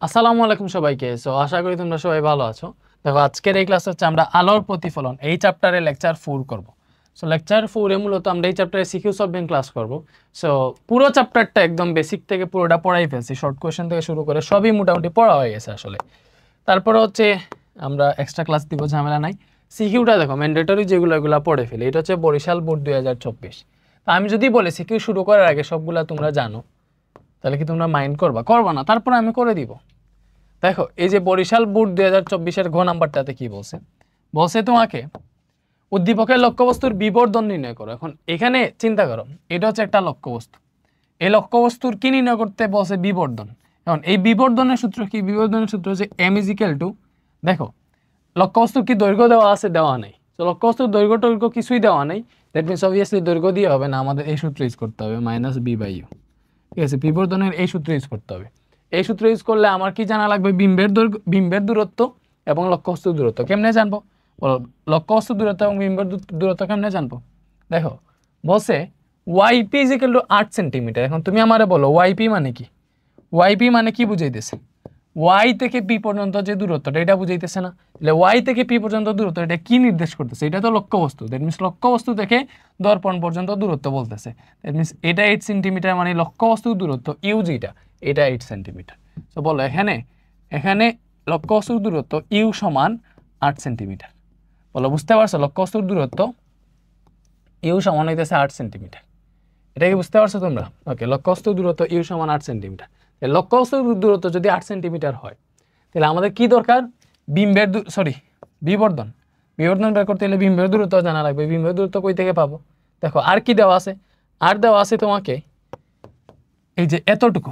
আসসালামু আলাইকুম সবাইকে। সো আশা করি তোমরা সবাই ভালো আছো। দেখো আজকের এই ক্লাসে হচ্ছে আমরা আলোর প্রতিফলন এই চ্যাপ্টারে লেকচার 4 করব। সো লেকচার 4 এ মূলত আমরা এই চ্যাপ্টারে সিকিউ সলভিং ক্লাস করব। সো পুরো চ্যাপ্টারটা একদম বেসিক থেকে পুরোটা পড়াই ফেলছি, শর্ট কোয়েশ্চেন থেকে শুরু করে সবই মোটামুটি পড়া হয়ে গেছে আসলে। তারপরে হচ্ছে আমরা এক্সট্রা ক্লাস দিব, ঝামেলা নাই। সিকিউটা দেখো ম্যান্ডেটরি যেগুলো এগুলো পড়ে ফেলি। এটা হচ্ছে বরিশাল বোর্ড 2024। তো আমি যদি বলি সিকিউ শুরু করার আগে সবগুলা তোমরা জানো, তাহলে কি তোমরা মাইন্ড করবা না? তারপরে আমি করে দিব। দেখো এই যে বরিশাল বোর্ড 2024-এর ঘ নাম্বারটাতে কি বলছে বলছে তোমাকে উদ্দীপকের লক্ষ্যবস্তুর বিবর্ধন নির্ণয় করো। এখন এখানে চিন্তা করো, এটা হচ্ছে একটা লক্ষ্যবস্তু, এই লক্ষ্যবস্তুর কি নির্ণয় করতে বলছে? বিবর্ধন। এখন এই বিবর্ধনের সূত্র কি? বিবর্ধনের সূত্র হচ্ছে m = দেখো লক্ষ্যবস্তুর কি দৈর্ঘ্য দেওয়া আছে? দেওয়া নেই। তো লক্ষ্যবস্তুর দৈর্ঘ্য কিছুই দেওয়া নেই, দ্যাট মিনস অবভিয়াসলি দৈর্ঘ্য দিয়ে হবে না, আমাদের এই সূত্র ইউজ করতে হবে -b/u। ঠিক আছে, বিবর্ধনের এই সূত্র ইউজ করতে হবে। এই সূত্র ইউজ করলে আমার কি জানা লাগবে? বিম্বের দূরত্ব এবং লক্ষ্যবস্তুর দূরত্ব। কেমনে জানবো? বলো, লক্ষ্যবস্তুর দূরত্ব এবং বিম্বের দূরত্ব কেমনে জানবো? দেখো বলছে yp = 8 সেন্টিমিটার। এখন তুমি আমারে বলো yp মানে কি? yp মানে কি বুঝাইতেছে? y থেকে p পর্যন্ত যে দূরত্বটা, এটা বুঝাইতেছে না? তাহলে y থেকে p পর্যন্ত দূরত্ব এটা কি নির্দেশ করতেছে? এটা তো লক্ষ্যবস্তু, দ্যাট মিনস লক্ষ্যবস্তু থেকে দর্পণ পর্যন্ত দূরত্ব বলতেছে। দ্যাট মিনস এটা 8 সেন্টিমিটার, মানে লক্ষ্যবস্তুর দূরত্ব ইউ যেটা, এটা 8 সেন্টিমিটার। তো বলো এখানে লক্ষ্যবস্তুর দূরত্ব ইউ সমান 8 সেন্টিমিটার। বলো বুঝতে পারছো? লক্ষ্যবস্তুর দূরত্ব ইউ সমান হইতেছে 8 সেন্টিমিটার। এটা কি বুঝতে পারছো তোমরা? ওকে, লক্ষ্যবস্তুর দূরত্ব ইউ সমান 8 সেন্টিমিটার। লক্ষ্যবস্তুর দূরত্ব যদি 8 সেন্টিমিটার হয়, তাহলে আমাদের কি দরকার? বিবর্ধন। বিবর্ধন বের করতে হলে বিম্বের দূরত্ব জানা লাগবে। বিম্বের দূরত্ব কই থেকে পাবো? দেখো আর কি দেওয়া আছে? আর দেওয়া আছে তোমাকে এই যে এতটুকু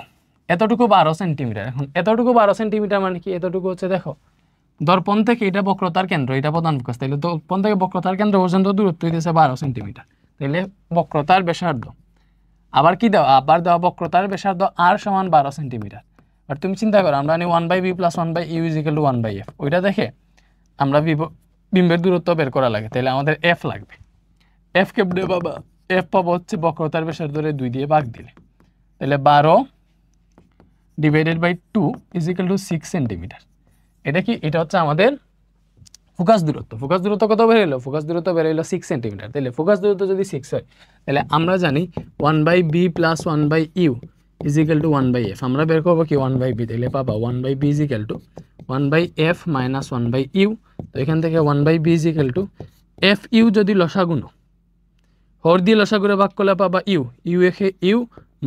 12 সেন্টিমিটার। এখন এতটুকু 12 সেন্টিমিটার মানে কি? এতটুকু হচ্ছে দেখো দর্পণ থেকে এটা বক্রতার কেন্দ্র, এটা প্রধান ফোকাস, তাহলে দর্পণ থেকে বক্রতার কেন্দ্র পর্যন্ত দূরত্ব হইতেছে 12 সেন্টিমিটার। তাহলে বক্রতার ব্যাসার্ধ আবার কি দেওয়া? আবার দেওয়া বক্রতার ব্যাসার্ধ r সমান 12 সেন্টিমিটার। আর তুমি চিন্তা করো, আমরা জানি 1/b + 1/u = 1/f। ওইটা দেখে আমরা বিম্বের দূরত্ব বের করা লাগে, তাহলে আমাদের f লাগবে। f কেমনে পাবা? f পাবো হচ্ছে বক্রতার ব্যাসার্ধরে 2 দিয়ে ভাগ দিলে, তাহলে 12 / 2 = 6 সেন্টিমিটার। এটা কি? এটা হচ্ছে আমাদের ফোকাস দূরত্ব। ফোকাস দূরত্ব কত বের হলো? ফোকাস দূরত্ব বের হলো 6 সেন্টিমিটার। তাহলে ফোকাস দূরত্ব যদি 6 হয়, তাহলে আমরা জানি 1/b + 1/u = 1/f। আমরা বের করবো কি? 1/b। তাহলে পাবা 1/b = 1/f - 1/u। তো এখান থেকে 1/b = fu যদি লসাগু নাও, হর দিয়ে লসাগুরে ভাগ করলে পাবা ইউ, ইউ এখে ইউ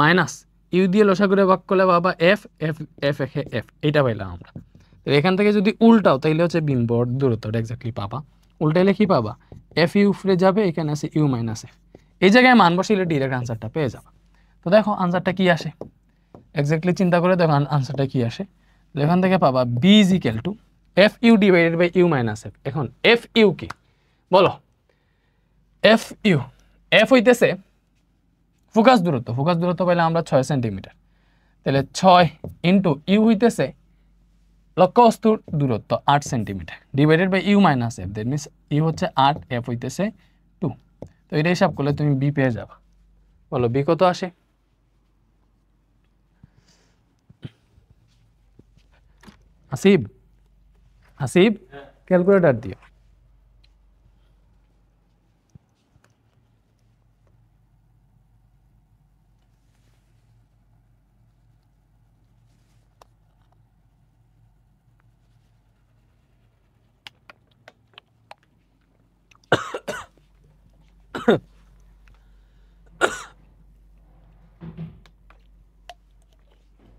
মাইনাস ইউ দিয়ে লসাগুরে ভাগ করলে পাবা এফ, এফ এফ এখে এফ। এইটা পাইলাম আমরা। তো এখান থেকে যদি উল্টাও তাইলে হচ্ছে বিম্বর দূরত্বটা এক্স্যাক্টলি পাবা। উল্টাইলে কি পাবা? এফ ইউ উপরে যাবে, এখানে আছে ইউ মাইনাস এফ। এই জায়গায় মান বসাইলে ডিরেক্ট আনসারটা পেয়ে যাবা। তো দেখো আনসারটা কি আসে, এক্স্যাক্টলি চিন্তা করে দেখো আনসারটা কি আসে। এখান থেকে পাবা b = f u / u minus f. এখন এফ ইউ কি বলো? এফ ইউ, এফ হইতেছে ফোকাস দূরত্ব। ফোকাস দূরত্ব পাইলে আমরা 6 সেন্টিমিটার। তাহলে 6 ইন্টু ইউ হইতেছে লক্ষ্যবস্তুর দূরত্ব 8 centimetre / u minus f. That means u হচ্ছে 8, এফ হইতেছে 2। তো এটা হিসাব করলে তুমি বি পেয়ে যাবা। বলো বি কত আসে? হাসিব, হাসিব ক্যালকুলেটর দিও।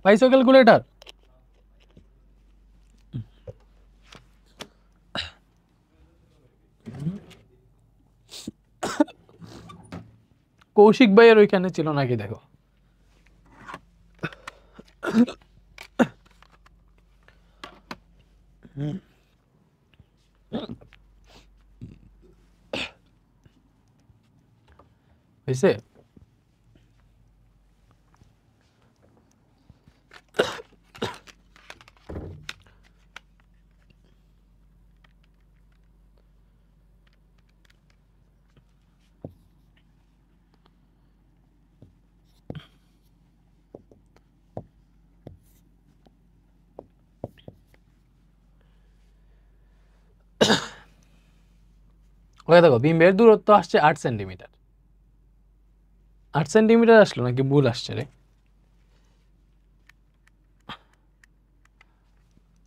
পাইছো ক্যালকুলেটর? কৌশিক ভাইয়ের ওইখানে ছিল নাকি দেখো। হয়েছে? ওকে দেখো বিম্বের দূরত্ব আসছে 8 সেন্টিমিটার। 8 সেন্টিমিটার আসলো নাকি ভুল আসছে রে?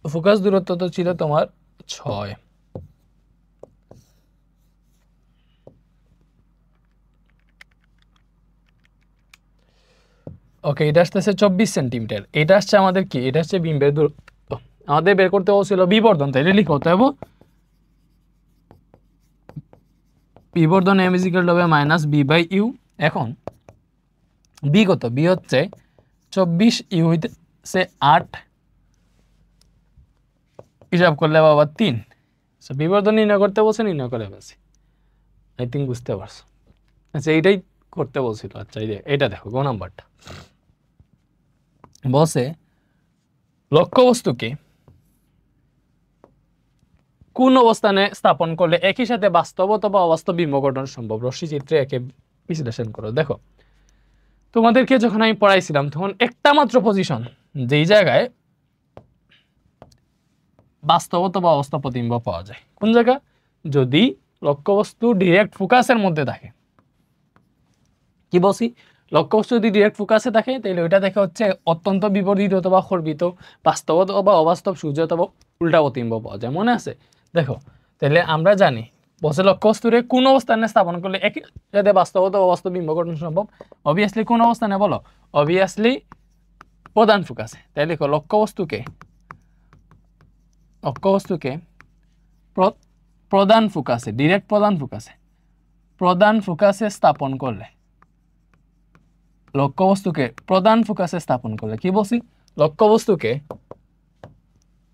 ফোকাস দূরত্ব তো ছিল তোমার 6। ওকে, এটা আসতেছে 24 সেন্টিমিটার। এটা আসছে আমাদের কি, এটা হচ্ছে বিম্বের দূরত্ব। আমাদের বের করতে বলছিল বিবর্ধন, তাই লিখতে হবে বিবর্ধন m = minus b by u. এখন বি কত? বি হচ্ছে 24, ইউ হইতেছে 8, হিসাব করলে বাবা 3। বিবর্ধন নির্ণয় করতে বলছে, নির্ণয় করে ফেলছি। আই থিঙ্ক বুঝতে পারছো। আচ্ছা, এইটাই করতে বলছিল। আচ্ছা, এটা দেখো গো নাম্বারটা বসে লক্ষ্যবস্তুকে কোন অবস্থানে স্থাপন করলে একই সাথে বাস্তব অথবা অবাস্তব বিম্ব গঠন সম্ভব? রশ্মি চিত্রে একে বিশ্লেষণ করো। দেখো, তোমাদেরকে যখন আমি পড়াইছিলাম তখন একটা মাত্র পজিশন যেই জায়গায় বাস্তব অথবা অবাস্তব প্রতিবিম্ব পাওয়া যায়, কোন জায়গা? যদি লক্ষ্যবস্তু ডিরেক্ট ফোকাসের মধ্যে থাকে। কি বলছি? লক্ষ্যবস্তু যদি ডিরেক্ট ফোকাসে থাকে তাহলে ওইটা দেখা হচ্ছে অত্যন্ত বিবর্ধিত অথবা খর্বিত, বাস্তব অথবা অবাস্তব সূর্য অথবা উল্টা প্রতিবিম্ব পাওয়া যায়। মনে আছে? দেখো, তাহলে আমরা জানি বসে লক্ষ্যবস্তুরে কোন অবস্থানে স্থাপন করলে একই সাথে বাস্তব অথবা অবাস্তব বিম্ব গঠন সম্ভব? অবভিয়াসলি কোন অবস্থানে বলো? অবভিয়াসলি প্রধান ফোকাসে। তাই লিখো লক্ষ্যবস্তুকে প্রধান ফোকাসে, ডিরেক্ট প্রধান ফোকাসে স্থাপন করলে, লক্ষ্যবস্তুকে প্রধান ফোকাসে স্থাপন করলে, কি বলছি? লক্ষ্যবস্তুকে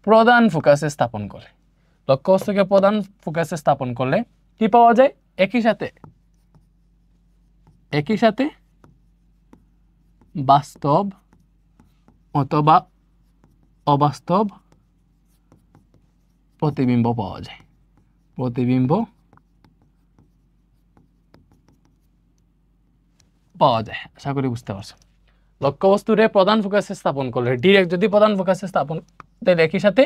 প্রধান ফোকাসে স্থাপন করলে, লক্ষ্যবস্তুকে প্রধান ফোকাসে স্থাপন করলে কি পাওয়া যায়? একই সাথে বাস্তব অথবা অবাস্তব প্রতিবিম্ব পাওয়া যায়। প্রতিবিম্ব পাওয়া যায়। আশা করি বুঝতে পারছো। লক্ষ্যবস্তুরে প্রধান ফোকাসে স্থাপন করলে, ডিরেক্ট যদি প্রধান ফোকাসে স্থাপন, তাহলে একই সাথে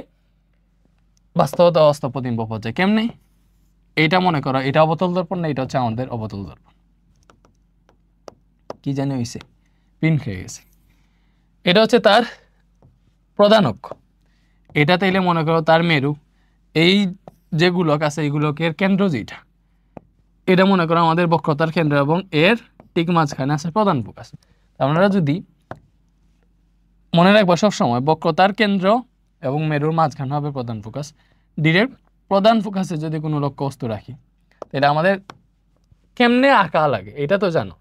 বাস্তব অথবা অবাস্তব প্রতিবিম্ব পাওয়া যায়। কেমনে? এইটা মনে করো, এটা অবতল দর্পণ না, এটা হচ্ছে আমাদের অবতল দর্পণ। কি জানি হয়েছে, পিন খেয়ে গেছে। এটা হচ্ছে তার প্রধান অক্ষ। এটা তাইলে মনে করো তার মেরু। এই যেগুলো আছে এইগুলোকে কেন্দ্র যেটা, এটা মনে করো আমাদের বক্রতার কেন্দ্র এবং এর ঠিক মাঝখানে আছে প্রধান ফোকাস। আপনারা যদি মনে রাখবা সবসময় বক্রতার কেন্দ্র এবং মেরুর মাঝখানে হবে প্রধান ফোকাস। ডিরেক্ট প্রধান ফোকাসে যদি কোনো লক্ষ্যবস্তু রাখি তাহলে আমাদের কেমনে আঁকা লাগে এটা তো জানো।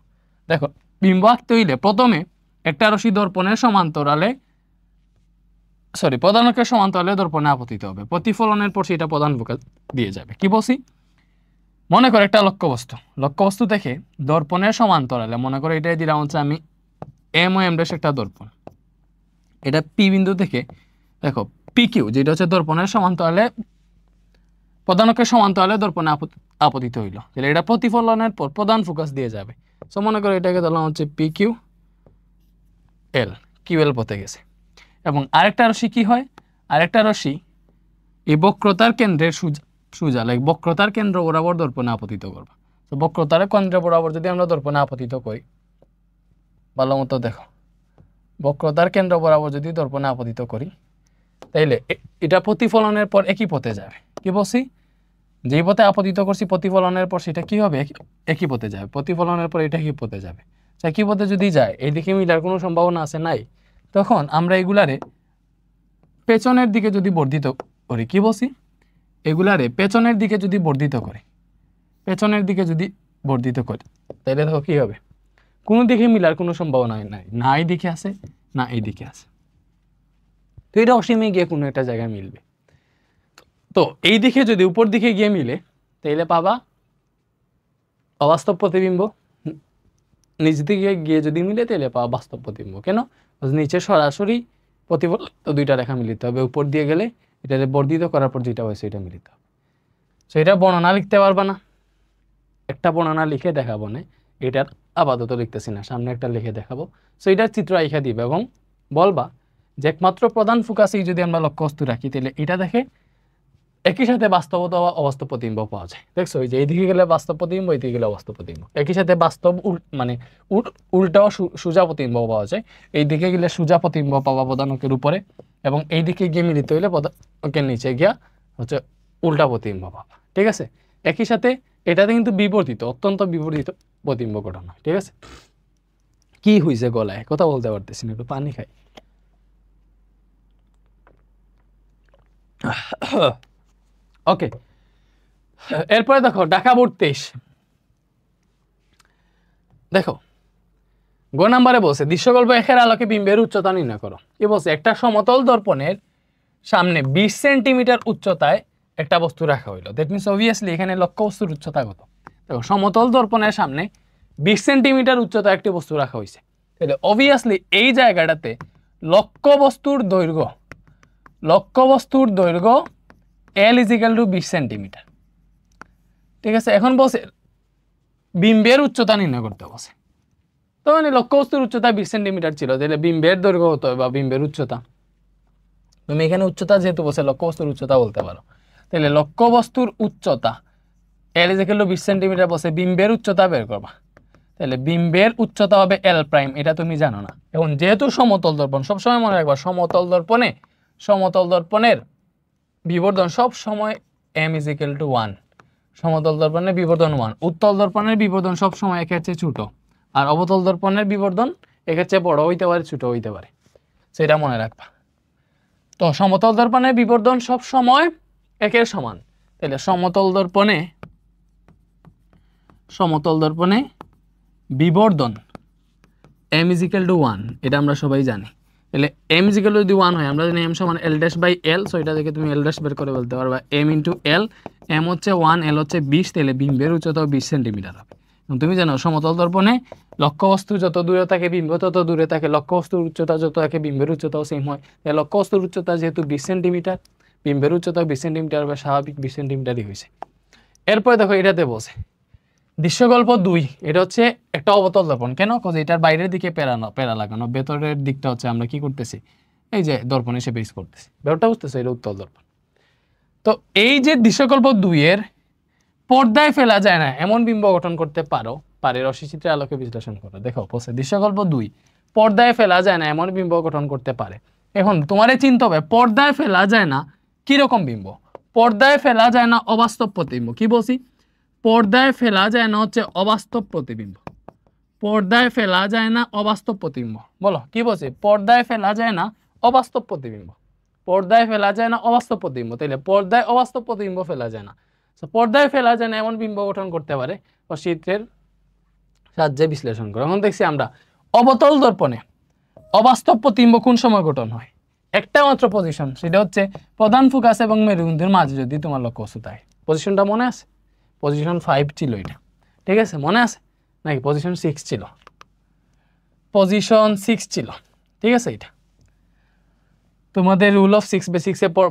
দেখো, বিম্ব আঁকতে হইলে প্রথমে একটা রশ্মি দর্পণের সমান্তরালে, প্রধান অক্ষের সমান্তরালে দর্পণে আপতিত হবে। প্রতিফলনের পর সেটা প্রধান ফোকাস দিয়ে যাবে। কি বলছি? মনে করো একটা লক্ষ্যবস্তু থেকে দর্পণের সমান্তরালে, মনে করো এটাই দিলাম হচ্ছে আমি এম ও এম ড্যাশ একটা দর্পণ। এটা পি বিন্দু থেকে দেখো পি কিউ, যেটা হচ্ছে দর্পণের সমান্তরালে, প্রধান অক্ষের সমান্তরালে দর্পণে আপতিত হইল, তাহলে এটা প্রতিফলনের পর প্রধান ফোকাস দিয়ে যাবে। সো মনে করো এটাকে ধরলাম হচ্ছে P Q L, Q L পথে গেছে। এবং আরেকটা রশ্মি কি হয়? আরেকটা রশ্মি এই বক্রতার কেন্দ্রের সোজা বক্রতার কেন্দ্র বরাবর দর্পণে আপতিত করবা। তো বক্রতার কেন্দ্র বরাবর যদি আমরা দর্পণে আপতিত করি, ভালো মতো দেখো, বক্রতার কেন্দ্র বরাবর যদি দর্পণে আপতিত করি তাইলে এটা প্রতিফলনের পর একই পথে যাবে। কি বলছি? যেই পথে আপতিত করছি প্রতিফলনের পর সেটা কি হবে? একই পথে যাবে। প্রতিফলনের পর এটা কি পথে যাবে? একই পথে যদি যায়, এইদিকে মিলার কোনো সম্ভাবনা আছে? নাই। তখন আমরা এগুলারে পেছনের দিকে যদি বর্ধিত করি, কি বলছি? এগুলারে পেছনের দিকে যদি বর্ধিত করি, তাহলে দেখো কি হবে? কোনো দিকে মিলার কোনো সম্ভাবনা নাই। না এই দিকে আছে, না এই দিকে আছে। তো এটা অসীমে গিয়ে কোনো একটা জায়গায় মিলবে। তো এই দিকে যদি উপর দিকে গিয়ে মিলে তাইলে পাবা অবাস্তব প্রতিবিম্ব। নিচ দিকে গিয়ে যদি মিলে তাহলে পাবা বাস্তব প্রতিবিম্ব। কেন? নিচে সরাসরি প্রতিফলন দুইটা রেখা মিলিত হবে, উপর দিয়ে গেলে এটা বর্ধিত করার পর যেটা হয়েছে এটা মিলিত হবে। সো এটা বর্ণনা লিখতে পারবা না, একটা বর্ণনা লিখে দেখাবো না, এটার আপাতত লিখতেছি না, সামনে একটা লিখে দেখাবো। সো এটার চিত্র আঁকা দিবে এবং বলবা যে একমাত্র প্রধান ফোকাসেই যদি আমরা লক্ষ্যবস্তু রাখি তাহলে এটা দেখে একই সাথে বাস্তব অথবা অবাস্তব প্রতিবিম্ব পাওয়া যায়। দেখছো এই যে এইদিকে গেলে বাস্তব প্রতিবিম্ব, এইদিকে গেলে অবাস্তব প্রতিবিম্ব। একই সাথে বাস্তব মানে উল্টাও সোজা প্রতিবিম্ব পাওয়া যায়। এইদিকে গেলে সোজা প্রতিবিম্ব পাওয়া প্রধানকের উপরে, এবং এইদিকে গিয়ে মিলিত হইলে প্রধানকের নিচে গিয়া হচ্ছে উল্টা প্রতিবিম্ব পাবা। ঠিক আছে, একই সাথে এটাতে কিন্তু বিপরীত, অত্যন্ত বিপরীত প্রতিবিম্ব গঠন হয়। ঠিক আছে, কি হয়েছে গলায়, কথা বলতে পারতেছি না, একটু পানি খাই। ওকে, এরপরে দেখো ঢাকা বোর্ড 23। দেখো গ নাম্বারে বলছে দৃশ্যকল্প একের আলোকে বিম্বের উচ্চতা নির্ণয় করো। কি বলছে, একটা সমতল দর্পণের সামনে 20 সেন্টিমিটার উচ্চতায় একটা বস্তু রাখা হইলো। দ্যাট মিনস অবভিয়াসলি এখানে লক্ষ্য বস্তুর উচ্চতা কত। দেখো সমতল দর্পণের সামনে 20 সেন্টিমিটার উচ্চতায় একটি বস্তু রাখা হয়েছে, তাহলে অবভিয়াসলি এই জায়গাটাতে লক্ষ্য বস্তুর দৈর্ঘ্য L = 20 সেন্টিমিটার। ঠিক আছে, এখন বলছে বিম্বের উচ্চতা নির্ণয় করতে বলছে। তো মানে লক্ষ্যবস্তুর উচ্চতা 20 সেন্টিমিটার ছিল, তাহলে বিম্বের দৈর্ঘ্য হতো বা বিম্বের উচ্চতা, তুমি এখানে উচ্চতা যেহেতু বলছে লক্ষ্যবস্তুর উচ্চতা বলতে পারো। তাহলে লক্ষ্যবস্তুর উচ্চতা L = 20 সেন্টিমিটার বলছে, বিম্বের উচ্চতা বের করবা। তাহলে বিম্বের উচ্চতা হবে L প্রাইম, এটা তুমি জানো না। এখন যেহেতু সমতল দর্পণ, সবসময় মনে রাখবা সমতল দর্পণের বিবর্ধন সব সময় m = 1। সমতল দর্পণের বিবর্ধন 1, উত্তল দর্পণের বিবর্ধন সব সময় একের চেয়ে ছোট, আর অবতল দর্পণের বিবর্ধন একের চেয়ে বড় হইতে পারে, ছোট হইতে পারে, সেটা মনে রাখবা। তো সমতল দর্পণের বিবর্ধন সব সময় একের সমান, তাহলে সমতল দর্পণে বিবর্ধন m = 1, এটা আমরা সবাই জানি। তাহলে m = যদি 1 হয়, আমরা জানি m = L/L, সো এটা থেকে তুমি L' বের করে বলতে পারবা m × L, m হচ্ছে 1, L হচ্ছে 20, তাহলে বিম্বের উচ্চতা 20 সেন্টিমিটার হবে। তুমি জানো সমতল দর্পণে লক্ষ্যবস্তু যত দূরে থাকে বিম্ব তত দূরে থাকে, লক্ষ্যবস্তুর উচ্চতা যত থাকে বিম্বের উচ্চতাও সেম হয়। তাহলে লক্ষ্যবস্তুর উচ্চতা যেহেতু 20 সেন্টিমিটার, বিম্বের উচ্চতা 20 সেন্টিমিটার হবে, স্বাভাবিক 20 সেন্টিমিটারই হয়েছে। এরপরে দেখো এটাতে বলছে দৃশ্যকল্প 2, এটা হচ্ছে একটা অবতল দর্পণ। কেন? কারণ এটার বাইরের দিকে প্যারা লাগানো, ভেতরের দিকটা হচ্ছে আমরা কি করতেছি, এই যে দর্পণ এসে বেস করতেছি, ব্যাপারটা বুঝতেছে, এটা উত্তল দর্পণ। তো এই যে দৃশ্যকল্প 2 এর পর্দায় ফেলা যায় না এমন বিম্ব গঠন করতে পারে রশ্মিচিত্রের আলোকে বিশ্লেষণ করো। দেখো বলছে দৃশ্যকল্প 2 পর্দায় ফেলা যায় না এমন বিম্ব গঠন করতে পারে। এখন তোমারে চিনতে হবে পর্দায় ফেলা যায় না কিরকম বিম্ব। পর্দায় ফেলা যায় না অবাস্তব প্রতিবিম্ব। কি বলছি? পর্দায় ফেলা যায় না হচ্ছে অবাস্তব প্রতিবিম্ব। পর্দায় ফেলা যায় না অবাস্তব প্রতিবিম্ব। বলো কি বলছি? পর্দায় ফেলা যায় না অবাস্তব প্রতিবিম্ব। পর্দায় ফেলা যায় না অবাস্তব প্রতিবিম্ব। তাইলে পর্দায় অবাস্তব প্রতিবিম্ব ফেলা যায় না। পর্দায় ফেলা যায় না এমন বিম্ব গঠন করতে পারে চিত্রের সাহায্যে বিশ্লেষণ করে। এখন দেখছি আমরা অবতল দর্পণে অবাস্তব প্রতিবিম্ব কোন সময় গঠন হয়? একটা মাত্র পজিশন, সেটা হচ্ছে প্রধান ফোকাস এবং মেরুবিন্দুর মাঝে যদি তোমার লক্ষ্যবস্তু থাকে। পজিশনটা মনে আছে? পজিশন 5 ছিল এটা, ঠিক আছে? মনে আছে নাকি? পজিশন 6 ছিল, পজিশন 6 ছিল, ঠিক আছে? এটা তোমাদের রুল অফ 6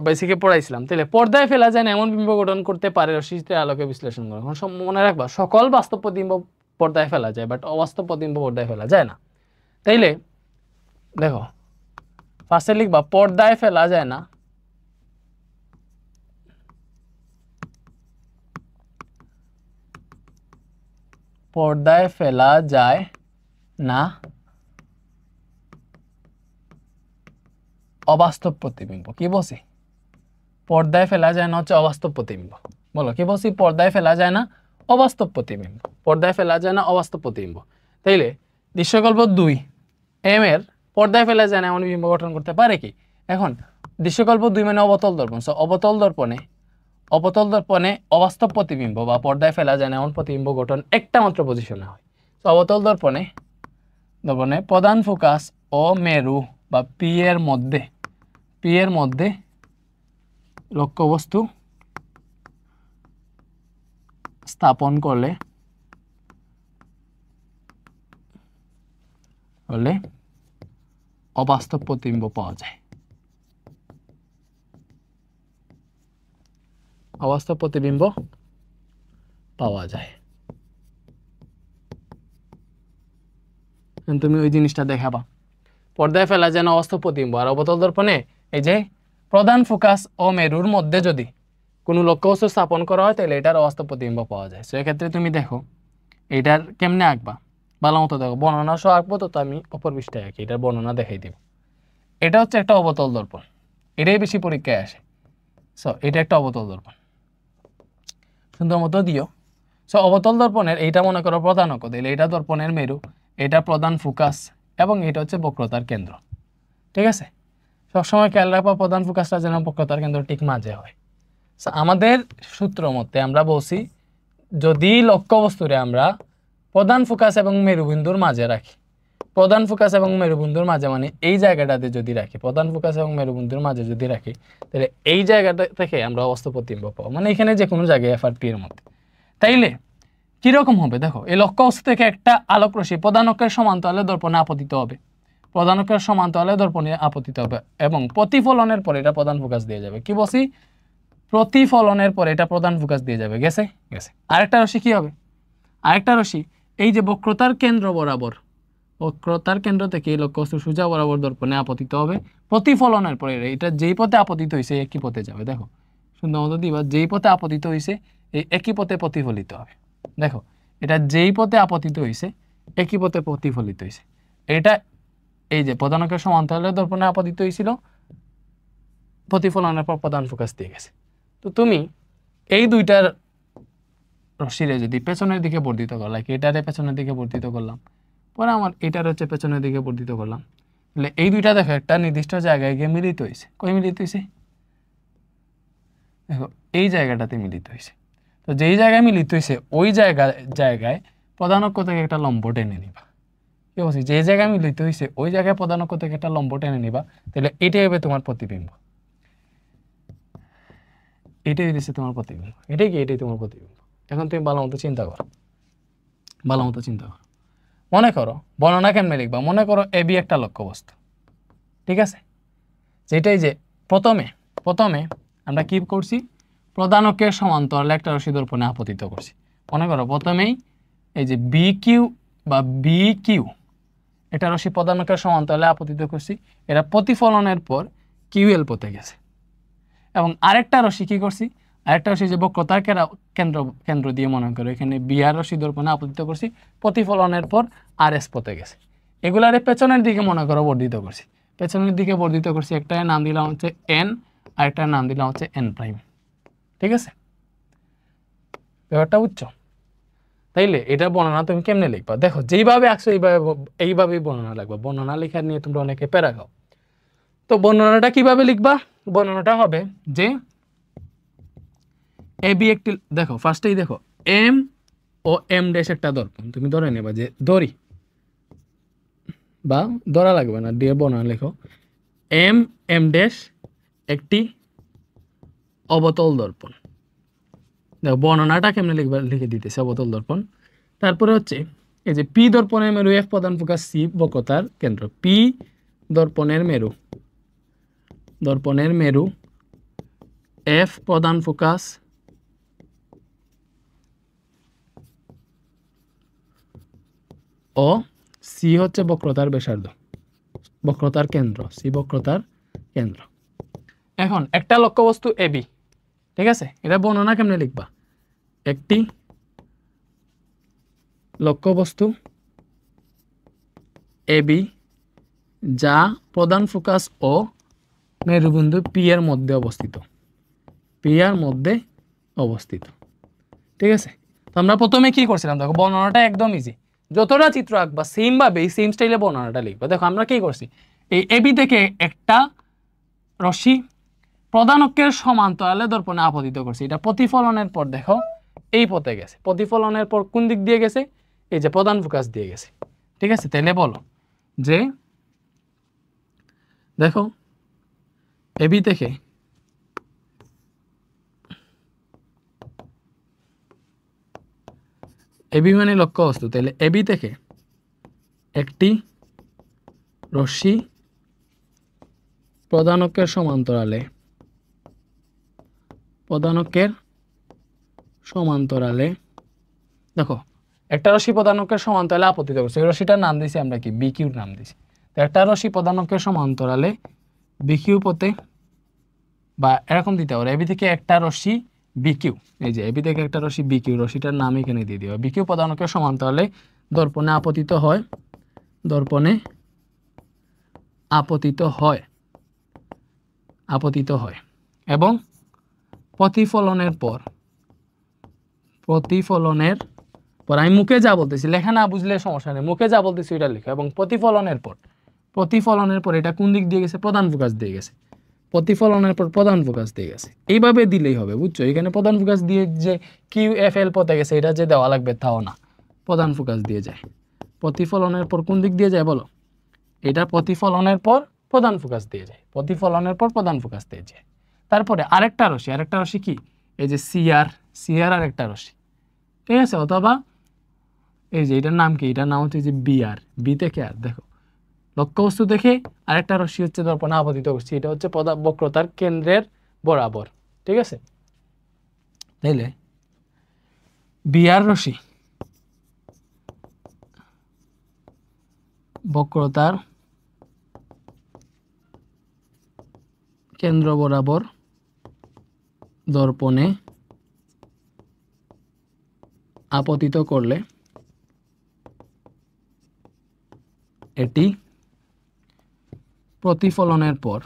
বেসিকে পড়াইছিলাম। তাহলে পর্দায় ফেলা যায় না এমন বিম্ব গঠন করতে পারে রশ্মিচিত্রের আলোকে বিশ্লেষণ করে। মনে রাখবা সকল বাস্তব প্রতিবিম্ব পর্দায় ফেলা যায়, বাট অবাস্তব প্রতিবিম্ব পর্দায় ফেলা যায় না। তাইলে দেখো ফার্স্টে লিখবা পর্দায় ফেলা যায় না পর্দায় ফেলা যায় না অবাস্তব প্রতিবিম্ব। কি বলছি? পর্দায় ফেলা যায় না হচ্ছে অবাস্তব প্রতিবিম্ব। বলো কি বলছি? পর্দায় ফেলা যায় না অবাস্তব প্রতিবিম্ব। পর্দায় ফেলা যায় না অবাস্তব প্রতিবিম্ব। তাইলে দৃশ্যকল্প 2 এম এর পর্দায় ফেলা যায় না এমন বিম্ব গঠন করতে পারে কি? এখন দৃশ্যকল্প 2 মানে অবতল দর্পণ। সো অবতল দর্পণে অবাস্তব প্রতিবিম্ব বা পর্দায় ফেলা যায় না এমন প্রতিবিম্ব গঠন একটা মাত্র পজিশনে হয়। তো অবতল দর্পণে প্রধান ফোকাস ও মেরু বা পি এর মধ্যে লক্ষ্যবস্তু স্থাপন করলে অবাস্তব প্রতিবিম্ব পাওয়া যায়। অবাস্তব প্রতিবিম্ব পাওয়া যায়। তুমি ওই জিনিসটা দেখাবা, পর্দায় ফেলা যায় না অবাস্তব প্রতিবিম্ব, আর অবতল দর্পণে এই যে প্রধান ফোকাস ও মেরুর মধ্যে যদি কোনো লক্ষ্যবস্তু স্থাপন করা হয় তাহলে এটার অবাস্তব প্রতিবিম্ব পাওয়া যায়। সেক্ষেত্রে তুমি দেখো এটার কেমনে আঁকবা, ভালো মতো দেখো, বর্ণনা সহ আঁকবো তো আমি অপর পৃষ্ঠায় আঁকি, এটার বর্ণনা দেখাই দিব। এটা হচ্ছে একটা অবতল দর্পণ, এটাই বেশি পরীক্ষায় আসে। সো এটা একটা অবতল দর্পণ, সুন্দর মতো দিও। সো অবতল দর্পণের এইটা মনে করো প্রধান অক্ষ, তাহলে এটা দর্পণের মেরু, এটা প্রধান ফোকাস এবং এটা হচ্ছে বক্রতার কেন্দ্র। ঠিক আছে, সবসময় খেয়াল রাখবা প্রধান ফোকাসটা যেন বক্রতার কেন্দ্র ঠিক মাঝে হয়। সো আমাদের সূত্র মতে আমরা বলছি যদি লক্ষ্যবস্তুরে আমরা প্রধান ফোকাস এবং মেরুবিন্দুর মাঝে রাখি, প্রধান ফোকাস এবং মেরুবিন্দুর মাঝে মানে এই জায়গাটাতে যদি রাখি, প্রধান ফোকাস এবং মেরুবিন্দুর মাঝে যদি রাখি, তাহলে এই জায়গাটা থেকে আমরা অবাস্তব প্রতিবিম্ব পাবো, মানে এখানে যে কোনো জায়গায় এফ আর পি এর মধ্যে। তাইলে কিরকম হবে দেখো, এই লক্ষ্যবস্তু থেকে একটা আলোক রশ্মি প্রধান অক্ষের সমান্তরালে দর্পণে আপতিত হবে, প্রধান অক্ষের সমান্তরালে দর্পণে আপতিত হবে এবং প্রতিফলনের পরে এটা প্রধান ফোকাস দিয়ে যাবে। কি বলছি, প্রতিফলনের পরে এটা প্রধান ফোকাস দিয়ে যাবে। গেছে গেছে। আরেকটা রশ্মি কি হবে, আরেকটা রশ্মি এই যে বক্রতার কেন্দ্র বরাবর, বক্রতার কেন্দ্র থেকে এই লক্ষ্যবস্তু সোজা বরাবর দর্পণে আপতিত হবে, প্রতিফলনের পরে এটা যেই পথে আপতিত হয়েছে একই পথে যাবে। দেখো সুন্দর মতো দিবা, যেই পথে আপতিত হয়েছে এই একই পথে প্রতিফলিত হবে। দেখো এটা যেই পথে আপতিত হয়েছে একই পথে প্রতিফলিত হয়েছে। এটা এই যে প্রধান অক্ষের সমান্তরালে দর্পণে আপতিত হয়েছিল, প্রতিফলনের পর প্রধান ফোকাস দিয়ে গেছে। তো তুমি এই দুইটার রশ্মিরে যদি পেছনের দিকে বর্ধিত করলাম, এটারে পেছনের দিকে বর্ধিত করলাম, পরে আমার এটার হচ্ছে পেছনের দিকে বর্ধিত করলাম, তাহলে এই দুইটা দেখো একটা নির্দিষ্ট জায়গায় গিয়ে মিলিত হয়েছে। কই মিলিত হয়েছে, দেখো এই জায়গাটাতে মিলিত হয়েছে। তো যেই জায়গায় মিলিত হয়েছে ওই জায়গায় প্রধান অক্ষ থেকে একটা লম্ব টেনে নিবা। কি বলছি, যে জায়গায় মিলিত হয়েছে ওই জায়গায় প্রধান অক্ষ থেকে একটা লম্ব টেনে নিবা, তাহলে এটাই হবে তোমার প্রতিবিম্ব। এটাই দিচ্ছে তোমার প্রতিবিম্ব, এটাই কি, এটাই তোমার প্রতিবিম্ব। এখন তুমি ভালো মতো চিন্তা করো, ভালো মতো চিন্তা করো। মনে করো বর্ণনা কেমনে লিখবা, মনে করো এবি একটা লক্ষ্যবস্তু, ঠিক আছে, যেটাই যে প্রথমে আমরা কি করছি, প্রধান অক্ষের সমান্তরালে একটা রশ্মি দর্পণে আপতিত করছি। মনে করো প্রথমেই এই যে বি কিউ বা বি কিউ এটা রশ্মি প্রধান অক্ষের সমান্তরালে আপতিত করছি, এটা প্রতিফলনের পর কিউএল পথে গেছে। এবং আরেকটা রশ্মি কি করছি, আরেকটা রশ্মি যে বক্রতার কেন্দ্র দিয়ে মনে করো এখানে বিআর রশ্মি দর্পণে আপতিত করছি, প্রতিফলনের পর আর এস পথে গেছে। এগুলারে পেছনের দিকে মনে করো বর্ধিত করছি, পেছনের দিকে বর্ধিত করছি, একটার নাম দিলাম হচ্ছে এন, আরেকটার নাম দিলাম হচ্ছে এন প্রাইম। ঠিক আছে, ব্যাপারটা বুঝছো? তাইলে এটা বর্ণনা তুমি কেমনে লিখবা, দেখো যেইভাবে আসছো এইভাবেই বর্ণনা লিখবা। বর্ণনা লেখা নিয়ে তোমরা অনেকে প্যারা খাও। তো বর্ণনাটা কিভাবে লিখবা, বর্ণনাটা হবে যে এবি একটি, দেখো ফার্স্টেই দেখো এম ও এম ড্যাশ একটা দর্পণ, তুমি ধরে নেবা যে দড়ি বা ধরা লাগবে না, দিয়ে বর্ণনা লেখো এম এম ড্যাশ একটি অবতল দর্পণ। দেখো বর্ণনাটা কেমনে লিখবা, লিখে দিতেছে অবতল দর্পণ। তারপরে হচ্ছে এই যে পি দর্পণের মেরু, এফ প্রধান ফোকাস, সি বক্রতার কেন্দ্র। পি দর্পণের মেরু, এফ প্রধান ফোকাস, ও সি হচ্ছে বক্রতার ব্যাসার্ধ, বক্রতার কেন্দ্র, সি বক্রতার কেন্দ্র। এখন একটা লক্ষ্যবস্তু এবি, ঠিক আছে, এটা বর্ণনা কেমনে লিখবা, একটি লক্ষ্যবস্তু এবি যা প্রধান ফোকাস ও মেরুবিন্দু পি এর মধ্যে অবস্থিত, পি এর মধ্যে অবস্থিত। ঠিক আছে, তো আমরা প্রথমে কি করছিলাম, দেখো বর্ণনাটা একদম ইজি, যতটা চিত্র আঁকবা সেম ভাবে সেম স্টাইলে বর্ণনাটা লিখবা। দেখো আমরা কি করছি, এই এবি থেকে একটা রশ্মি প্রধান অক্ষের সমান্তরালে দর্পণে আপতিত করছি, এটা প্রতিফলনের পর দেখো এই পথে গেছে, প্রতিফলনের পর কোন দিক দিয়ে গেছে, এই যে প্রধান ফোকাস দিয়ে গেছে। ঠিক আছে, তাহলে বলো যে দেখো এবি থেকে এবি মানে লক্ষ্যবস্তু, তাহলে এবি থেকে একটি রশ্মি প্রধান অক্ষের সমান্তরালে দেখো একটা রশ্মি প্রধান অক্ষের সমান্তরালে আপতিত করছে, এই রশ্মিটার নাম দিয়েছি আমরা কি, বি কিউর নাম দিয়েছি। তো একটা রশ্মি প্রধান অক্ষের সমান্তরালে বি কিউ পথে, বা এরকম দিতে পারো এবি থেকে একটা রশ্মি বিকিউ, এই যে এবি থেকে একটা রশ্মি বিকিউ, রশ্মিটার নাম এখানে দিয়ে দিও। বিকিউ প্রধানকের সমান্তরালে দর্পণে আপতিত হয়, দর্পণে আপতিত হয়, আপতিত হয় এবং প্রতিফলনের পর, প্রতিফলনের পর, আমি মুখে যা বলতেছি, লেখা না বুঝলে সমস্যা নেই, মুখে যা বলতেছি ওইটা লেখো। এবং প্রতিফলনের পর, প্রতিফলনের পর এটা কোন দিক দিয়ে গেছে? প্রধান ফোকাস দিয়ে গেছে। প্রতিফলনের পর প্রধান ফোকাস দিয়ে গেছে, এইভাবে দিলেই হবে, বুঝছো? এখানে প্রধান ফোকাস দিয়ে যে কিউ এফ এল পথে গেছে এটা যে দেওয়া লাগবে তাও না, প্রধান ফোকাস দিয়ে যায়। প্রতিফলনের পর কোন দিক দিয়ে যায় বলো? এটা প্রতিফলনের পর প্রধান ফোকাস দিয়ে যায়, প্রতিফলনের পর প্রধান ফোকাস দিয়ে যায়। তারপরে আরেকটা রশ্মি, আরেকটা রশ্মি কি? এই যে সিআর, সিআর আরেকটা রশ্মি, ঠিক আছে? অথবা এই যে এটার নাম কি? এটার নাম হচ্ছে যে বিআর, বি থেকে আর, দেখো লক্ষ্যবস্তু দেখে আরেকটা রশ্মি হচ্ছে দর্পণে আপতিত করছি, এটা হচ্ছে বক্রতার কেন্দ্রের বরাবর, ঠিক আছে? তাইলে বিআর রশ্মি বক্রতার কেন্দ্র বরাবর দর্পণে আপতিত করলে এটি প্রতিফলনের পর,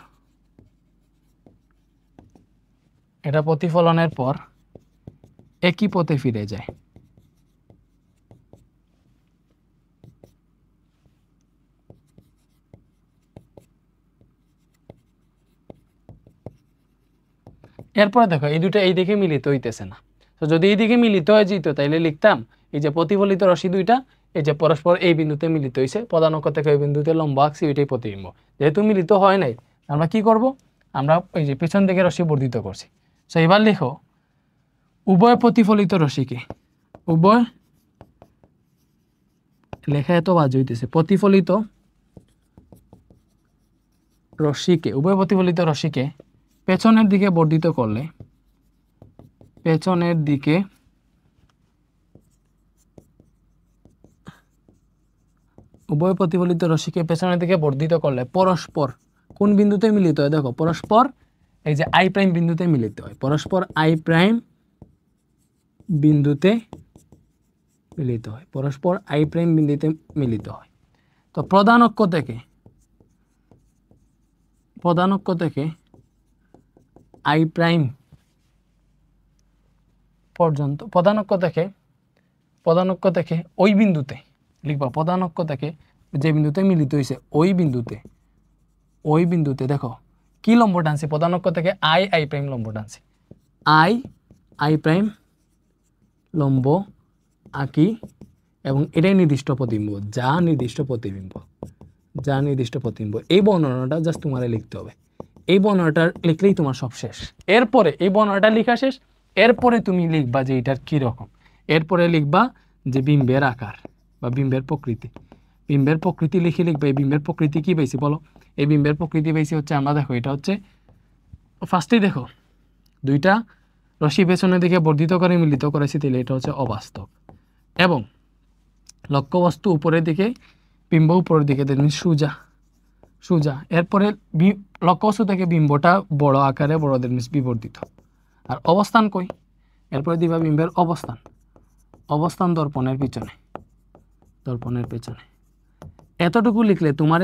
এটা প্রতিফলনের পর একই পথে ফিরে যায়। এরপরে দেখো এই দুটো এই দিকে মিলিত হইতেছে না, তো যদি এই দিকে মিলিত হয়ে যেত তাইলে লিখতাম এই যে প্রতিফলিত রশ্মি দুইটা এই যে পরস্পর এই বিন্দুতে মিলিত হয়েছে, প্রধান অক্ষ থেকে ওই বিন্দুতে লম্ব আঁকছি, ওইটাই প্রতিবিম্ব। যেহেতু মিলিত হয় নাই, আমরা কি করব? আমরা এই যে পেছন দিকে রশ্মি বর্ধিত করছি। তো এবার লিখো উভয় প্রতিফলিত রশ্মিকে, উভয়, লেখা এত বাজে হইতেছে, প্রতিফলিত রশ্মিকে, উভয় প্রতিফলিত রশ্মিকে পেছনের দিকে বর্ধিত করলে, পেছনের দিকে উভয় প্রতিফলিত রশ্মিকে পেছনের দিকে বর্ধিত করলে পরস্পর কোন বিন্দুতে মিলিত হয়? দেখো পরস্পর এই যে আই প্রাইম বিন্দুতে মিলিত হয়, পরস্পর আই প্রাইম বিন্দুতে মিলিত হয়, পরস্পর আই প্রাইম বিন্দুতে মিলিত হয়। তো প্রধান অক্ষ থেকে, প্রধান অক্ষ থেকে আই প্রাইম পর্যন্ত, প্রধান অক্ষ থেকে ওই বিন্দুতে লিখবা, প্রধান অক্ষ থেকে যে বিন্দুতে মিলিত হয়েছে ওই বিন্দুতে দেখো কি লম্ব টানছি? প্রধান অক্ষ থেকে আই প্রাইম লম্ব টানছি, আই প্রাইম লম্ব আঁকি এবং এটাই নির্দিষ্ট প্রতিবিম্ব, যা নির্দিষ্ট প্রতিবিম্ব, যা নির্দিষ্ট প্রতিবিম্ব। এই বর্ণনাটা জাস্ট তোমার লিখতে হবে, এই বর্ণনাটা লিখলেই তোমার সব শেষ। এরপরে এই বর্ণনাটা লেখা শেষ, এরপরে তুমি লিখবা যে এটার কি রকম, এরপরে লিখবা যে বিম্বের আকার বা বিম্বের প্রকৃতি, বিম্বের প্রকৃতি লিখে লিখবে। এই বিম্বের প্রকৃতি কি পেয়েছি বলো? এই বিম্বের প্রকৃতি পেয়েছি হচ্ছে, আমরা দেখো এটা হচ্ছে ফার্স্টেই দেখো দুইটা রশ্মি পেছনের দিকে বর্ধিত করে মিলিত করেছি, তাহলে এটা হচ্ছে অবাস্তব। এবং লক্ষ্যবস্তু উপরের দিকে, বিম্ব উপরের দিকে দেখবেন সোজা সোজা। এরপরে লক্ষ্যবস্তু থেকে বিম্বটা বড় আকারে, বড় দেখবেন বিবর্ধিত। আর অবস্থান কই? এরপরে দিবা বিম্বের অবস্থান, অবস্থান দর্পণের পিছনে, দর্পণের পেছনে। এতটুকু লিখলে তোমার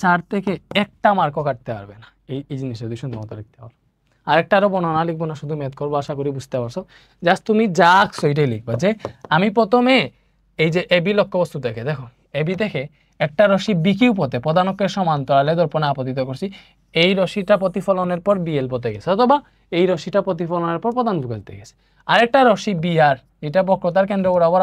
4 থেকে একটা মার্কও কাটতে পারবে না, এই জিনিসটা যদি সুন্দর মতো লিখতে পারো। আরেকটা আরও বর্ণনা লিখবো না, শুধু ম্যাথ করবো, আশা করি বুঝতে পারছো। জাস্ট তুমি যা আঁকছো এটাই লিখবা, যে আমি প্রথমে এই যে এবি লক্ষ্যবস্তু থেকে, দেখো এবি থেকে একটা রশ্মি বিকিউ পথে প্রধান অক্ষের সমান্তরালে দর্পণে আপতিত করছি, এই রশ্মিটা প্রতিফলনের পর বিএল পথে গেছে, অথবা এই রশ্মিটা প্রতিফলনের পর প্রধান ফোকাস দিয়ে গেছে। আরেকটা রশ্মি বিআর, এটা বক্রতার কেন্দ্র বরাবর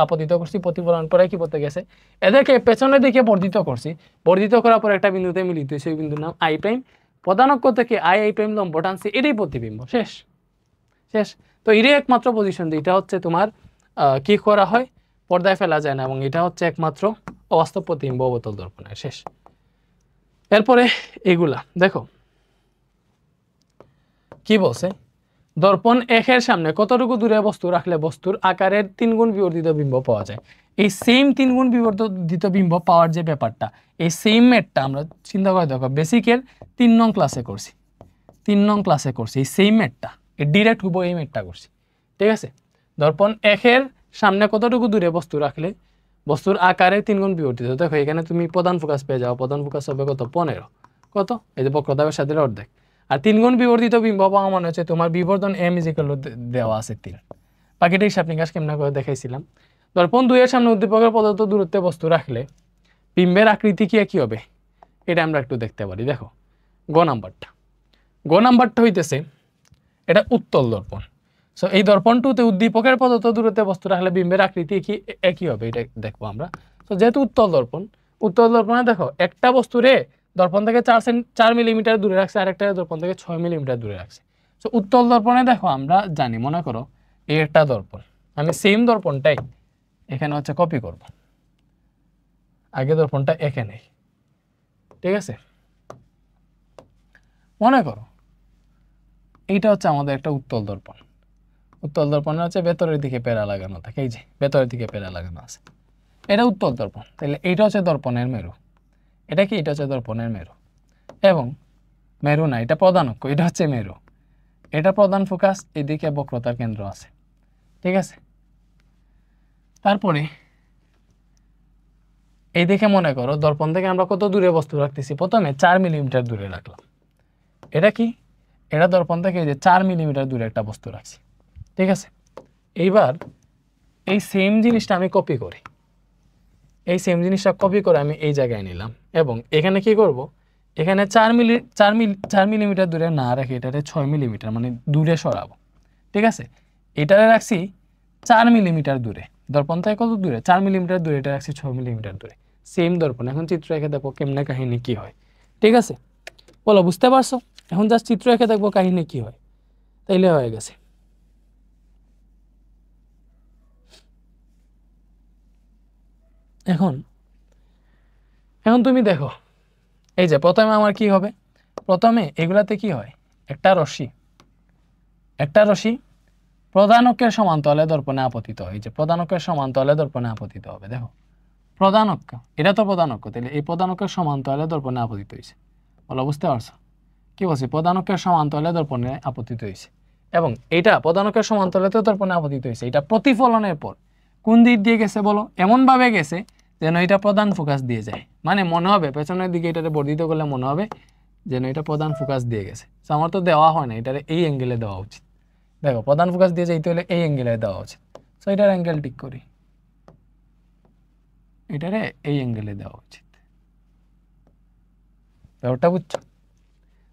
আপতিত করছি, প্রতিফলনের পরে কি পথে গেছে। এদেরকে পেছনের দিকে বর্ধিত করছি, বর্ধিত করার পর একটা বিন্দুতে মিলিত হয়েছে, ওই বিন্দুর নাম আই প্রাইম। প্রধান অক্ষ থেকে আই প্রাইম লম্ব টানছি, এটাই প্রতিবিম্ব, শেষ শেষ। তো এটাই একমাত্র পজিশন, এটা হচ্ছে তোমার কি করা হয়, পর্দায় ফেলা যায় না, এবং এটা হচ্ছে একমাত্র অবাস্তব প্রতিবিম্ব অবতল দর্পণের, শেষ। এরপরে এগুলা দেখো কি বলছে, দর্পণ একের সামনে কতটুকু দূরে বস্তু রাখলে বস্তুর আকারের 3 গুণ বিবর্ধিত বিম্ব পাওয়া যায়। এই সেম 3 গুণ বিবর্ধিত বিম্ব পাওয়ার যে ব্যাপারটা, এই সেম ম্যাথটা আমরা চিন্তা করে দেখো বেসিকের 3 নং ক্লাসে করছি, 3 নং ক্লাসে করছি এই সেম ম্যাথটা, ডিরেক্ট হুবহু এই মেটটা করছি, ঠিক আছে। দর্পণ একের সামনে কতটুকু দূরে বস্তু রাখলে বস্তুর আকারে 3 গুণ বিবর্তিত। দেখো এখানে তুমি প্রধান ফোকাস পেয়ে যাও, প্রধান ফোকাস হবে কত 15, কত এই যে বক্রতার সাথে অর্ধেক, আর 3 গুণ বিবর্তিত বিম্ব পাওয়া মানে হচ্ছে তোমার বিবর্ধন m দেওয়া আছে 3। বাকিটা হিসাব নিকাশ কেমন করে দেখাইছিলাম। দর্পণ 2 এর সামনে উদ্দীপকের পদার্থ দূরত্বে বস্তু রাখলে বিম্বের আকৃতি কি হবে এটা আমরা একটু দেখতে পারি। দেখো গ নাম্বারটা হইতেছে এটা উত্তল দর্পণ। সো এই দর্পণটুতে উদ্দীপকের পদার্থ দূরত্বে বস্তু রাখলে বিম্বের আকৃতি একই হবে, এটা দেখবো আমরা। তো যেহেতু উত্তল দর্পণে দেখো একটা বস্তুরে দর্পণ থেকে 4 মিলিমিটার দূরে রাখছে, আরেকটা দর্পণ থেকে 6 মিলিমিটার দূরে রাখছে। তো উত্তল দর্পণে দেখো আমরা জানি, মনে করো এই একটা দর্পণ, আমি সেম দর্পণটাই এখানে হচ্ছে কপি করব, আগে দর্পণটা এখানে, ঠিক আছে। মনে করো এইটা হচ্ছে আমাদের একটা উত্তল দর্পণ। উত্তল দর্পণে হচ্ছে ভেতরের দিকে পেরা লাগানো থাকে, এই যে ভেতরের দিকে পেরা লাগানো আছে, এটা উত্তল দর্পণ। তাহলে এইটা হচ্ছে দর্পণের মেরু, এটা কি, এটা হচ্ছে দর্পণের মেরু, এবং মেরু না, এটা প্রধান অক্ষ, এটা হচ্ছে মেরু, এটা প্রধান ফোকাস, এদিকে বক্রতার কেন্দ্র আছে, ঠিক আছে। তারপরে এই দিকে মনে করো দর্পণ থেকে আমরা কত দূরে বস্তু রাখতেছি, প্রথমে 4 মিলিমিটার দূরে রাখলাম, এটা কি, এটা দর্পণ থেকে এই যে 4 মিলিমিটার দূরে একটা বস্তু রাখছি, ঠিক আছে। এইবার এই সেম জিনিসটা আমি কপি করি, এই সেম জিনিসটা কপি করে আমি এই জায়গায় নিলাম, এবং এখানে কি করব, এখানে 4 মিলিমিটার দূরে না রেখে এটারে 6 মিলিমিটার মানে দূরে সরাবো, ঠিক আছে। এটারে রাখছি 4 মিলিমিটার দূরে, দর্পণ থেকে কত দূরে 4 মিলিমিটার দূরে, এটা রাখছি 6 মিলিমিটার দূরে, সেম দর্পণ। এখন চিত্র এঁকে দেখো কেমনে কাহিনী কি হয়, ঠিক আছে। বলো বুঝতে পারছো? এখন জাস্ট চিত্র এঁকে দেখবো কাহিনী কি হয়, তাইলে হয়ে গেছে। এখন তুমি দেখো এই যে প্রথমে আমার কি হবে, প্রথমে এগুলাতে কি হয়, একটা রশ্মি প্রধান অক্ষের সমান্তরালে দর্পণে আপতিত হয়, এই যে প্রধান অক্ষের সমান্তরালে দর্পণে আপতিত হবে। দেখো প্রধান অক্ষ, এটা তো প্রধান অক্ষ, তাহলে এই প্রধান অক্ষের সমান্তরালে দর্পণে আপতিত হয়েছে। বলো বুঝতে পারছো কি বলছি, প্রধান অক্ষের সমান্তরালে দর্পণে আপতিত হয়েছে, এবং এটা প্রধান অক্ষের সমান্তরালে দর্পণে আপতিত হয়েছে। এটা প্রতিফলনের পর কোন দিক দিয়ে গেছে বলো, এমন ভাবে গেছে যেন এটা প্রধান ফোকাস দিয়ে যায়, মানে মনে হবে পেছনের দিকে এটারে বর্ধিত করলে মনে হবে যেন এটা প্রধান ফোকাস দিয়ে গেছে। আমার তো দেওয়া হয় না, এটারে এই অ্যাঙ্গেলে দেওয়া উচিত। দেখো প্রধান ফোকাস দিয়ে যাইতে হলে এই অ্যাঙ্গেলে দেওয়া উচিত, সো এটার অ্যাঙ্গেল ঠিক করি, এটারে এই অ্যাঙ্গেলে দেওয়া উচিত। ব্যাপারটা বুঝছো?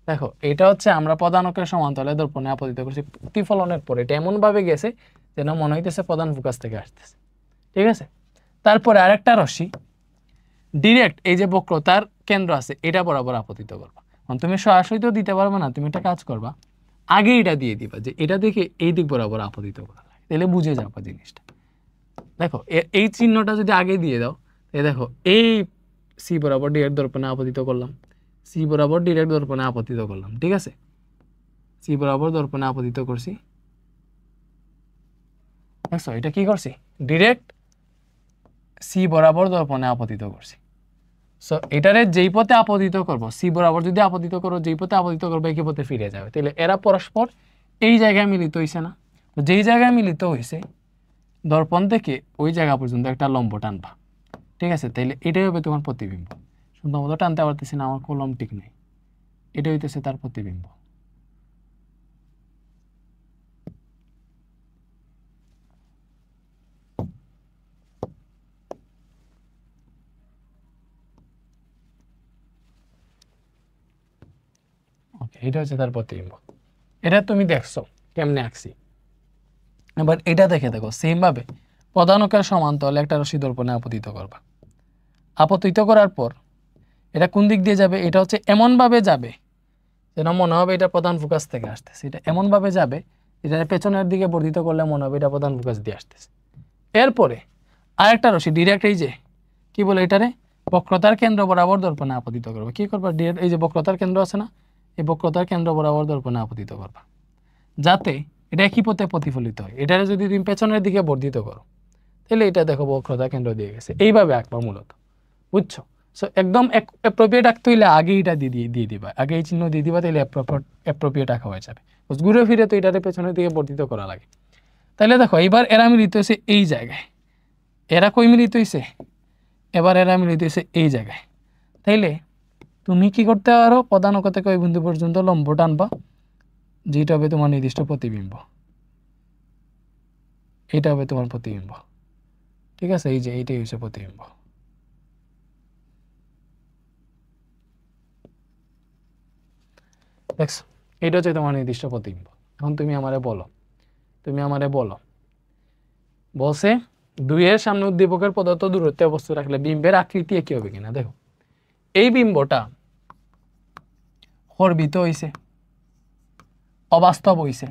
দেখো এটা হচ্ছে আমরা প্রধান অক্ষের সমান্তরালে দর্পণে আপতিত করছি, প্রতিফলনের পর এটা এমন ভাবে গেছে যেন মনে হইতেছে প্রধান ফোকাস থেকে আসতেছে, ঠিক আছে। তারপরে আরেকটা রশ্মি ডিরেক্ট এই যে বক্রতার কেন্দ্র আছে এটা বরাবর আপতিত করবা। তুমি সরাসরি তো দিতে পারবে না, তুমি একটা কাজ করবা, আগে এটা দিয়ে দিবা যে এটা দেখে এই দিক বরাবর আপতিত করা লাগে, তাহলে বুঝে যাবা জিনিসটা। দেখো এই চিহ্নটা যদি আগে দিয়ে দাও, এই দেখো এই সি বরাবর ডিরেক্ট দর্পণে আপতিত করলাম, সি বরাবর ডিরেক্ট দর্পণে আপতিত করলাম, ঠিক আছে। সি বরাবর দর্পণে আপতিত করছি, দেখছো এটা কি করছি, ডিরেক্ট সি বরাবর দর্পণে আপতিত করছি। সো এটারে যেই পথে আপতিত করব, সি বরাবর যদি আপতিত করো, যেই পথে আপতিত করবে একই পথে ফিরে যাবে, তাহলে এরা পরস্পর এই জায়গায় মিলিত হইছে না। তো যেই জায়গায় মিলিত হইছে দর্পণ থেকে ওই জায়গা পর্যন্ত একটা লম্ব টানবা, ঠিক আছে। তাইলে এটাই হবে তোমার প্রতিবিম্ব। সুন্দর মতো টানতে পারতেছি না, আমার কলম ঠিক নেই, এটা হইতেছে তার প্রতিবিম্ব। ওকে, এটা হচ্ছে তার প্রতিবিম্ব। এটা তুমি দেখছো কেমনে আঁকছি, এবার এটা দেখে দেখো সেম ভাবে প্রধান অক্ষের সমান্তরালে একটা রশ্মি দর্পণে আপতিত করবা। আপতিত করার পর এটা কোন দিক দিয়ে যাবে, এটা হচ্ছে এমন ভাবে যাবে যেন মনে হবে এটা প্রধান ফোকাস থেকে আসতেছে, এটা এমন ভাবে যাবে এটা পেছনের দিকে বর্ধিত করলে মনে হবে এটা প্রধান ফোকাস দিয়ে আসতেছে। এরপরে আরেকটা রশ্মি ডিরেক্ট এই যে কি বলে এটারে বক্রতার কেন্দ্র বরাবর দর্পণে আপতিত করবে। কি করবা, ডিরেক্ট এই যে বক্রতার কেন্দ্র আছে না, এই বক্রতার কেন্দ্র বরাবর দর্পণে আপতিত করবা, যাতে এটা একই পথে প্রতিফলিত হয়। এটারে যদি তুমি পেছনের দিকে বর্ধিত করো তাহলে এটা দেখো বক্রতার কেন্দ্র দিয়ে গেছে, এইভাবে আঁকবা মূলত, বুঝছো। সো একদম অ্যাপ্রোপ্রিয়েট আঁকতে হইলে আগে এটা দিয়ে দিবা, আগে এই চিহ্ন দিয়ে দিবা, তাহলে অ্যাপ্রোপ্রিয়েট আঁকা হয়ে যাবে। ঘুরে ফিরে তো এটার পেছনের দিকে বর্ধিত করা লাগে। তাহলে দেখো এবার এরা মিলিত হয়েছে এই জায়গায়, এরা কই মিলিত হয়েছে, এবার এরা মিলিত হয়েছে এই জায়গায়। তাইলে তুমি কি করতে পারো, প্রধান অক্ষ থেকে ওই বিন্দু পর্যন্ত লম্ব টানবা, যেটা হবে তোমার নির্দিষ্ট প্রতিবিম্ব, এটা হবে তোমার প্রতিবিম্ব। ঠিক আছে, এই যে এইটাই হচ্ছে প্রতিবিম্ব। দেখছো, এটা হচ্ছে তোমার নির্দিষ্ট প্রতিবিম্ব। এখন তুমি আমারে বলো, বলছে 2 এর সামনে উদ্দীপকের প্রদত্ত দূরত্বে বস্তু রাখলে বিম্বের আকৃতি একই হবে কিনা। দেখো এই বিম্বটা খর্বিত হইছে, অবাস্তব হইছে,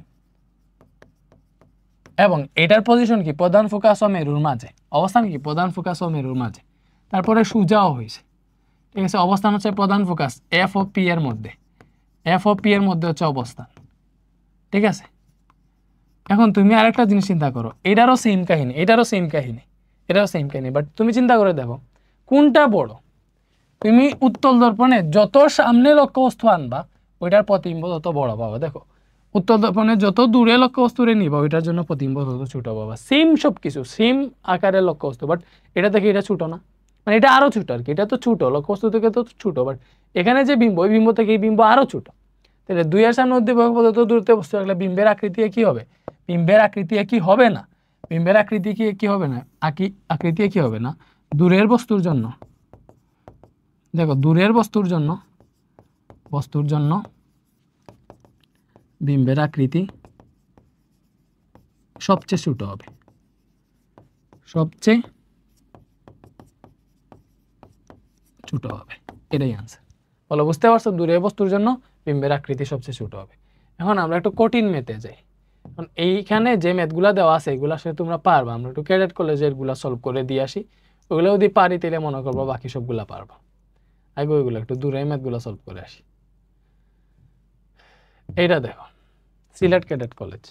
এবং এটার পজিশন কি, প্রধান ফোকাস ও মেরুর মাঝে, অবস্থান কি প্রধান ফোকাস ও মেরুর মাঝে। তারপরে সোজাও হইছে, ঠিক আছে, অবস্থান হচ্ছে প্রধান ফোকাস এফ ও পি এর মধ্যে, এফ ও পি এর মধ্যে হচ্ছে অবস্থান। ঠিক আছে, এখন তুমি আরেকটা জিনিস চিন্তা করো, এটারও সেম কাহিনী, এটারও সেম কাহিনী, বাট তুমি চিন্তা করে দেখো কোনটা বড়। তুমি উত্তল দর্পণে যত সামনে লক্ষ্যবস্তু আনবা ওইটার প্রতিবিম্ব তত বড় পাবা। দেখো উত্তল দর্পণে যত দূরে লক্ষ্যবস্তুরে নিবা ওইটার জন্য প্রতিবিম্ব তত ছোট পাবা। সেম সব কিছু, সেম আকারের লক্ষ্যবস্তু, বাট এটা থেকে এটা ছোট না, মানে এটা আরো ছোট আর কি। এটা তো ছোট, লক্ষ্যবস্তু থেকে তো ছোট, বাট এখানে যে বিম্ব, ওই বিম্ব থেকে এই বিম্ব আরো ছোট। তাহলে 2 এর সামনে উদ্দীপক প্রদত্ত দূরত্বে বস্তু রাখলে বিম্বের আকৃতি কি হবে, বিম্বের আকৃতি কি হবে না, বিম্বের আকৃতি কি হবে না, আকৃতি কি হবে না। দূরের বস্তুর জন্য, দেখো দূরের বস্তুর জন্য বিম্বের আকৃতি সবচেয়ে ছোট হবে, সবচেয়ে ছোট হবে, এটাই আনসার। বলো বুঝতে পারছো, দূরের বস্তুর জন্য বিম্বের আকৃতি সবচেয়ে ছোট হবে। এখন আমরা একটু কঠিন ম্যাথে যাই। এখন এইখানে যে ম্যাথগুলো দেওয়া আছে এগুলো আসলে তোমরা পারবা, আমরা একটু ক্যাডেট কলেজের এগুলো সলভ করে দিয়ে আসি, ওগুলো যদি পারি তাহলে মনে করবো বাকি সবগুলা পারবা। আগে ওইগুলো একটু দূরে ম্যাথগুলো সলভ করে আসি। এইটা দেখো, সিলেট ক্যাডেট কলেজ,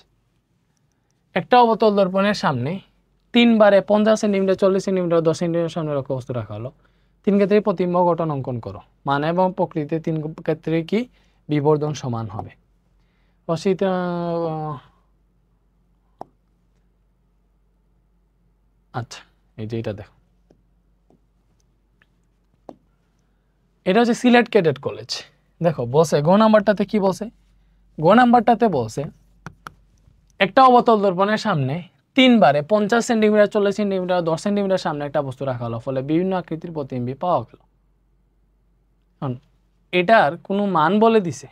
একটা অবতল দর্পণের সামনে 3 বারে 50 সেন্টিমিটার, 40 সেন্টিমিটার, 10 সেন্টিমিটার সামনে লক্ষ্যবস্তু রাখা হলো। 3 ক্ষেত্রে প্রতিবিম্ব গঠন অঙ্কন করো, মানে এবং প্রকৃতিতে 3 ক্ষেত্রে কি বিবর্ধন সমান হবে। আচ্ছা, এই যে এটা দেখো, এটা হচ্ছে সিলেট ক্যাডেট কলেজ। দেখো বসে গ নাম্বারটাতে কি বসে, গ নাম্বারটাতে বসে একটা অবতল দর্পণের সামনে 3 বারে 50 সেন্টিমিটার, 40 সেন্টিমিটার, 10 সেন্টিমিটার সামনে একটা বস্তু রাখা হলো, ফলে বিভিন্ন আকৃতির প্রতিবিম্ব পাওয়া গেল। এটার কোনো মান বলে দিছে,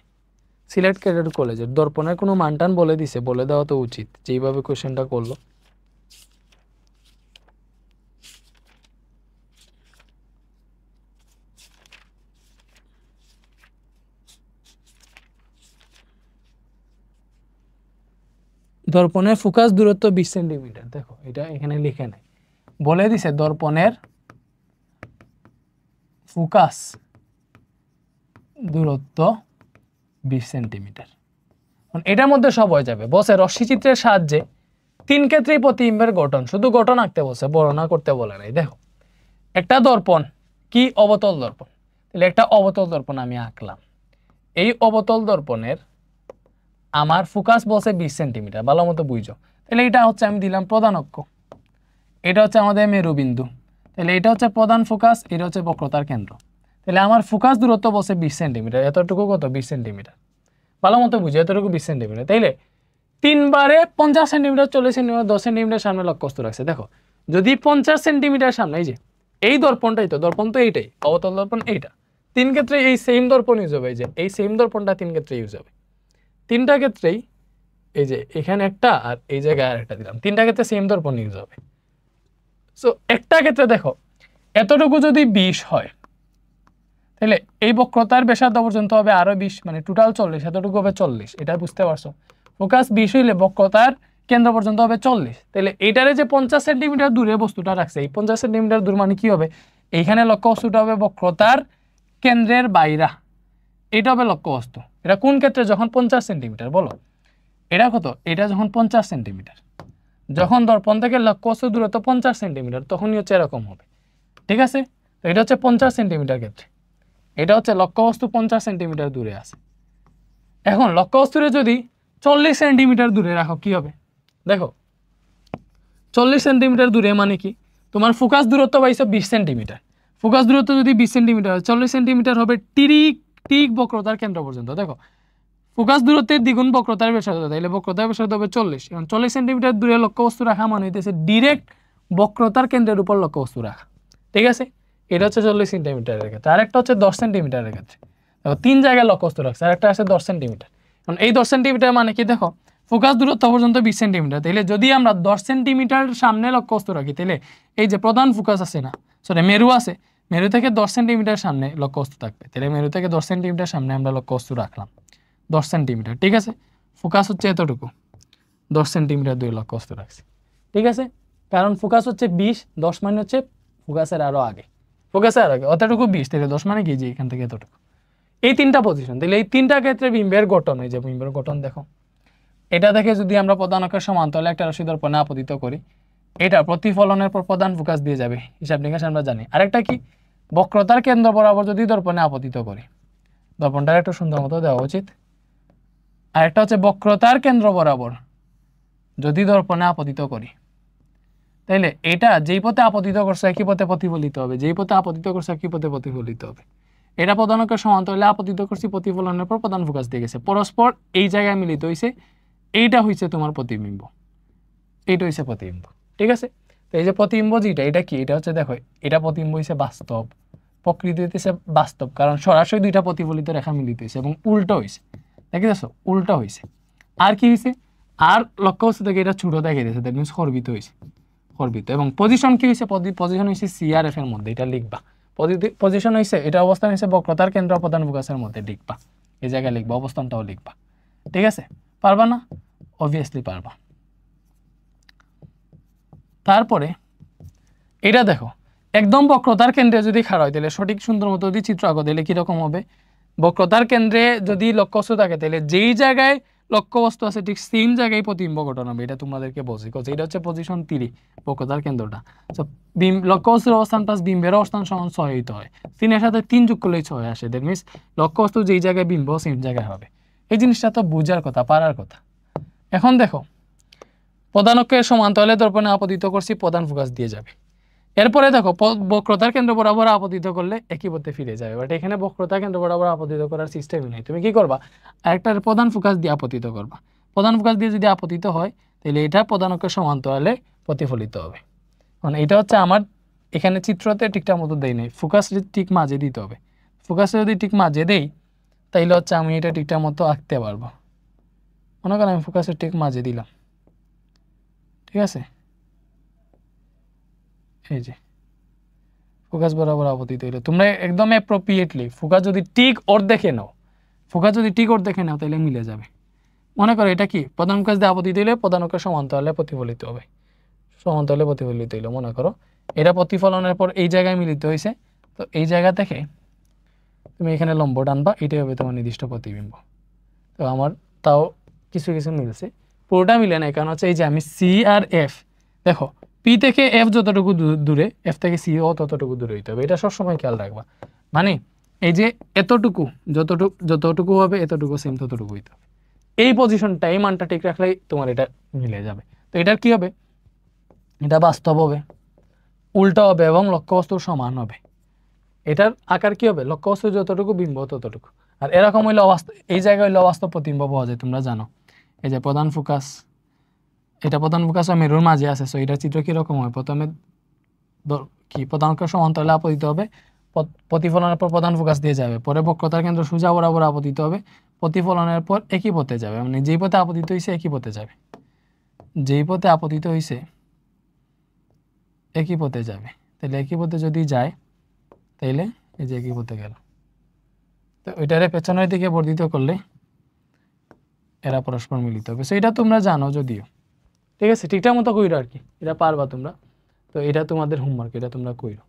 সিলেট ক্যাডেট কলেজের দর্পণের কোনো মানটান বলে দিছে, বলে দেওয়া তো উচিত, যেইভাবে কোশ্চেনটা করলো। দর্পণের ফোকাস দূরত্ব 20 সেন্টিমিটার, দেখো এটা এখানে লিখে নাই, বলে দিছে দর্পণের ফোকাস দূরত্ব 20 সেন্টিমিটার। এটার মধ্যে সব হয়ে যাবে। বসে রশ্মিচিত্রের সাহায্যে 3 ক্ষেত্রেই প্রতিবিম্বের গঠন, শুধু গঠন আঁকতে বসে, বর্ণনা করতে বলে নাই। দেখো একটা দর্পণ কি, অবতল দর্পণ, তাহলে একটা অবতল দর্পণ আমি আঁকলাম। এই অবতল দর্পণের আমার ফোকাস বসে 20 সেন্টিমিটার, ভালো মতো বুঝো। তাহলে এটা হচ্ছে আমি দিলাম প্রধান অক্ষ, এটা হচ্ছে আমাদের মেরুবিন্দু, তাহলে এটা হচ্ছে প্রধান ফোকাস, এটা হচ্ছে বক্রতার কেন্দ্র। তাহলে আমার ফোকাস দূরত্ব বসে 20 সেন্টিমিটার, এতটুকু কত 20 সেন্টিমিটার, ভালো মতো বুঝো, এতটুকু 20 সেন্টিমিটার। তাইলে 3 বারে 50 সেন্টিমিটার, 40 সেন্টিমিটার, 10 সেন্টিমিটার সামনে লক্ষ্যবস্তু রাখছে। দেখো যদি 50 সেন্টিমিটার সামনে, এই যে এই দর্পণটাই তো, দর্পণ তো এইটাই, অবতল দর্পণ এইটা, 3 ক্ষেত্রে এই সেম দর্পণ ইউজ হবে, এই যে এই সেম দর্পণটা 3 ক্ষেত্রে ইউজ হবে। 3টা ক্ষেত্রেই এই যে এখানে একটা আর এই জায়গায় আর একটা দিলাম, 3টা ক্ষেত্রে সেম দর্পণ ইউজ হবে। সো একটা ক্ষেত্রে দেখো এতটুকু যদি 20 হয়, তাহলে এই বক্রতার ব্যাসার্ধ পর্যন্ত হবে আরো 20, মানে টোটাল 40, এতটুকু হবে 40। এটা বুঝতে পারছো, ফোকাস 20 হইলে বক্রতার কেন্দ্র পর্যন্ত হবে 40। তাহলে এইটারে যে 50 সেন্টিমিটার দূরে বস্তুটা রাখছে, এই 50 সেন্টিমিটার দূর মানে কি হবে, এইখানে লক্ষ্যবস্তুটা হবে বক্রতার কেন্দ্রের বাইরা, এটা হবে লক্ষ্যবস্তু। এটা কোন ক্ষেত্রে, যখন 50 সেন্টিমিটার, বলো এটা কত, এটা যখন 50 সেন্টিমিটার, যখন দর্পণ থেকে লক্ষ্যবস্তু দূরত্ব 50 সেন্টিমিটার, তখনই হচ্ছে এরকম হবে। ঠিক আছে, তো এটা হচ্ছে 50 সেন্টিমিটার ক্ষেত্রে, এটা হচ্ছে লক্ষ্যবস্তু 50 সেন্টিমিটার দূরে আছে। এখন লক্ষ্যবস্তুরে যদি 40 সেন্টিমিটার দূরে রাখো কি হবে? দেখো 40 সেন্টিমিটার দূরে মানে কি, তোমার ফোকাস দূরত্ব পাইছো 20 সেন্টিমিটার। ফোকাস দূরত্ব যদি 20 সেন্টিমিটার হয়, 40 সেন্টিমিটার হবে ঠিক বক্রতার কেন্দ্র পর্যন্ত। দেখো ফোকাস দূরত্বের দ্বিগুণ বক্রতার ব্যাসার্ধ, তাইলে বক্রতার ব্যাসার্ধ হবে 40। এখন 40 সেন্টিমিটার দূরে লক্ষ্যবস্তু রাখা মানে হইতেছে ডিরেক্ট বক্রতার কেন্দ্রের উপর লক্ষ্যবস্তু রাখা, ঠিক আছে? এটা হচ্ছে 40 সেন্টিমিটারের ক্ষেত্রে। আরেকটা হচ্ছে 10 সেন্টিমিটারের ক্ষেত্রে। দেখো 3 জায়গায় লক্ষ্যবস্তু রাখছে, আরেকটা আছে 10 সেন্টিমিটার। এখন এই 10 সেন্টিমিটার মানে কি, দেখো ফোকাস দূরত্ব পর্যন্ত 20 সেন্টিমিটার, তাহলে যদি আমরা 10 সেন্টিমিটার সামনে লক্ষ্যবস্তু রাখি, তাহলে এই যে প্রধান ফোকাস আছে না, সরি মেরু আছে, মেরু থেকে 10 সেন্টিমিটার সামনে লক্ষ্যবস্তু থাকবে, তাহলে মেরু থেকে 10 সেন্টিমিটার সামনে আমরা লক্ষ্যবস্তু রাখলাম 10 সেন্টিমিটার, ঠিক আছে? ফোকাস হচ্ছে এতটুকু, 10 সেন্টিমিটার দূরে লক্ষ্যবস্তু রাখছি, ঠিক আছে? কারণ ফোকাস হচ্ছে 20, 10 মানে হচ্ছে ফোকাসের আরও আগে, ফোকাসের আরও আগে, অতটুকু 20, তাহলে 10 মানে কি যে এখান থেকে এতটুকু। এই 3টা পজিশন, তাহলে এই 3টা ক্ষেত্রে বিম্বের গঠন, এই যে বিম্বের গঠন দেখো, এটা দেখে যদি আমরা প্রধান অক্ষের সমান্তরালে একটা রশ্মি দর্পণে আপতিত করি, এটা প্রতিফলনের পর প্রধান ফোকাস দিয়ে যাবে, হিসাব নিকাশ আমরা জানি। আরেকটা কি, বক্রতার কেন্দ্র বরাবর যদি দর্পণে আপতিত করি, দর্পণটার একটু সুন্দর মতো দেওয়া উচিত। আরেকটা হচ্ছে বক্রতার কেন্দ্র বরাবর যদি দর্পণে আপতিত করি, তাইলে এটা যেই পথে আপতিত করছে একই পথে প্রতিফলিত হবে, যেই পথে আপতিত করছে একই পথে প্রতিফলিত হবে। এটা প্রধান অক্ষের সমান্তরালে আপতিত করছি, প্রতিফলনের পর প্রধান ফোকাস দিয়ে গেছে, পরস্পর এই জায়গায় মিলিত হয়েছে, এইটা হইছে তোমার প্রতিবিম্ব, এইটা হইছে প্রতিবিম্ব, ঠিক আছে? তো এই যে প্রতিবিম্ব যেটা, এটা কি, এটা হচ্ছে দেখো এটা প্রতিবিম্ব হইছে বাস্তব, প্রকৃতি হইতেছে বাস্তব, কারণ সরাসরি দুইটা প্রতিফলিত রেখা মিলিত হয়েছে এবং উল্টো হয়েছে, দেখে দেখো উল্টা হয়েছে। আর কি হয়েছে, আর লক্ষ্যবস্তু থেকে এটা ছোট দেখে দিয়েছে, দ্যাট মিনস খর্বিত হয়েছে, খর্বিত। এবং পজিশন কি হয়েছে, পজিশন হয়েছে সি আর এফ এর মধ্যে, এটা লিখবা। পজিশন হয়েছে, এটা অবস্থান হয়েছে বক্রতার কেন্দ্র প্রধান ফোকাসের মধ্যে, লিখবা এই জায়গায়, লিখবা অবস্থানটাও লিখবা, ঠিক আছে? পারবা না? অবভিয়াসলি পারবা। তারপরে এটা দেখো একদম বক্রতার কেন্দ্রে যদি খাড়া হয়, তাহলে সঠিক সুন্দর মতো যদি চিত্র আঁকো, তাহলে কিরকম হবে? বক্রতার কেন্দ্রে যদি লক্ষ্যবস্তু থাকে, তাহলে যেই জায়গায় লক্ষ্যবস্তু আছে ঠিক সেম জায়গায় প্রতিবিম্ব গঠন হবে, এটা তোমাদেরকে বলছি। এটা হচ্ছে পজিশন 3, বক্রতার কেন্দ্রটা। তো লক্ষ্যবস্তুর অবস্থান প্লাস বিম্বের অবস্থান সমান 6 হইতে হয়, 3 এর সাথে 3 যোগ করলেই 6 আসে, দ্যাট মিনস লক্ষ্যবস্তু যেই জায়গায় বিম্ব সেম জায়গায় হবে। এই জিনিসটা তো বোঝার কথা, পারার কথা। এখন দেখো প্রধান অক্ষের সমান্তরালে দর্পণে আপতিত করছি, প্রধান ফোকাস দিয়ে যাবে। এরপরে দেখো বক্রতার কেন্দ্র বরাবর আপতিত করলে একই পথে ফিরে যাবে, বাট এখানে বক্রতার কেন্দ্র বরাবর আপতিত করার সিস্টেমই নেই। তুমি কি করবা, আরেকটার প্রধান ফোকাস দিয়ে আপতিত করবা। প্রধান ফোকাস দিয়ে যদি আপতিত হয়, তাহলে এটা প্রধান অক্ষের সমান্তরালে প্রতিফলিত হবে। মানে এটা হচ্ছে আমার এখানে চিত্রতে ঠিকঠাক মতো দেই নাই, ফোকাস ঠিক মাঝে দিতে হবে। ফোকাস যদি ঠিক মাঝে দেই, তাইলে হচ্ছে আমি এটা ঠিকঠাক মতো আঁকতে পারবো। মনে করেন আমি ফোকাসের ঠিক মাঝে দিলাম, ঠিক আছে? এই যে ফোকাস বরাবর আপতিত হইলো, তোমরা একদম অ্যাপ্রোপ্রিয়েটলি ফোকাস যদি ঠিক অর্ধেকে নাও, ফোকাস যদি ঠিক অর্ধেকে নাও, তাহলে মিলে যাবে। মনে করো এটা কি, প্রধান ফোকাস দিয়ে আপতিত হইলে প্রধান অক্ষের সমান্তরালে প্রতিফলিত হবে, সমান্তরালে প্রতিফলিত হইলো। মনে করো এটা প্রতিফলনের পর এই জায়গায় মিলিত হয়েছে, তো এই জায়গা থেকে তুমি এখানে লম্ব টানবা, এটাই হবে তোমার নির্দিষ্ট প্রতিবিম্ব। তো আমার তাও কিছু কিছু মিলছে, পুরোটা মিলে না, কারণ হচ্ছে এই যে আমি সি আর এফ, দেখো পি থেকে এফ যতটুকু দূরে, এফ থেকে সি ও ততটুকু দূরে হইতে হবে, এটা সবসময় খেয়াল রাখবা। মানে এই যে এতটুকু যতটুকু হবে এতটুকু সেম ততটুকু হইতে হবে। এই পজিশনটা, এই মানটা ঠিক রাখলেই তোমার এটা মিলে যাবে। তো এটার কি হবে, এটা বাস্তব হবে, উল্টা হবে এবং লক্ষ্যবস্তুর সমান হবে। এটার আকার কি হবে, লক্ষ্যবস্তু যতটুকু বিম্ব ততটুকু। আর এরকম হইলে এই জায়গায় হইলে অবাস্তব প্রতিবিম্ব পাওয়া যায়, তোমরা জানো। এই যে প্রধান ফোকাস, এটা প্রধান ফোকাস মেরুর মাঝে আছে, সো এটার চিত্র কিরকম হয়, প্রথমে কি প্রধান অক্ষের সমান্তরালে আপতিত হবে, প্রতিফলনের পর প্রধান ফোকাস দিয়ে যাবে, পরে বক্রতার কেন্দ্র সোজা বরাবর আপতিত হবে, প্রতিফলনের পর একই পথে যাবে, মানে যেই পথে আপতিত হয়েছে একই পথে যাবে, যেই পথে আপতিত হয়েছে একই পথে যাবে। তাহলে একই পথে যদি যায়, তাইলে এই যে একই পথে গেল, তো ওইটারে পেছনের দিকে বর্ধিত করলে এরা পরস্পর মিলিত হবে। সো এটা তোমরা জানো যদিও, ঠিক আছে? ঠিকঠাক মতো কইরো আর কি, এটা পারবা তোমরা। তো এটা তোমাদের হোমওয়ার্ক, এটা তোমরা কইরো।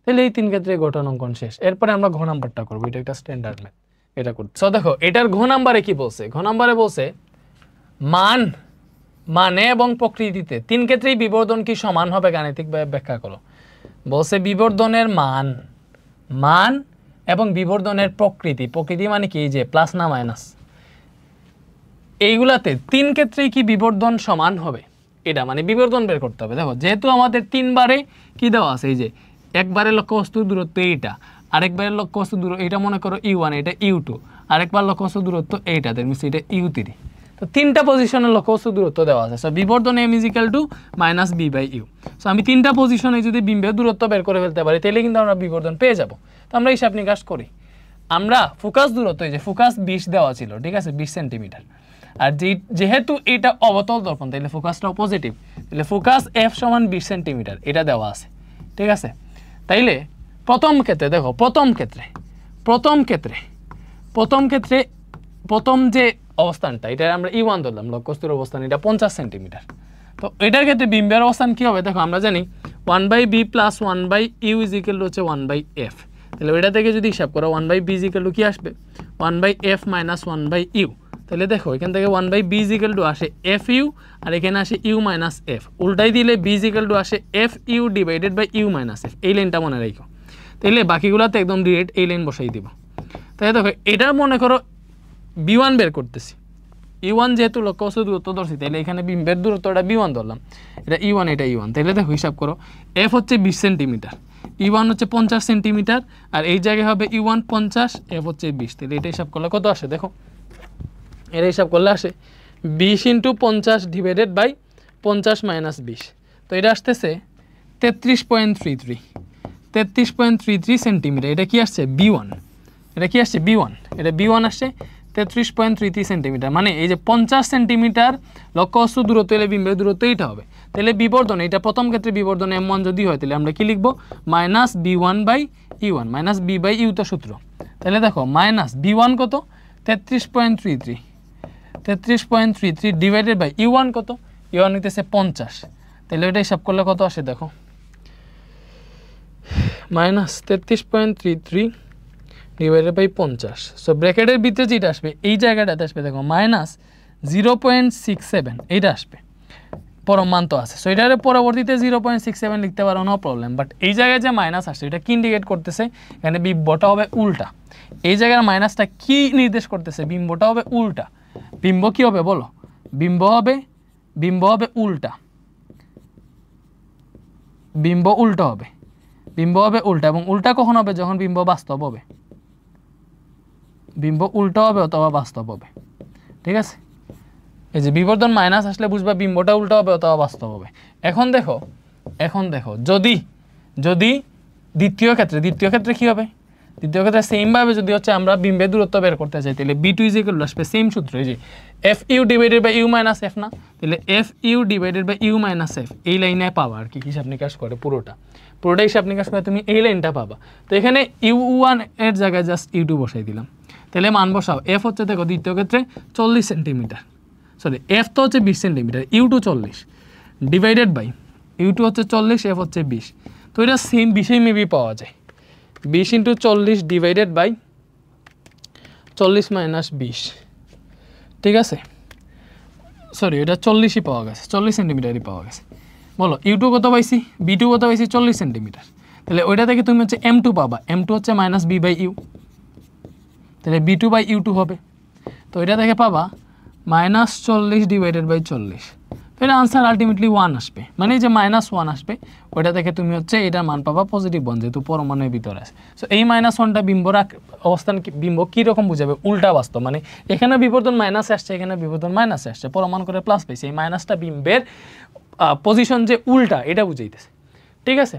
তাহলে এই 3 ক্ষেত্রে গঠন অঙ্কন শেষ। এরপরে আমরা ঘ নাম্বারটা করবো, এটা একটা স্ট্যান্ডার্ড ম্যাথ, এটা করতে। সো দেখো এটার ঘ নাম্বারে কি বলছে, ঘ নাম্বারে বলছে মানে এবং প্রকৃতিতে 3 ক্ষেত্রেই বিবর্ধন কি সমান হবে, গাণিতিকভাবে ব্যাখ্যা করো। বলছে বিবর্ধনের মান মান এবং বিবর্ধনের প্রকৃতি, প্রকৃতি মানে কি, যে প্লাস না মাইনাস, এইগুলাতে 3 ক্ষেত্রেই কি বিবর্ধন সমান হবে, এটা মানে বিবর্ধন বের করতে হবে। দেখো যেহেতু আমাদের 3 বারে কি দেওয়া আছে, এই যে একবারের লক্ষ্যবস্তুর দূরত্ব এইটা, আরেকবারের লক্ষ্যবস্তুর দূরত্ব এটা মনে করো U1, এটা U2, আরেকবার লক্ষ্যবস্তুর দূরত্ব এইটা, দেন মিনস এটা U3। তো 3টা পজিশনের লক্ষ্যবস্তুর দূরত্ব দেওয়া আছে। So বিবর্ধন m = b/u। সো আমি 3টা পজিশনে যদি বিম্বের দূরত্ব বের করে ফেলতে পারি তাহলে কিন্তু আমরা বিবর্ধন পেয়ে যাব। তো আমরা হিসাব নিকাশ করি। আমরা ফোকাস দূরত্ব, এই যে ফোকাস 20 দেওয়া ছিল, ঠিক আছে, 20 সেন্টিমিটার। আর যেহেতু এটা অবতল দর্পণ, তাহলে ফোকাসটাও পজিটিভ, তাহলে ফোকাস f = 20 সেন্টিমিটার এটা দেওয়া আছে, ঠিক আছে। তাইলে প্রথম ক্ষেত্রে দেখো, প্রথম যে অবস্থানটা, এটা আমরা E1 ধরলাম, লক্ষ্যবস্তুর অবস্থান এটা 50 সেন্টিমিটার। তো এটার ক্ষেত্রে বিম্বের অবস্থান কি হবে, দেখো আমরা জানি 1/b + 1/u হচ্ছে 1/f। তাহলে এটা থেকে যদি হিসাব করো 1/b কি আসবে, 1/f - 1/u। তাহলে দেখো এখান থেকে 1/b আসে fu, আর এখানে আসে u - f। উল্টাই দিলে b আসে fu / u - f। এই লাইনটা মনে রাখো। তাহলে বাকিগুলোতে একদম ডিরেক্ট এই লাইন বসাই দিব। তাহলে দেখো এটা মনে করো b1 বের করতেছি। E1 যেহেতু লক্ষ্যবস্তুর দূরত্ব ধরছি, তাহলে এখানে বিম্বের দূরত্বটা b1 ধরলাম, এটা E1, এটা E1। তাহলে দেখো হিসাব করো, f হচ্ছে 20 সেন্টিমিটার, E1 হচ্ছে 50 সেন্টিমিটার, আর এই জায়গায় হবে E1 50, f হচ্ছে 20। তাহলে এটা হিসাব করলে কত আসে, দেখো এটা হিসাব করলে আসে 20 × 50 / 50 - 20। তো এটা আসতেছে 33.33 সেন্টিমিটার। এটা কি আসছে B1, এটা কি আসছে B1, এটা B1 আসছে 33.33 সেন্টিমিটার। মানে এই যে 50 সেন্টিমিটার লক্ষ্যবস্তু দূরত্ব হলে বিম্বের দূরত্ব এইটা হবে। তাহলে বিবর্ধন, এটা প্রথম ক্ষেত্রে বিবর্ধন m1 যদি হয় তাহলে আমরা কি লিখবো, -b1/e1, -b/u তো সূত্র। তাহলে দেখো -b1 কত, 33.33 ডিভাইডেড বাই E1 কত, E1 হইতেছে 50। তাহলে এটা হিসাব করলে কত আসে, দেখো -33.33 ডিভাইডেড বাই 50। সো ব্র্যাকেটের ভিতরে যেটা আসবে এই জায়গাটাতে আসবে, দেখো -0.67 এইটা আসবে, পরম মান তো আছে। সো এটার পরবর্তীতে 0.67 লিখতে পারো, নো প্রবলেম। বাট এই জায়গায় যে মাইনাস আসছে এটা কি ইন্ডিকেট করতেছে, এখানে বিম্বটা হবে উল্টা। এই জায়গার মাইনাসটা কি নির্দেশ করতেছে, বিম্বটা হবে উল্টা। বিম্ব কি হবে বলো, বিম্ব হবে উল্টা, বিম্ব উল্টা হবে, এবং উল্টা কখন হবে, যখন বিম্ব বাস্তব হবে, বিম্ব উল্টা হবে অথবা বাস্তব হবে, ঠিক আছে। এই যে বিবর্ধন মাইনাস আসলে বুঝবা বিম্বটা উল্টা হবে অথবা বাস্তব হবে। এখন দেখো যদি দ্বিতীয় ক্ষেত্রে কি হবে, দ্বিতীয় ক্ষেত্রে সেম ভাবে যদি হচ্ছে আমরা বিম্বের দূরত্ব বের করতে চাই, তাহলে b2 আসবে সেম সূত্র, এই যে fu / u - f না, তাহলে fu / u - f এই লাইনে পাবা আর কি, হিসাব নিকাশ করে পুরোটা হিসাব নিকাশ করে তুমি এই লাইনটা পাবা। তো এখানে u1 এর জায়গায় জাস্ট u2 বসাই দিলাম। তাহলে মান বসাও, f হচ্ছে দেখো দ্বিতীয় ক্ষেত্রে 40 সেন্টিমিটার, সরি f তো হচ্ছে 20 centimetre, u2 40 divided by u2 হচ্ছে 40, f হচ্ছে 20। তো এটা সেম 20 মেবি পাওয়া যায়, 20 × 40 ডিভাইডেড বাই 40 - 20, ঠিক আছে। সরি এটা 40ই পাওয়া গেছে, 40 সেন্টিমিটারই পাওয়া গেছে। বলো u2 কত পাইছি, b2 কত পাইছি, 40 সেন্টিমিটার। তাহলে ওইটা থেকে তুমি হচ্ছে m2 পাবা, m2 হচ্ছে -b/u, তাহলে b2/u2 হবে। তো এটা থেকে পাবা -40 ডিভাইডেড বাই 40। তো এটা আনসার আলটিমেটলি 1 আসবে, মানে যে -1 আসবে ওইটা থেকে তুমি হচ্ছে এটার মান পাবা পজিটিভ 1, যেহেতু পরমাণুর ভিতরে আছে। সো এই -1টা বিম্বর অবস্থান, বিম্ব কীরকম বুঝাবে, উল্টা বাস্তব। মানে এখানে বিবর্ধন মাইনাসে আসছে, এখানে বিবর্ধন মাইনাসে আসছে, পরমাণু করে প্লাস পাইছে, এই মাইনাসটা বিম্বের পজিশন যে উল্টা এটা বুঝাইতেছে, ঠিক আছে।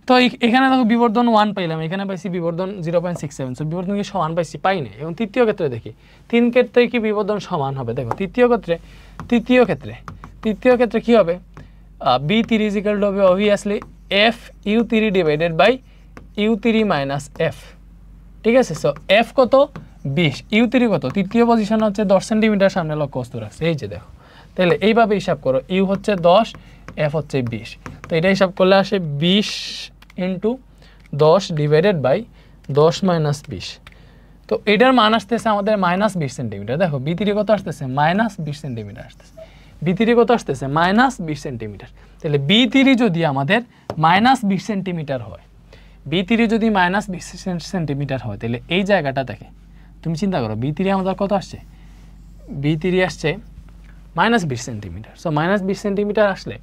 তো এখানে দেখো বিবর্ধন 1 পাইলাম, এখানে পাইছি বিবর্ধন 0.67। সো বিবর্ধন কি সমান পাইছি, পাই না। এবং তৃতীয় ক্ষেত্রে দেখি, 3 ক্ষেত্রে কি বিবর্ধন সমান হবে, দেখো তৃতীয় ক্ষেত্রে কি হবে, b3 হবে obviously fu3 divided by u3 - f, ঠিক আছে। সো f কত 20, u3 কত, তৃতীয় পজিশন হচ্ছে 10 সেন্টিমিটার সামনে লক্ষ্যবস্তু রাখছে, এই যে দেখো। তাহলে এইভাবে হিসাব করো, u হচ্ছে 10, f হচ্ছে 20। তো এটা হিসাব করলে আসে 20 × 10 ডিভাইডেড বাই 10 - 20। তো এটার মান আসতেছে আমাদের -20 সেন্টিমিটার। দেখো b3 কত আসতেছে, -20 সেন্টিমিটার আসতেছে, b3 কত আসতেছে, -20 সেন্টিমিটার। তাহলে b3 যদি আমাদের -20 সেন্টিমিটার হয়, B3 যদি -20 সেন্টিমিটার হয় তাহলে এই জায়গাটা থেকে তুমি চিন্তা করো B3 আমাদের কত আসছে, B3 আসছে -20 সেন্টিমিটার। সো -20 সেন্টিমিটার আসলে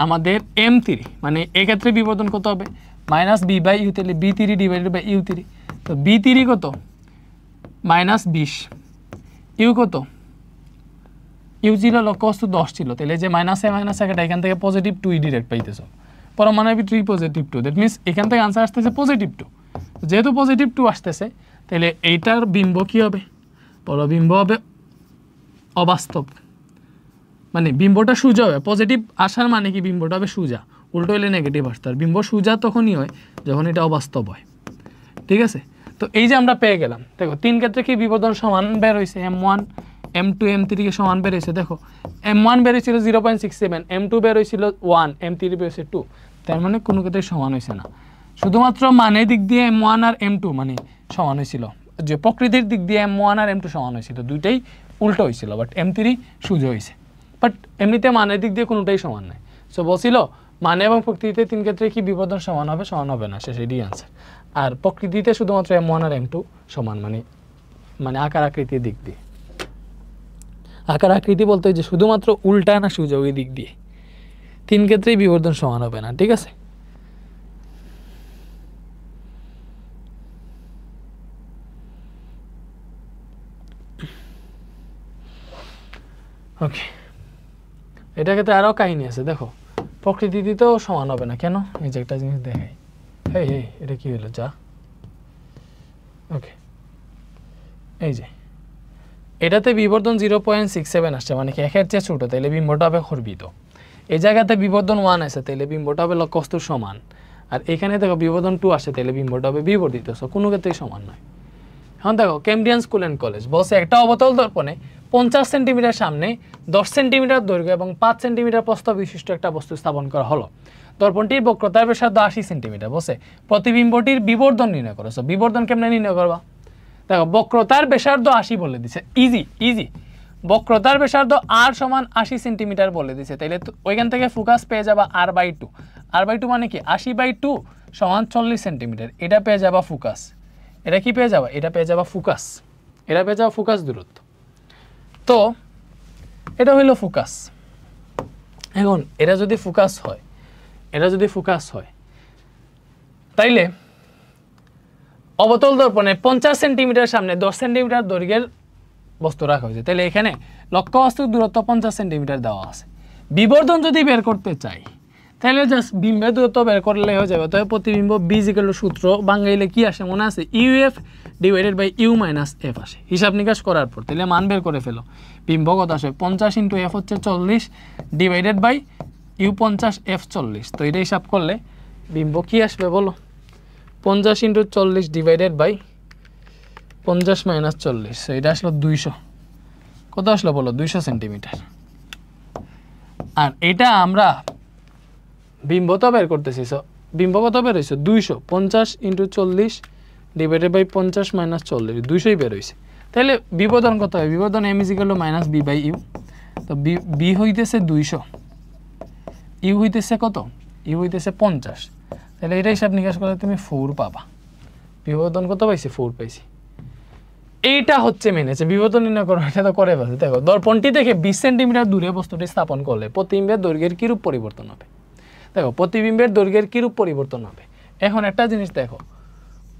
আমাদের M3 মানে এক্ষেত্রে বিবর্ধন কত হবে, -b/u, তাহলে B3 / U3। তো B3 কত, -20, U কত, U ছিল লক্ষ্যবস্তু 10 ছিল, তাহলে যে -1 এখান থেকে +2 ডিরেক্ট পাইতেছো, পারমাণবিক 3 +2, দ্যাট মিনস এখান থেকে আনসার আসতেছে +2। যেহেতু +2 আসতেছে তাহলে এইটার বিম্ব কি হবে, বলো বিম্ব হবে অবাস্তব, মানে বিম্বটা সোজা হবে। পজিটিভ আসার মানে কি, বিম্বটা হবে সোজা, উল্টো হলে নেগেটিভ আসতে আর বিম্ব সোজা তখনই হয় যখন এটা অবাস্তব হয়। ঠিক আছে, তো এই যে আমরা পেয়ে গেলাম, দেখো 3 ক্ষেত্রে কি বিবর্ধন সমান বের হয়েছে, M1 M2 M3 কে সমান বের হয়েছে। দেখো M1 বের হয়েছিল 0.67, M2 বের হয়েছিল 1, M3 বের হয়েছে 2, তার মানে কোনো ক্ষেত্রে সমান হয়েছে না। শুধুমাত্র মানের দিক দিয়ে M1 আর M2 মানে সমান হয়েছিল, যে প্রকৃতির দিক দিয়ে M1 আর M2 সমান হয়েছিল, দুইটাই উল্টো হয়েছিল, বাট M3 সোজা হয়েছে। বাট এমনিতে মানের দিক দিয়ে কোনোটাই সমান নয়। সো বলছিল মানে এবং প্রকৃতিতে 3 ক্ষেত্রে কি বিবর্ধন সমান হবে, সমান হবে না, সেটাই আনসার। আর প্রকৃতিতে শুধুমাত্র M1 আর M2 সমান, মানে আকার আকৃতির দিক দিয়ে। আকার আকৃতি বলতে যে শুধুমাত্র উল্টা না সোজা, ওই দিক দিয়ে 3 ক্ষেত্রেই বিবর্ধন সমান হবে না। ঠিক আছে, ওকে। এটা ক্ষেত্রে আরও কাহিনী আছে, দেখো প্রকৃতিতেও সমান হবে না কেন, এই যে একটা জিনিস দেখাই, এই এটা কি হলো যা, ওকে এই যে এটাতে বিবর্ধন 0.67 আসছে, মানে কি একের চেয়ে ছোটো, তাইলে বিম্বটা হবে খর্বিত। এই জায়গাতে বিবর্ধন 1 আছে, তাইলে বিম্বটা হবে লক্ষ্যবস্তুর সমান। আর এখানে দেখো বিবর্ধন 2 আসে, তাইলে বিম্বটা হবে বিবর্ধিত। সো কোনো ক্ষেত্রেই সমান নয়। এখন দেখো ক্যামব্রিয়ান স্কুল অ্যান্ড কলেজ বলছে একটা অবতল দর্পণে 50 সেন্টিমিটার সামনে 10 সেন্টিমিটার দৈর্ঘ্য এবং 5 সেন্টিমিটার প্রস্থ বিশিষ্ট একটা বস্তু স্থাপন করা হলো। দর্পণটির বক্রতার ব্যাসার্ধ 80 সেন্টিমিটার। বলছে প্রতিবিম্বটির বিবর্ধন নির্ণয় করো। সো বিবর্ধন কেমনে নির্ণয় করবা, দেখো বক্রতার ব্যাসার্ধ 80 বলে দিছে, ইজি। বক্রতার ব্যাসার্ধ r সমান 80 সেন্টিমিটার বলে দিছে, তাইলে ওইখান থেকে ফোকাস পেয়ে যাবা r/2। r/2 মানে কি 80/2 সমান 40 সেন্টিমিটার। এটা পেয়ে যাবা ফোকাস। এটা কি পেয়ে যাবা, এটা পেয়ে যাবা ফোকাস, এটা পেয়ে যাবা ফোকাস দূরত্ব। তো এটা হইল ফোকাস। এখন এটা যদি ফোকাস হয়, তাইলে অবতল দর্পণে 50 সেন্টিমিটার সামনে 10 সেন্টিমিটার দৈর্ঘ্যের বস্তু রাখা হয়েছে, তাহলে এখানে লক্ষ্যবস্তুর দূরত্ব 50 সেন্টিমিটার দেওয়া আছে। বিবর্ধন যদি বের করতে চাই তাহলে জাস্ট বিম্বের দূরত্ব বের করলে হয়ে যাবে। তবে প্রতিবিম্ব b সূত্র বাঙাইলে কি আসে মনে আছে, UF / U - F আসে। হিসাব নিকাশ করার পর তাহলে মান বের করে ফেলো। বিম্ব কত আসে, 50 × F হচ্ছে 40 / U 50 F 40। তো এটা হিসাব করলে বিম্ব কি আসবে বলো, 50 × 40 / 50 - 40। সো এটা আসলো 200। কত আসলো বলো, 200 সেন্টিমিটার। আর এটা আমরা বিম্ব তো বের করতেছি। সো বিম্ব কত বের হয়েছে, 200। 50 × 40 / 50 - 40, 200ই বের হয়েছে। তাহলে বিবর্ধন কত হয়, বিবর্ধন M = -b/u। তো b হইতেছে 200, u হইতেছে কত, u হইতেছে 50। তাহলে এটা হিসাব নিকাশ করলে তুমি 4 পাবা। বিবর্ধন কত পাইছি, 4 পাইছি। এইটা হচ্ছে মেনেছে বিবর্ধন নির্ণয় করো, এটা তো করে ফেলছে। দেখো দর্পণটি থেকে 20 সেন্টিমিটার দূরে বস্তুটি স্থাপন করলে প্রতিবিম্বের দৈর্ঘ্যের কিরূপ পরিবর্তন হবে। দেখো প্রতিবিম্বের দৈর্ঘ্যের কিরূপ পরিবর্তন হবে। এখন একটা জিনিস দেখো,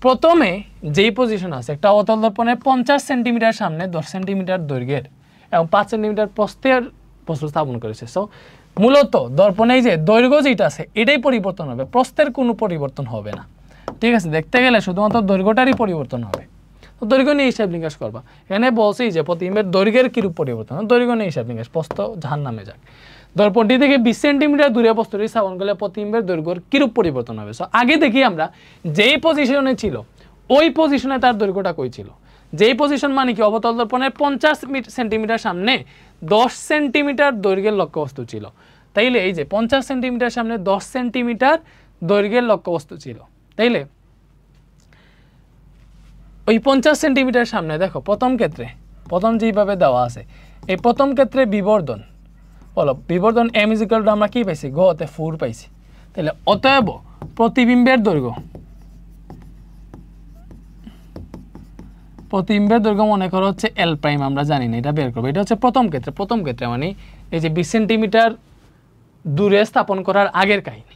প্রথমে যেই পজিশন আছে একটা অবতল দর্পণে 50 সেন্টিমিটার সামনে 10 সেন্টিমিটার দৈর্ঘ্যের এবং 5 সেন্টিমিটার প্রস্থের বস্তু স্থাপন করেছে। সো মূলত দর্পণে যে দৈর্ঘ্য যেটা আছে এটাই পরিবর্তন হবে, প্রস্থের কোনো পরিবর্তন হবে না। ঠিক আছে, দেখতে গেলে শুধুমাত্র দৈর্ঘ্যটারই পরিবর্তন হবে। তো দৈর্ঘ্য নিয়ে হিসাব নিকাশ করবা। এখানে বলছি যে প্রতিবিম্বের দৈর্ঘ্যের কিরূপ পরিবর্তন, দৈর্ঘ্য নিয়ে হিসাব নিকাশ, প্রস্থ জাহান্নামে যাক। দর্পণটি থেকে 20 সেন্টিমিটার দূরে বস্তুটি স্থাপন করলে প্রতিবিম্বের দৈর্ঘ্যের কিরূপ পরিবর্তন হবে। সো আগে দেখি আমরা যেই পজিশনে ছিল ওই পজিশনে তার দৈর্ঘ্যটা কই ছিল। যেই পজিশন মানে কি, অবতল দর্পণের 50 সেন্টিমিটার সামনে 10 সেন্টিমিটার দৈর্ঘ্যের লক্ষ্যবস্তু ছিল। তাইলে এই যে 50 সেন্টিমিটার সামনে 10 সেন্টিমিটার দৈর্ঘ্যের লক্ষ্যবস্তু ছিল, তাইলে ওই 50 সেন্টিমিটার সামনে দেখো প্রথম যেইভাবে দেওয়া আছে, এই প্রথম ক্ষেত্রে বিবর্ধন বলো, বিবর্ধন M = আমরা কি পাইছি, গতে 4 পাইছি। তাহলে অতএব প্রতিবিম্বের দৈর্ঘ্য প্রতিবিম্বের দৈর্ঘ্য মনে করো হচ্ছে এল প্রাইম, আমরা জানি না, এটা বের করবো। এটা হচ্ছে প্রথম ক্ষেত্রে মানে এই যে 20 সেন্টিমিটার দূরে স্থাপন করার আগের কাহিনী।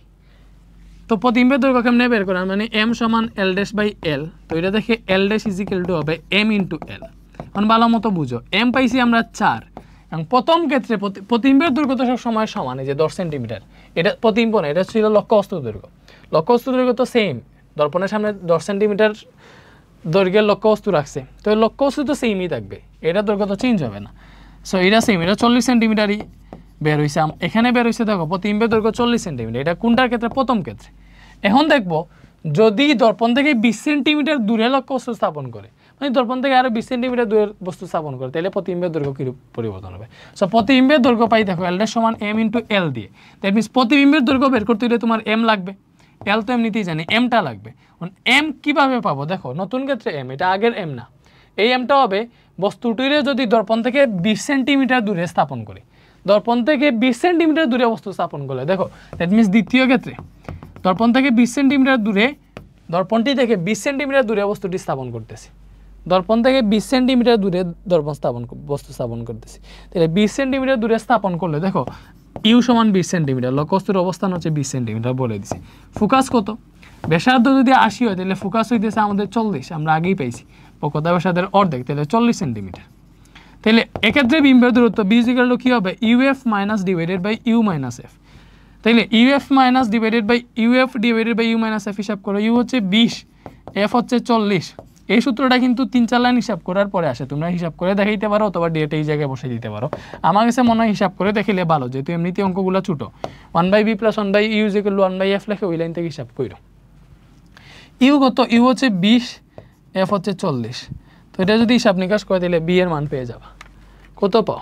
তো প্রতিবিম্বের দৈর্ঘ্য কেমনে বের করা, মানে এম সমান এল ড্যাশ বাই এল। তো এটা দেখে এল ড্যাশ ইজ ইকুয়াল টু হবে এম ইন্টু এল। এখন ভালো মতো বুঝো, এম পাইছি আমরা 4, এবং প্রথম ক্ষেত্রে প্রতিবিম্বের দৈর্ঘ্য তো সব সময় সমান, এই যে 10 সেন্টিমিটার, এটা প্রতিবিম্ব না, এটা ছিল লক্ষ্য বস্তুর দৈর্ঘ্য। লক্ষ্য বস্তুর দৈর্ঘ্য তো সেম, দর্পণের সামনে 10 সেন্টিমিটার দৈর্ঘ্যের লক্ষ্য বস্তু রাখছে, তো লক্ষ্য বস্তু তো সেমই থাকবে, এটা দৈর্ঘ্য তো চেঞ্জ হবে না। সো এটা সেম, এটা 40 সেন্টিমিটারই বের হয়েছে। এখানে বের হয়েছে দেখো প্রতিবিম্বের দৈর্ঘ্য 40 সেন্টিমিটার, এটা কোনটার ক্ষেত্রে, প্রথম ক্ষেত্রে। এখন দেখবো যদি দর্পণ থেকে 20 সেন্টিমিটার দূরে লক্ষ্য বস্তু স্থাপন করে, মানে দর্পণ থেকে আরো 20 সেন্টিমিটার দূরের বস্তু স্থাপন করে, তাহলে প্রতিবিম্বের দৈর্ঘ্য কিরূপ পরিবর্তন হবে। সো প্রতিবিম্বের দৈর্ঘ্য পাই দেখো এল সমান এম ইন্টু এল দিয়ে। দ্যাট মিনস প্রতিবিম্বের দৈর্ঘ্য বের করতে হলে তোমার এম লাগবে, এল তো এমনিতেই জানি, এমটা লাগবে। এম কিভাবে পাবো দেখো, নতুন ক্ষেত্রে এম, এটা আগের এম না, এই এমটা হবে বস্তুটিরে যদি দর্পণ থেকে 20 সেন্টিমিটার দূরে স্থাপন করি, দর্পণ থেকে 20 সেন্টিমিটার দূরে বস্তু স্থাপন করলে দেখো, দ্যাট মিনস দ্বিতীয় ক্ষেত্রে দর্পণ থেকে 20 সেন্টিমিটার দূরে, দর্পণটি থেকে 20 সেন্টিমিটার দূরে বস্তুটি স্থাপন করতেছি, দর্পণ থেকে 20 সেন্টিমিটার দূরে বস্তু স্থাপন করতেছি। তাহলে 20 সেন্টিমিটার দূরে স্থাপন করলে দেখো ইউ সমান 20 সেন্টিমিটার, লক্ষ্যবস্তুর অবস্থান হচ্ছে 20 সেন্টিমিটার বলে দিছি। ফোকাস কত, ব্যাসার্ধ যদি 80 হয় তাহলে ফোকাস হইতেছে আমাদের 40, আমরা আগেই পাইছি, পক্ষতা ব্যাসার্ধের অর্ধেক, তাহলে 40 সেন্টিমিটার। তাহলে এক্ষেত্রে বিম্বের দূরত্ব বি ইকুয়াল টু কি হবে, U F minus divided by you minus F. তাইলে U F minus divided by you minus F হিসাব করো, ইউ হচ্ছে 20, এফ হচ্ছে 40। এই সূত্রটা কিন্তু 3-4 লাইন হিসাব করার পরে আসে, তোমরা হিসাব করে দেখাইতে পারো অথবা ডিরেক্ট এই জায়গায় বসে দিতে পারো। আমার কাছে মনে হয় হিসাব করে দেখিলে ভালো, যেহেতু এমনিতে অঙ্কগুলো ছোট। 1/b plus 1/u equal to 1/f লেখে ওই লাইন থেকে হিসাব করো। ইউ কত, ইউ হচ্ছে 20, এফ হচ্ছে 40। তো এটা যদি হিসাব নিকাশ করে দিলে বি এর মান পেয়ে যাবা, কত পাও,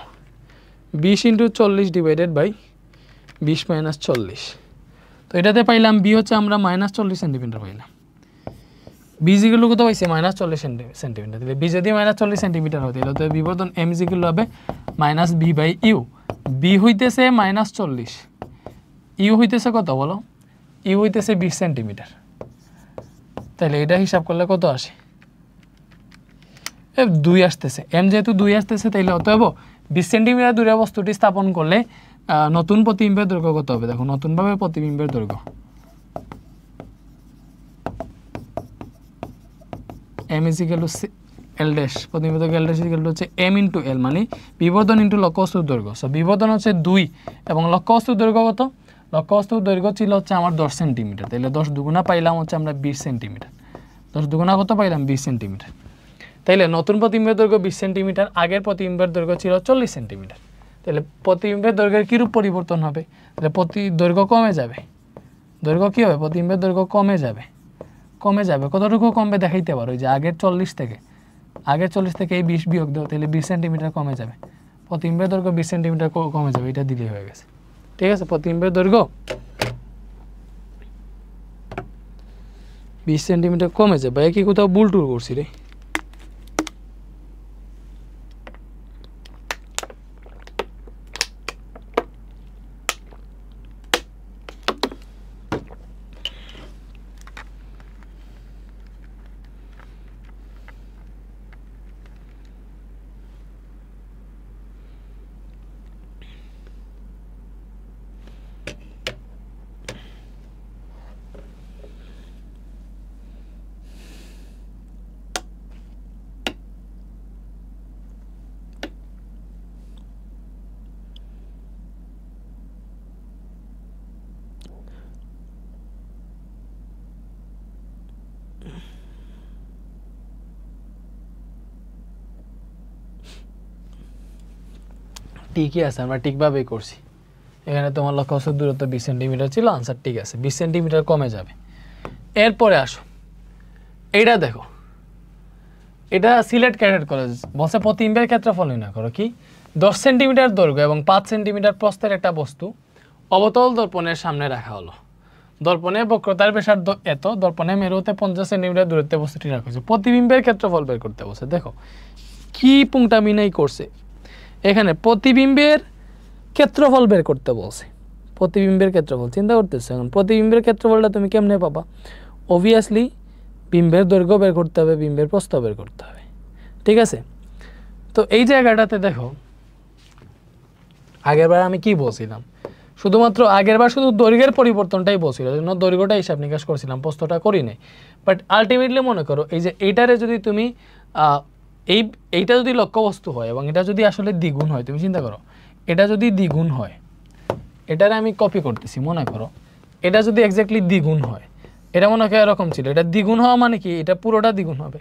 20 ইন্টু 40 ডিভাইডেড বাই 20 মাইনাস 40। তো এটাতে পাইলাম বি হচ্ছে আমরা মাইনাস 40 সেন্টিমিটার পাইলাম। বি জিগুলো কত পাইছে, মাইনাস 40 সেন্টিমিটার। তাহলে বি যদি মাইনাস 40 সেন্টিমিটার হয় তাহলে তো বিবর্তন এম জিগুলো হবে minus b by u. B হইতেছে মাইনাস 40, ইউ হইতেছে কত বলো, ইউ হইতেছে 20 সেন্টিমিটার। তাহলে এটা হিসাব করলে কত আসে, 2 আসতেছে, এম যেহেতু 2 আসতেছে তাইলে অতএব 20 সেন্টিমিটার দূরে বস্তুটি স্থাপন করলে নতুন প্রতিবিম্বের দৈর্ঘ্য কত হবে, দেখো নতুনভাবে প্রতিবিম্বের দৈর্ঘ্য M is equal to L dash, প্রতিবিম্বের দৈর্ঘ্য এল ড্যাশ ইকুয়াল টু হচ্ছে এম ইন্টু এল, মানে বিবর্ধন ইন্টু লক্ষ্যবস্তুর দৈর্ঘ্য। সো বিবর্ধন হচ্ছে 2 এবং লক্ষ্যবস্তুর দৈর্ঘ্য কত, লক্ষ্যবস্তুর দৈর্ঘ্য ছিল হচ্ছে আমার 10 সেন্টিমিটার। তাহলে 10 দুগুণা পাইলাম হচ্ছে আমরা 20 সেন্টিমিটার, 10 দুগুণা কত পাইলাম 20 সেন্টিমিটার। তাইলে নতুন প্রতিবিম্বের দৈর্ঘ্য 20 সেন্টিমিটার, আগের প্রতিবিম্বের দৈর্ঘ্য ছিল 40 সেন্টিমিটার। তাহলে প্রতিবিম্বের দৈর্ঘ্যের কীরূপ পরিবর্তন হবে, তাহলে দৈর্ঘ্য কমে যাবে, দৈর্ঘ্য কী হবে, প্রতিবিম্বের দৈর্ঘ্য কমে যাবে, কতটুকু কমবে দেখাইতে পারো, যে আগের 40 থেকে এই 20 বিয়োগ দেবো, তাহলে 20 সেন্টিমিটার কমে যাবে, প্রতিবিম্বের দৈর্ঘ্য 20 সেন্টিমিটার কমে যাবে, এটা দিলেই হয়ে গেছে। ঠিক আছে, প্রতিবিম্বের দৈর্ঘ্য 20 সেন্টিমিটার কমে যাবে। একই কোথাও ভুল টুল করছি রে, ঠিকই আছে, আমরা ঠিকভাবেই করছি। এখানে তোমার লক্ষ্যবস্তুর দূরত্ব 20 সেন্টিমিটার ছিল, আনসার ঠিক আছে, 20 সেন্টিমিটার কমে যাবে। এরপরে আসো, এইটা দেখো, এটা সিলেট ক্যাডেট কলেজ বলছে প্রতিবিম্বের ক্ষেত্রফল নির্ণয় করো। কি, 10 সেন্টিমিটার দৈর্ঘ্য এবং 5 সেন্টিমিটার প্রস্থের একটা বস্তু অবতল দর্পণের সামনে রাখা হলো। দর্পণে বক্রতার ব্যাসার্ধ এত, দর্পণে মেরুতে 50 সেন্টিমিটার দূরত্বে বস্তুটি রাখা হয়েছে। প্রতিবিম্বের ক্ষেত্রফল বের করতে বলছে। দেখো কি পুংটামিনাই করছে, এখানে প্রতিবিম্বের ক্ষেত্রফল বের করতে বলছে। প্রতিবিম্বের ক্ষেত্রফল চিন্তা করতেছে, এখন প্রতিবিম্বের ক্ষেত্রফলটা তুমি কেমনে পাবা, অবভিয়াসলি বিম্বের দৈর্ঘ্য বের করতে হবে, বিম্বের প্রস্থ বের করতে হবে। ঠিক আছে? তো এই জায়গাটাতে দেখো আগেরবার আমি কি বলছিলাম, শুধুমাত্র আগেরবার শুধু দৈর্ঘ্যের পরিবর্তনটাই বলছিল, জন্য দৈর্ঘ্যটা হিসাব নিকাশ করছিলাম, প্রশ্নটা করি নাই। বাট আলটিমেটলি মনে করো এই যে এইটারে যদি তুমি এইটা যদি লক্ষ্যবস্তু হয় এবং এটা যদি আসলে দ্বিগুণ হয়, তুমি চিন্তা করো এটা যদি দ্বিগুণ হয়, এটারে আমি কপি করতেছি, মনে করো এটা যদি এক্স্যাক্টলি দ্বিগুণ হয়, এটা মনে করো এরকম ছিল, এটা দ্বিগুণ হওয়া মানে কি এটা পুরোটা দ্বিগুণ হবে,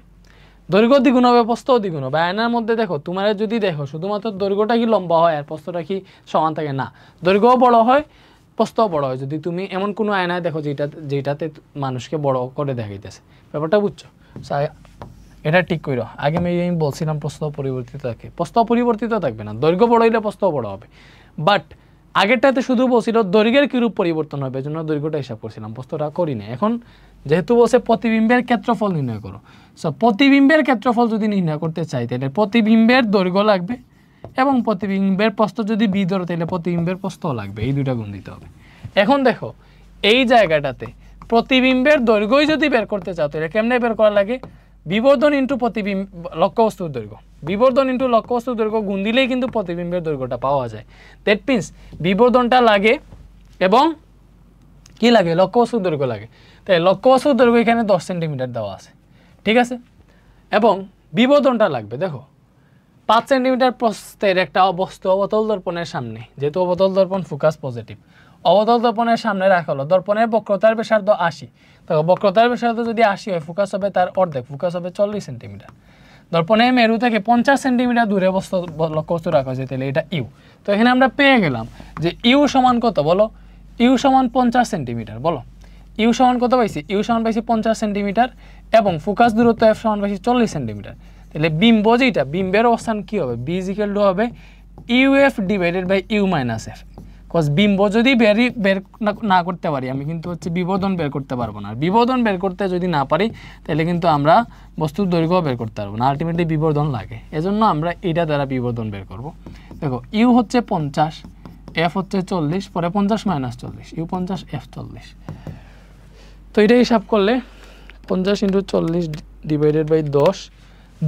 দৈর্ঘ্য দ্বিগুণ হবে, প্রস্থও দ্বিগুণ হবে। আয়নার মধ্যে দেখো তোমার যদি দেখো শুধুমাত্র দৈর্ঘ্যটা কি লম্বা হয় আর প্রস্থটা কি সমান থাকে, না, দৈর্ঘ্যও বড় হয় প্রস্থও বড় হয় যদি তুমি এমন কোনো আয়নায় দেখো যেটাতে মানুষকে বড় করে দেখাইতেছে। ব্যাপারটা বুঝছো? এটা ঠিক করো। আগে আমি বলছিলাম প্রস্থ পরিবর্তিত থাকে, প্রস্থ পরিবর্তিত থাকবে না, দৈর্ঘ্য বড় হইলে প্রস্থ বড় হবে। বাট আগেরটাতে শুধু বলছিল দৈর্ঘ্যের কিরূপ পরিবর্তন হবে, এজন্য দৈর্ঘ্যটা হিসাব করছিলাম, প্রস্থটা করি না। এখন যেহেতু বলছে প্রতিবিম্বের ক্ষেত্রফল নির্ণয় করো, সো প্রতিবিম্বের ক্ষেত্রফল যদি নির্ণয় করতে চাই তাহলে প্রতিবিম্বের দৈর্ঘ্য লাগবে এবং প্রতিবিম্বের প্রস্থ যদি বি ধরো তাহলে প্রতিবিম্বের প্রস্থও লাগবে, এই দুইটা গুণ দিতে হবে। এখন দেখো এই জায়গাটাতে প্রতিবিম্বের দৈর্ঘ্যই যদি বের করতে চাও তাহলে কেমনে বের করা লাগে, বিবর্ধন ইন্টু প্রতিবিম্ব লক্ষ্যবস্তুর দৈর্ঘ্য, বিবর্ধন ইন্টু লক্ষ্যবস্তুর দৈর্ঘ্য গুণ দিলেই কিন্তু প্রতিবিম্বের দৈর্ঘ্যটা পাওয়া যায়। দ্যাট মিনস বিবর্ধনটা লাগে এবং কি লাগে, লক্ষ্যবস্তুর দৈর্ঘ্য লাগে। তাই লক্ষ্যবস্তুর দৈর্ঘ্য এখানে 10 সেন্টিমিটার দেওয়া আছে, ঠিক আছে, এবং বিবর্ধনটা লাগবে। দেখো 5 সেন্টিমিটার প্রস্থের একটা বস্তু অবতল দর্পণের সামনে, যেহেতু অবতল দর্পণ ফোকাস পজিটিভ, অবতল দর্পণের সামনে রাখা হলো, দর্পণের বক্রতার ব্যাসার্ধ 80, দেখো বক্রতার ব্যাসার্ধ যদি 80 হয় ফোকাস হবে তার অর্ধেক, ফোকাস হবে 40 সেন্টিমিটার। দর্পণের মেরু থেকে 50 সেন্টিমিটার দূরে লক্ষ্যবস্তু রাখা হয়েছে, তাহলে এটা ইউ। তো এখানে আমরা পেয়ে গেলাম যে ইউ সমান কত, বলো ইউ সমান 50 সেন্টিমিটার, বলো ইউ সমান কত পাইছি, ইউ সমান পাইছি 50 সেন্টিমিটার এবং ফোকাস দূরত্ব এফ সমান পাইছি 40 সেন্টিমিটার। তাহলে বিম্ব যেটা, বিম্বের অবস্থান কি হবে, বি ইজ ইকুয়াল টু হবে U F divided by you minus F. Cause বিম্ব যদি বের না করতে পারি আমি কিন্তু হচ্ছে বিবর্ধন বের করতে পারবো না, বিবর্ধন বের করতে যদি না পারি তাহলে কিন্তু আমরা বস্তুর দৈর্ঘ্য বের করতে পারবো না, আলটিমেটলি বিবর্ধন লাগে, এজন্য আমরা এটা দ্বারা বিবর্ধন বের করব। দেখো ইউ হচ্ছে 50, এফ হচ্ছে 40, পরে 50 মাইনাস 40, ইউ 50 এফ 40। তো এটা হিসাব করলে 50 ইন্টু 40 ডিভাইডেড বাই 10,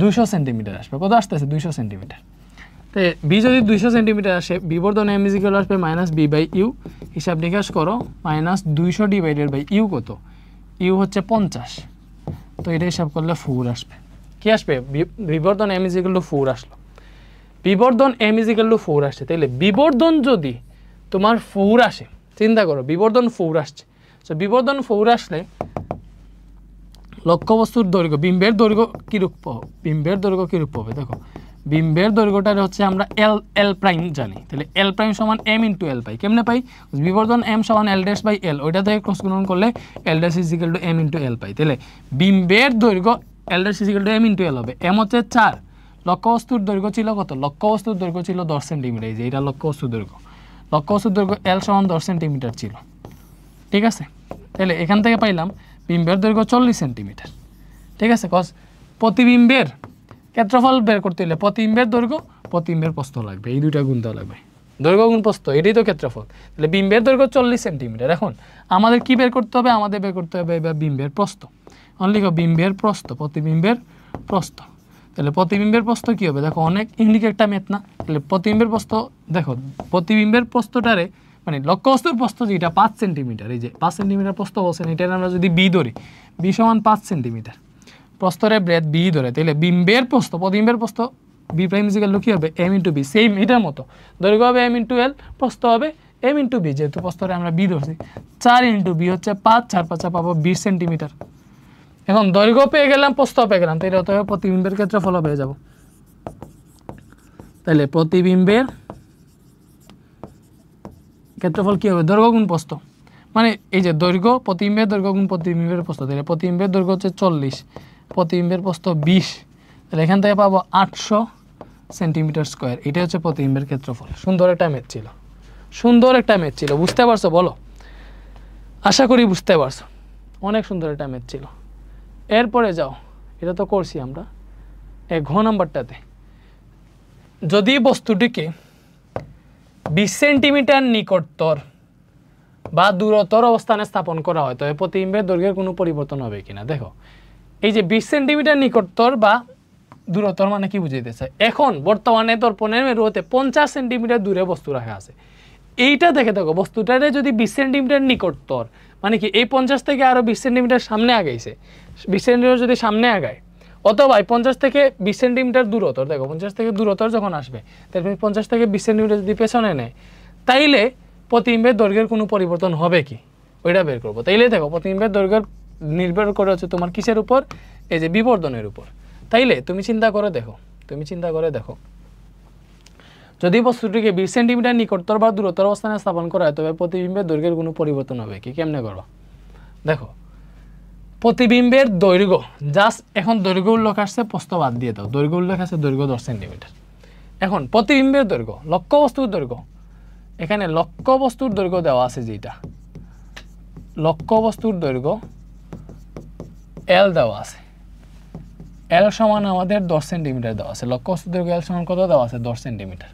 200 সেন্টিমিটার আসবে। কত আসতেছে, 200 সেন্টিমিটার। তো বি যদি 200 সেন্টিমিটার আসে, বিবর্ধন এম ইজ ইকুয়াল আসবে মাইনাস বি বাই ইউ, হিসাব নিকাশ করো, মাইনাস 200 ডিভাইডেড বাই ইউ কত, ইউ হচ্ছে 50, তো এটা হিসাব করলে 4 আসবে। কি আসবে, বিবর্ধন এম ইজ ইকুয়াল টু 4 আসলো, বিবর্ধন এম ইজ ইকুয়াল টু 4 আসছে। তাহলে বিবর্ধন যদি তোমার 4 আসে, চিন্তা করো বিবর্ধন 4 আসছে, তো বিবর্ধন 4 আসলে লক্ষ্যবস্তুর দৈর্ঘ্য, বিম্বের দৈর্ঘ্য কীরূপ, বিম্বের দৈর্ঘ্য কীরূপ হবে, দেখো বিম্বের দৈর্ঘ্যটা হচ্ছে আমরা এল প্রাইম জানি, তাহলে এল প্রাইম সমান এম ইন্টু এল পাই। কেমনে পাই, বিবর্ধন এম সমান এল ড্যাশ বাই এল, ওইটা থেকে ক্রস গুণন করলে L dash is equal to M into L পাই। তাহলে বিম্বের দৈর্ঘ্য L dash is equal to M into L হবে, এম হচ্ছে 4, লক্ষ্যবস্তুর দৈর্ঘ্য ছিল কত, লক্ষ্যবস্তুর দৈর্ঘ্য ছিল 10 সেন্টিমিটার, এই যে এটা লক্ষ্যবস্তুর দৈর্ঘ্য, লক্ষ্যবস্তুর দৈর্ঘ্য এল সমান 10 সেন্টিমিটার ছিল, ঠিক আছে। তাহলে এখান থেকে পাইলাম বিম্বের দৈর্ঘ্য 40 সেন্টিমিটার, ঠিক আছে। কজ প্রতিবিম্বের ক্ষেত্রফল বের করতে হলে প্রতিবিম্বের দৈর্ঘ্য প্রতিবিম্বের প্রস্থ লাগবে, এই দুইটা গুণ দেওয়া লাগবে, দৈর্ঘ্য গুণ প্রস্থ, এটাই তো ক্ষেত্রফল। তাহলে বিম্বের দৈর্ঘ্য 40 সেন্টিমিটার। এখন আমাদের কি বের করতে হবে, আমাদের বের করতে হবে এবার বিম্বের প্রস্থ, অনলি বিম্বের প্রস্থ, প্রতিবিম্বের প্রস্থ। তাহলে প্রতিবিম্বের প্রস্থ কী হবে, দেখো অনেক ইংলিশ একটা মেথ না, তাহলে প্রতিবিম্বের প্রস্থ, দেখো প্রতিবিম্বের প্রস্থটারে মানে লক্ষ্যবস্তুর প্রস্থ যেটা 5 সেন্টিমিটার, এই যে 5 সেন্টিমিটার প্রস্থ বলছেন, এটা আমরা যদি বি ধরি, বি সমান 5 সেন্টিমিটার, প্রস্থরে ব্রেথ বি ধরে, তাহলে বিম্বের প্রস্থ, প্রতিবিম্বের প্রস্থ b prime is equal to কি হবে, এম ইন্টু বি, সেম এটার মতো, দৈর্ঘ্য হবে এম ইন্টু এল, প্রস্থ হবে এম ইন্টু বি, যেহেতু প্রস্থরে আমরা বি ধরছি, 4 ইন্টু বি হচ্ছে 5, 4 5 পাবো 20 সেন্টিমিটার। এখন দৈর্ঘ্য পেয়ে গেলাম, প্রস্থ পেয়ে গেলাম, তো এটা হতে হবে প্রতিবিম্বের ক্ষেত্রফল পেয়ে যাব। তাহলে প্রতিবিম্বের ক্ষেত্রফল কী হবে, দৈর্ঘ্য গুণ প্রস্থ, মানে এই যে দৈর্ঘ্য, প্রতিবিম্বের দৈর্ঘ্য গুণ প্রতিবিম্বের প্রস্থ, তাহলে প্রতিবিম্বের দৈর্ঘ্য হচ্ছে 40, প্রতিবিম্বের প্রস্থ 20, তাহলে এখান থেকে পাবো 800 সেন্টিমিটার স্কোয়ার, এটা হচ্ছে প্রতিবিম্বের ক্ষেত্রফল। সুন্দর একটা ম্যাথ ছিল, সুন্দর একটা ম্যাথ ছিল, বুঝতে পারছো বলো, আশা করি বুঝতে পারছো, অনেক সুন্দর একটা ম্যাথ ছিল। এরপরে যাও, এটা তো করছি আমরা, ঘ নাম্বারটাতে, যদি বস্তুটিকে 20 সেন্টিমিটার নিকটতর বা দূরতর অবস্থানে স্থাপন করা হয় তবে প্রতিবিম্বের দৈর্ঘ্যের কোনো পরিবর্তন হবে কিনা। দেখো এই যে 20 সেন্টিমিটার নিকটতর বা দূরত্বর মানে কি বুঝাইতেছে, এখন বর্তমানে দর্পণের মেরু হতে 50 সেন্টিমিটার দূরে বস্তু রাখা আছে। এইটা দেখে দেখো বস্তুটারে যদি 20 সেন্টিমিটার নিকটতর, মানে কি এই 50 থেকে আরো 20 সেন্টিমিটার সামনে আগাইছে, 20 সেন্টিমিটার যদি সামনে আগায়, অথবা 50 থেকে 20 সেন্টিমিটার দূরত্বর, দেখো 50 থেকে দূরত্বর যখন আসবে তাহলে 50 থেকে 20 সেন্টিমিটার যদি পেছনে নেয়, তাইলে প্রতিবিম্বের দৈর্ঘ্যের কোনো পরিবর্তন হবে কি, ওইটা বের করবো। তাইলে দেখো প্রতিবিম্বের দৈর্ঘ্য নির্ভর করে হচ্ছে তোমার কিসের উপর, এই যে বিবর্ধনের উপর। তাইলে তুমি চিন্তা করে দেখো যদি বস্তুটিকে 20 সেন্টিমিটার নিকটতর বা দূরতর অবস্থানে স্থাপন করা হয়, তবে প্রতিবিম্বের দৈর্ঘ্যের কোনো পরিবর্তন হবে কি, কেমনে করবা? দেখো প্রতিবিম্বের দৈর্ঘ্য জাস্ট এখন দৈর্ঘ্য উল্লেখ আসছে, প্রস্থ বাদ দিয়ে দাও, দৈর্ঘ্য উল্লেখ আছে দৈর্ঘ্য 10 সেন্টিমিটার। এখন প্রতিবিম্বের দৈর্ঘ্য, লক্ষ্য বস্তুর দৈর্ঘ্য, এখানে লক্ষ্য বস্তুর দৈর্ঘ্য দেওয়া আছে, যেটা লক্ষ্য বস্তুর দৈর্ঘ্য এল দেওয়া আছে, এল সমান আমাদের 10 সেন্টিমিটার দেওয়া আছে। লক্ষ্য বস্তুর দৈর্ঘ্য এল সমান কত দেওয়া আছে? 10 সেন্টিমিটার।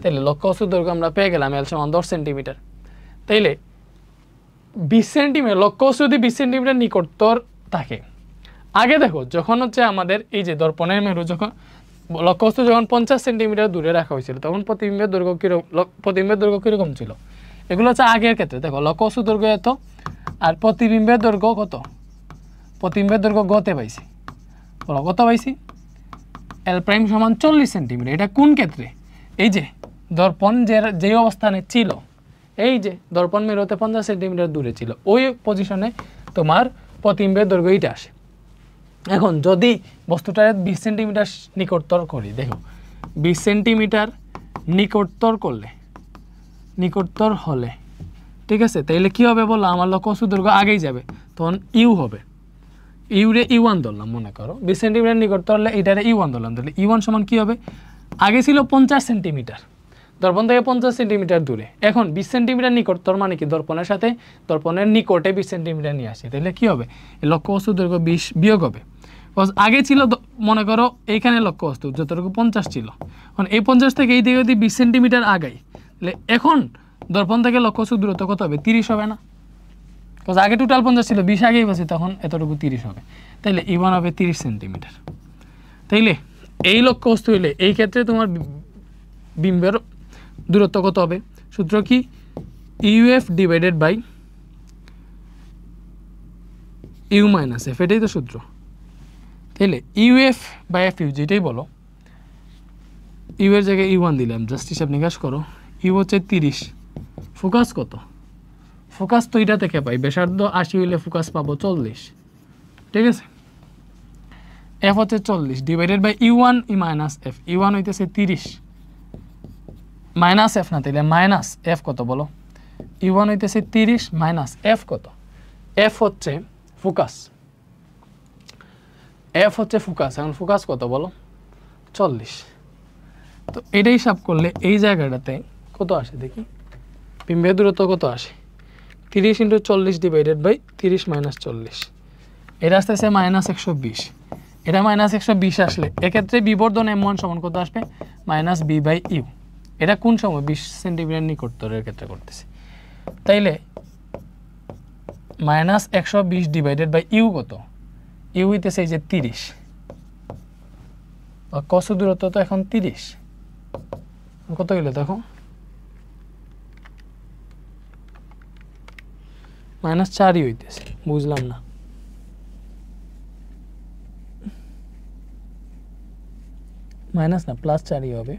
তাইলে লক্ষ্য বস্তুর দৈর্ঘ্য আমরা পেয়ে গেলাম এল সমান 10 সেন্টিমিটার। তাইলে 20 সেন্টিমিটার, লক্ষ্য বস্তু যদি 20 সেন্টিমিটার নিকটতর থাকে, আগে দেখো যখন হচ্ছে আমাদের এই যে দর্পণের মেরু যখন লক্ষ্য বস্তু যখন 50 সেন্টিমিটার দূরে রাখা হয়েছিল, তখন প্রতিবিম্বের দৈর্ঘ্য কীরকম ছিল? এগুলো হচ্ছে আগের ক্ষেত্রে। দেখো লক্ষ্য বস্তুর দৈর্ঘ্য এত, আর প্রতিবিম্বের দৈর্ঘ্য কত? প্রতিবিম্বের দৈর্ঘ্য গতে পাইছি, বলো কত পাইছি? এল প্রাইম সমান 40 সেন্টিমিটার। এটা কোন ক্ষেত্রে? এই যে দর্পণ যে অবস্থানে ছিল, এই যে দর্পণ মেরুতে 50 সেন্টিমিটার দূরে ছিল, ওই পজিশনে তোমার প্রতিবিম্বের দৈর্ঘ্য এইটা আসে। এখন যদি বস্তুটার 20 সেন্টিমিটার নিকটতর করি, দেখো 20 সেন্টিমিটার নিকটতর হলে ঠিক আছে, তাইলে কি হবে বলো? আমার লক্ষ্য বস্তুর দৈর্ঘ্য আগেই যাবে, তখন ইউ হবে, ইউরে ইউ1 ধরলাম, মনে করো 20 সেন্টিমিটার নিকটতর হলে এটারে ইউ1 ধরলাম, তাহলে ইউ1 সমান কি হবে? আগে ছিল 50 সেন্টিমিটার, দর্পণ থেকে 50 সেন্টিমিটার দূরে, এখন 20 সেন্টিমিটার নিকটতর, মানে কি দর্পণের সাথে দর্পণের নিকটে 20 সেন্টিমিটার নিয়ে আসে, তাহলে কি হবে? এই লক্ষ্য বস্তুর দৈর্ঘ্য 20 বিয়োগ হবে। আগে ছিল মনে করো এইখানে লক্ষ্য বস্তু যতটুকু 50 ছিল, এখন এই 50 থেকে এই দিকে যদি 20 সেন্টিমিটার আগাই, তাহলে এখন দর্পণ থেকে লক্ষ্য বস্তুর দূরত্ব কত হবে? 30 হবে না? বিকজ আগে টোটাল 50 ছিল, 20 আগেই বসে, তখন এতটুকু 30 হবে, তাইলে ইউ1 হবে 30 সেন্টিমিটার। তাইলে এই লক্ষ্য বস্তু হইলে এই ক্ষেত্রে তোমার বিম্বের দূরত্ব কত হবে? সূত্র কি? U f divided by you minus f, এটাই তো সূত্র। তাইলে ইউএফ বাই এফ ইউ যেটাই বলো, ইউ এর জায়গায় ইউ1 দিলাম, জাস্ট হিসাব নিকাশ করো। ইউ হচ্ছে 30, ফোকাস কত? ফোকাস তো এটা থেকে পাই, ব্যাসার্ধ 80 হইলে ফোকাস পাবো 40, ঠিক আছে? এফ হচ্ছে 40 ডিভাইডেড বাই ইউ1 ই মাইনাস এফ, ইউ1 হইতেছে 30 মাইনাস এফ, না তাইলে মাইনাস এফ কত বলো? ইউ1 হইতেছে 30 মাইনাস এফ কত? এফ হচ্ছে ফোকাস, এফ হচ্ছে ফোকাস, এখন ফোকাস কত বলো? 40। তো এটাই হিসাব করলে এই জায়গাটাতে কত আসে দেখি, বিম্বের দূরত্ব কত আসে? 30 × 40 ডিভাইডেড বাই 30 মাইনাস 40, এটা আসতেছে মাইনাস 120। এটা মাইনাস 120 আসলে এক্ষেত্রে বিবর্ধন M1 সমান কত আসবে? Minus b by u. এটা কোন সময়? 20 সেন্টিমিটার নিকটতরের ক্ষেত্রে করতেছি। তাইলে মাইনাস 120 ডিভাইডেড বাই ইউ কত? ইউ হইতেছে এই যে 30, কত দূরত্ব তো এখন 30, কত হইলো দেখো? মাইনাস 4ই হইতেছে, বুঝলাম না। মাইনাস না, প্লাস 4ই হবে।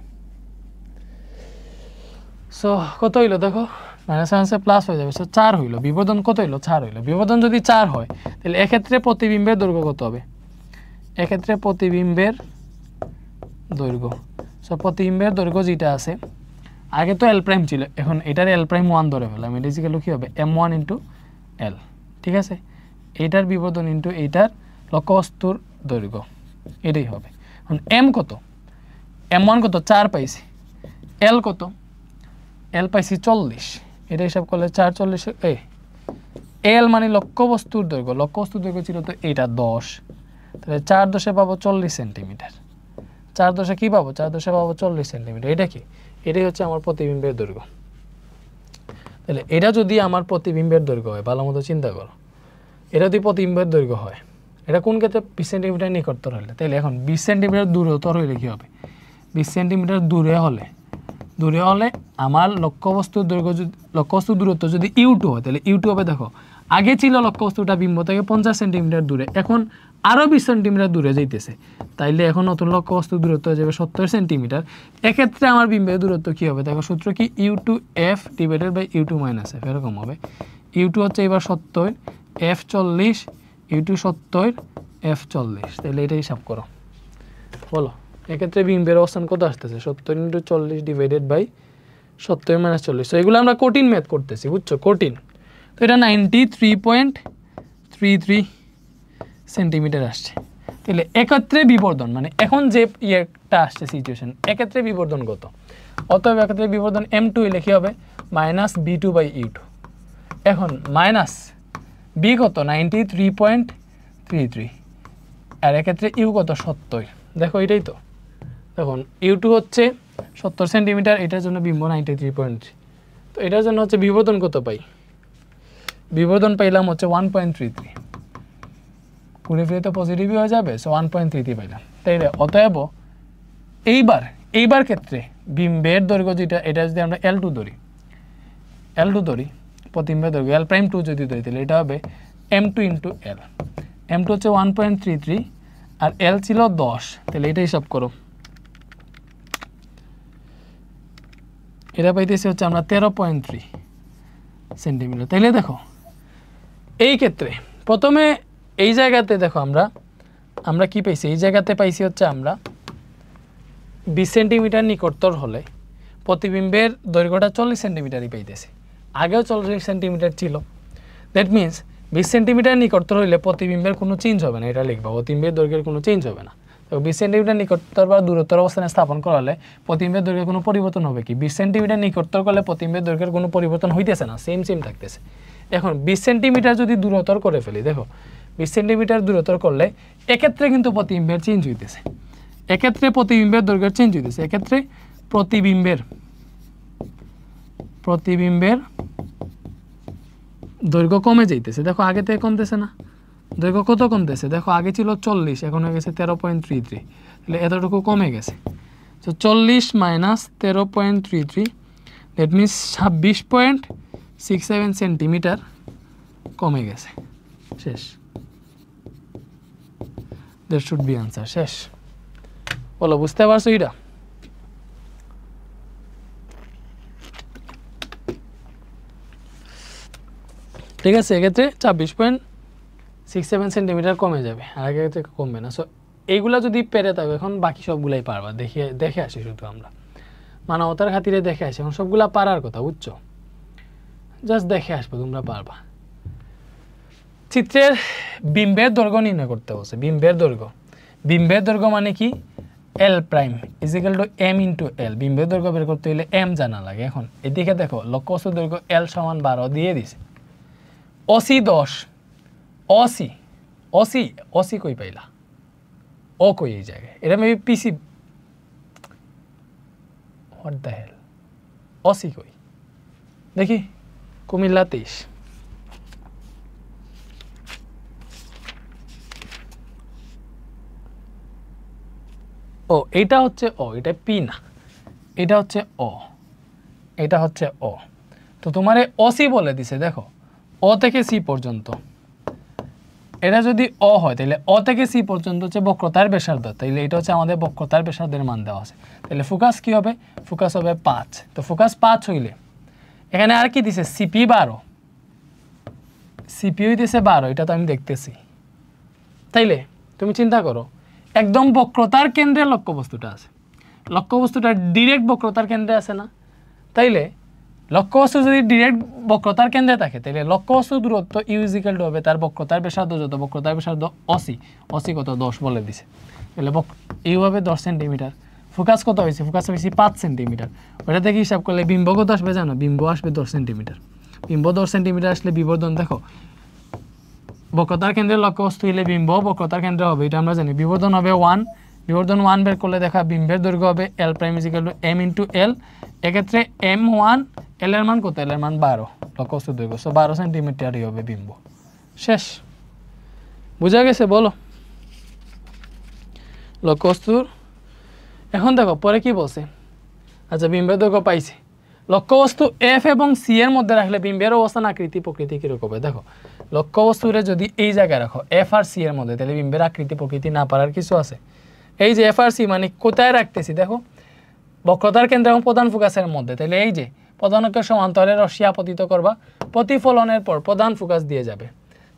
সো কত হইলো দেখো? মাইনাস মাইনাসে প্লাস হয়ে যাবে, সো 4 হইলো। বিবর্ধন কত হইলো? 4 হইলো। বিবর্ধন যদি 4 হয়, তাহলে এক্ষেত্রে প্রতিবিম্বের দৈর্ঘ্য কত হবে? এক্ষেত্রে প্রতিবিম্বের দৈর্ঘ্য, সো প্রতিবিম্বের দৈর্ঘ্য যেটা আছে, আগে তো এল প্রাইম ছিল, এখন এটার এল প্রাইম 1 ধরে ফেলাম, এটা ইকুয়াল কি হবে? M1 × এল, ঠিক আছে? এইটার বিবর্ধন ইন্টু এইটার লক্ষ্যবস্তুর দৈর্ঘ্য, এটাই হবে। এখন এম কত? M1 কত? 4 পাইছি। এল কত? এল পাইছি 40, এটা হিসাব করলে 4 40, এল মানে লক্ষ্যবস্তুর দৈর্ঘ্য, লক্ষ্যবস্তুর দৈর্ঘ্য ছিল তো এইটা 10, তাহলে 4 10 পাবো 40 সেন্টিমিটার। 4 10 কি পাবো? 4 10 পাবো 40 সেন্টিমিটার। এটা কি? এটাই হচ্ছে আমার প্রতিবিম্বের দৈর্ঘ্য। তাহলে এটা যদি আমার প্রতিবিম্বের দৈর্ঘ্য হয়, ভালো মতো চিন্তা করো, এটা যদি প্রতিবিম্বের দৈর্ঘ্য হয়, এটা কোন ক্ষেত্রে 20 সেন্টিমিটার নিকটতর হলে, তাইলে এখন 20 সেন্টিমিটার দূরতর হইলে কী হবে, 20 সেন্টিমিটার দূরে হলে আমার লক্ষ্যবস্তুর দৈর্ঘ্য লক্ষ্যবস্তুর দূরত্ব যদি U2 হয়, তাহলে U2 হবে, দেখো আগে ছিল লক্ষ্যবস্তুটা বিম্ব থেকে 50 সেন্টিমিটার দূরে, এখন আরও 20 সেন্টিমিটার দূরে যাইতেছে, তাইলে এখন নতুন লক্ষ্যবস্তুর দূরত্ব হয়ে যাবে 70 সেন্টিমিটার। এক্ষেত্রে আমার বিম্বের দূরত্ব কী হবে, দেখো সূত্র কি, U2F divided by U2 minus F, এরকম হবে। U2 হচ্ছে এবার 70, F 40, U2 70, F 40, তাহলে এটা হিসাব করো, বলো এক্ষেত্রে বিম্বের অবস্থান কত আসতেছে, 70 × 40 ডিভাইডেড বাই 70 - 40। তো এগুলো আমরা কঠিন ম্যাথ করতেছি, বুঝছো, কঠিন। তো এটা 93.33 সেন্টিমিটার আসছে। তাহলে এক্ষেত্রে বিবর্ধন, মানে এখন যে ইয়েটা আসছে সিচুয়েশন, এক্ষেত্রে বিবর্ধন কত, অতএব এক্ষেত্রে বিবর্ধন M2 হলে কী হবে, -B2/U2। এখন মাইনাস বি কত, 93.33, আর এক্ষেত্রে ইউ কত, 70। দেখো এটাই তো, দেখুন U2 হচ্ছে 70 সেন্টিমিটার, এটার জন্য বিম্ব 93.3। তো এটার জন্য হচ্ছে বিবর্ধন কত পাই, বিবর্ধন পাইলাম হচ্ছে 1.33, ঘুরে ফিরে তো পজিটিভই হয়ে যাবে, সো 1.33 পাইলাম। তাই অতএব এইবার ক্ষেত্রে বিম্বের দৈর্ঘ্য যেটা, এটা যদি আমরা L2 ধরি প্রতিবিম্বের দৈর্ঘ্য L'2 যদি ধরি, তাহলে এটা হবে M2 × L। M2 হচ্ছে 1.33 আর L ছিল 10, তাহলে এটা হিসাব করো, এটা পাইতেছি হচ্ছে আমরা 13.3 সেন্টিমিটার। তাইলে দেখো এই ক্ষেত্রে প্রথমে এই জায়গাতে দেখো আমরা কি পাইছি, এই জায়গাতে পাইছি হচ্ছে আমরা 20 সেন্টিমিটার নিকটতর হলে প্রতিবিম্বের দৈর্ঘ্যটা 40 সেন্টিমিটারই পাইতেছি, আগেও 40 সেন্টিমিটার ছিল। দ্যাট মিনস 20 সেন্টিমিটার নিকটতর হইলে প্রতিবিম্বের কোনো চেঞ্জ হবে না, এটা লিখবা, প্রতিবিম্বের দৈর্ঘ্যের কোনো চেঞ্জ হবে না। তো 20 সেন্টিমিটার নিকটতর বা দূরত্বর অবস্থানে স্থাপন করালে প্রতিবিম্বের দৈর্ঘ্যের কোনো পরিবর্তন হবে কি, 20 সেন্টিমিটার নিকটতর করলে প্রতিবিম্বের দৈর্ঘ্যের কোনো পরিবর্তন হইতেছে না, সেম থাকতেছে। এখন 20 সেন্টিমিটার যদি দূরত্বর করে ফেলি, দেখো 20 সেন্টিমিটার দূরত্বর করলে এক্ষেত্রে কিন্তু প্রতিবিম্বের চেঞ্জ হইতেছে, এক্ষেত্রে প্রতিবিম্বের দৈর্ঘ্যের চেঞ্জ হইতেছে, এক্ষেত্রে প্রতিবিম্বের দৈর্ঘ্য কমে যাইতেছে। দেখো আগে থেকে কমতেছে না, দৈর্ঘ্য কত কমতেছে, দেখো আগে ছিল 40, এখন হয়ে গেছে 13.33, তাহলে এতটুকু কমে গেছে। তো 40 - 13.33, দ্যাট মিনস 26.67 সেন্টিমিটার কমে গেছে। শেষ, দ্যাট শুড বি আনসার। শেষ, বলো বুঝতে পারছো এটা? ঠিক আছে, এক্ষেত্রে 26.67 সেন্টিমিটার কমে যাবে, আর আগে থেকে কমবে না। সো এইগুলা যদি পেরে থাকো, এখন বাকি সবগুলাই পারবা। দেখে আসি শুধু আমরা মানবতার খাতিরে দেখে আসি, এখন সবগুলা পারার কথা, বুঝছো, জাস্ট দেখে আসবো, তোমরা পারবা। চিত্রের বিম্বের দৈর্ঘ্য নির্ণয় করতে বলছে। বিম্বের দৈর্ঘ্য মানে কি, L' = M × L। বিম্বের দৈর্ঘ্য বের করতে হলে M জানা লাগে। এখন এদিকে দেখো লক্ষ্যবস্তুর দৈর্ঘ্য L = 12 দিয়ে দিছে, OC 10, OC কই পাইলা, ও কই এই জায়গায়, এটা maybe PC, what the hell, OC কই দেখি, কুমিল্লা 23। ও এটা হচ্ছে ও, এটা পি না, এটা হচ্ছে ও, এটা হচ্ছে ও। তো তোমার OC বলে দিছে, দেখো ও থেকে সি পর্যন্ত, এটা যদি ও হয় তাহলে ও থেকে সি পর্যন্ত হচ্ছে বক্রতার ব্যাসার্ধ, তাইলে এটা হচ্ছে আমাদের বক্রতার ব্যাসার্ধের মান দেওয়া আছে। তাহলে ফোকাস কি হবে, ফোকাস হবে 5। তো ফোকাস 5 হইলে এখানে আর কি দিছে, সিপি 12, সিপি হইতেছে 12, এটা তো আমি দেখতেছি। তাইলে তুমি চিন্তা করো, একদম বক্রতার কেন্দ্রে লক্ষ্যবস্তুটা আছে, লক্ষ্যবস্তুটা ডিরেক্ট বক্রতার কেন্দ্রে আছে না, তাইলে লক্ষ্যবস্তু যদি ডিরেক্ট বক্রতার কেন্দ্রে থাকে, তাহলে লক্ষ্যবস্তুর দূরত্ব ইউ = হবে তার বক্রতার ব্যাসার্ধ, যত বক্রতার ব্যাসার্ধ OC কত 10 বলে দিছে, তাহলে ইউ হবে 10 সেন্টিমিটার। ফোকাস কত হয়েছে, ফোকাস হয়েছে 5 সেন্টিমিটার। ওটা থেকে হিসাব করলে বিম্ব কত আসবে জানো, বিম্ব আসবে 10 সেন্টিমিটার। বিম্ব 10 সেন্টিমিটার আসলে বিবর্ধন দেখো, বক্রতার কেন্দ্রে লক্ষ্যবস্তু হলে বিম্ব বক্রতার কেন্দ্রে হবে, এটা আমরা জানি। বিবর্ধন হবে 1, বিবর্ধন 1 বের করলে দেখা বিম্বের দৈর্ঘ্য হবে L' = M × L। এক্ষেত্রে M1, L এর মান কত, L এর মান 12, লক্ষ্যবস্তুর দৈর্ঘ্য, সো 12 সেন্টিমিটারই হবে বিম্ব। শেষ, বোঝা গেছে? বলো লক্ষ্যবস্তুর। এখন দেখো পরে কি বলছে, আচ্ছা বিম্বের দৈর্ঘ্য পাইছি, লক্ষ্যবস্তু এফ এবং সি এর মধ্যে রাখলে বিম্বের অবস্থান আকৃতি প্রকৃতি কীরকম হবে? দেখো লক্ষ্যবস্তুরে যদি এই জায়গায় রাখো এফ আর সি এর মধ্যে, তাহলে বিম্বের আকৃতি প্রকৃতি না পারার কিছু আছে? এই যে এফ আর সি মানে কোথায় রাখতেছি দেখো, বক্রতার কেন্দ্র এবং প্রধান ফোকাসের মধ্যে। তাহলে এই যে প্রধান অক্ষের সমান্তরে রশ্মি আপতিত করবা, প্রতিফলনের পর প্রধান ফোকাস দিয়ে যাবে,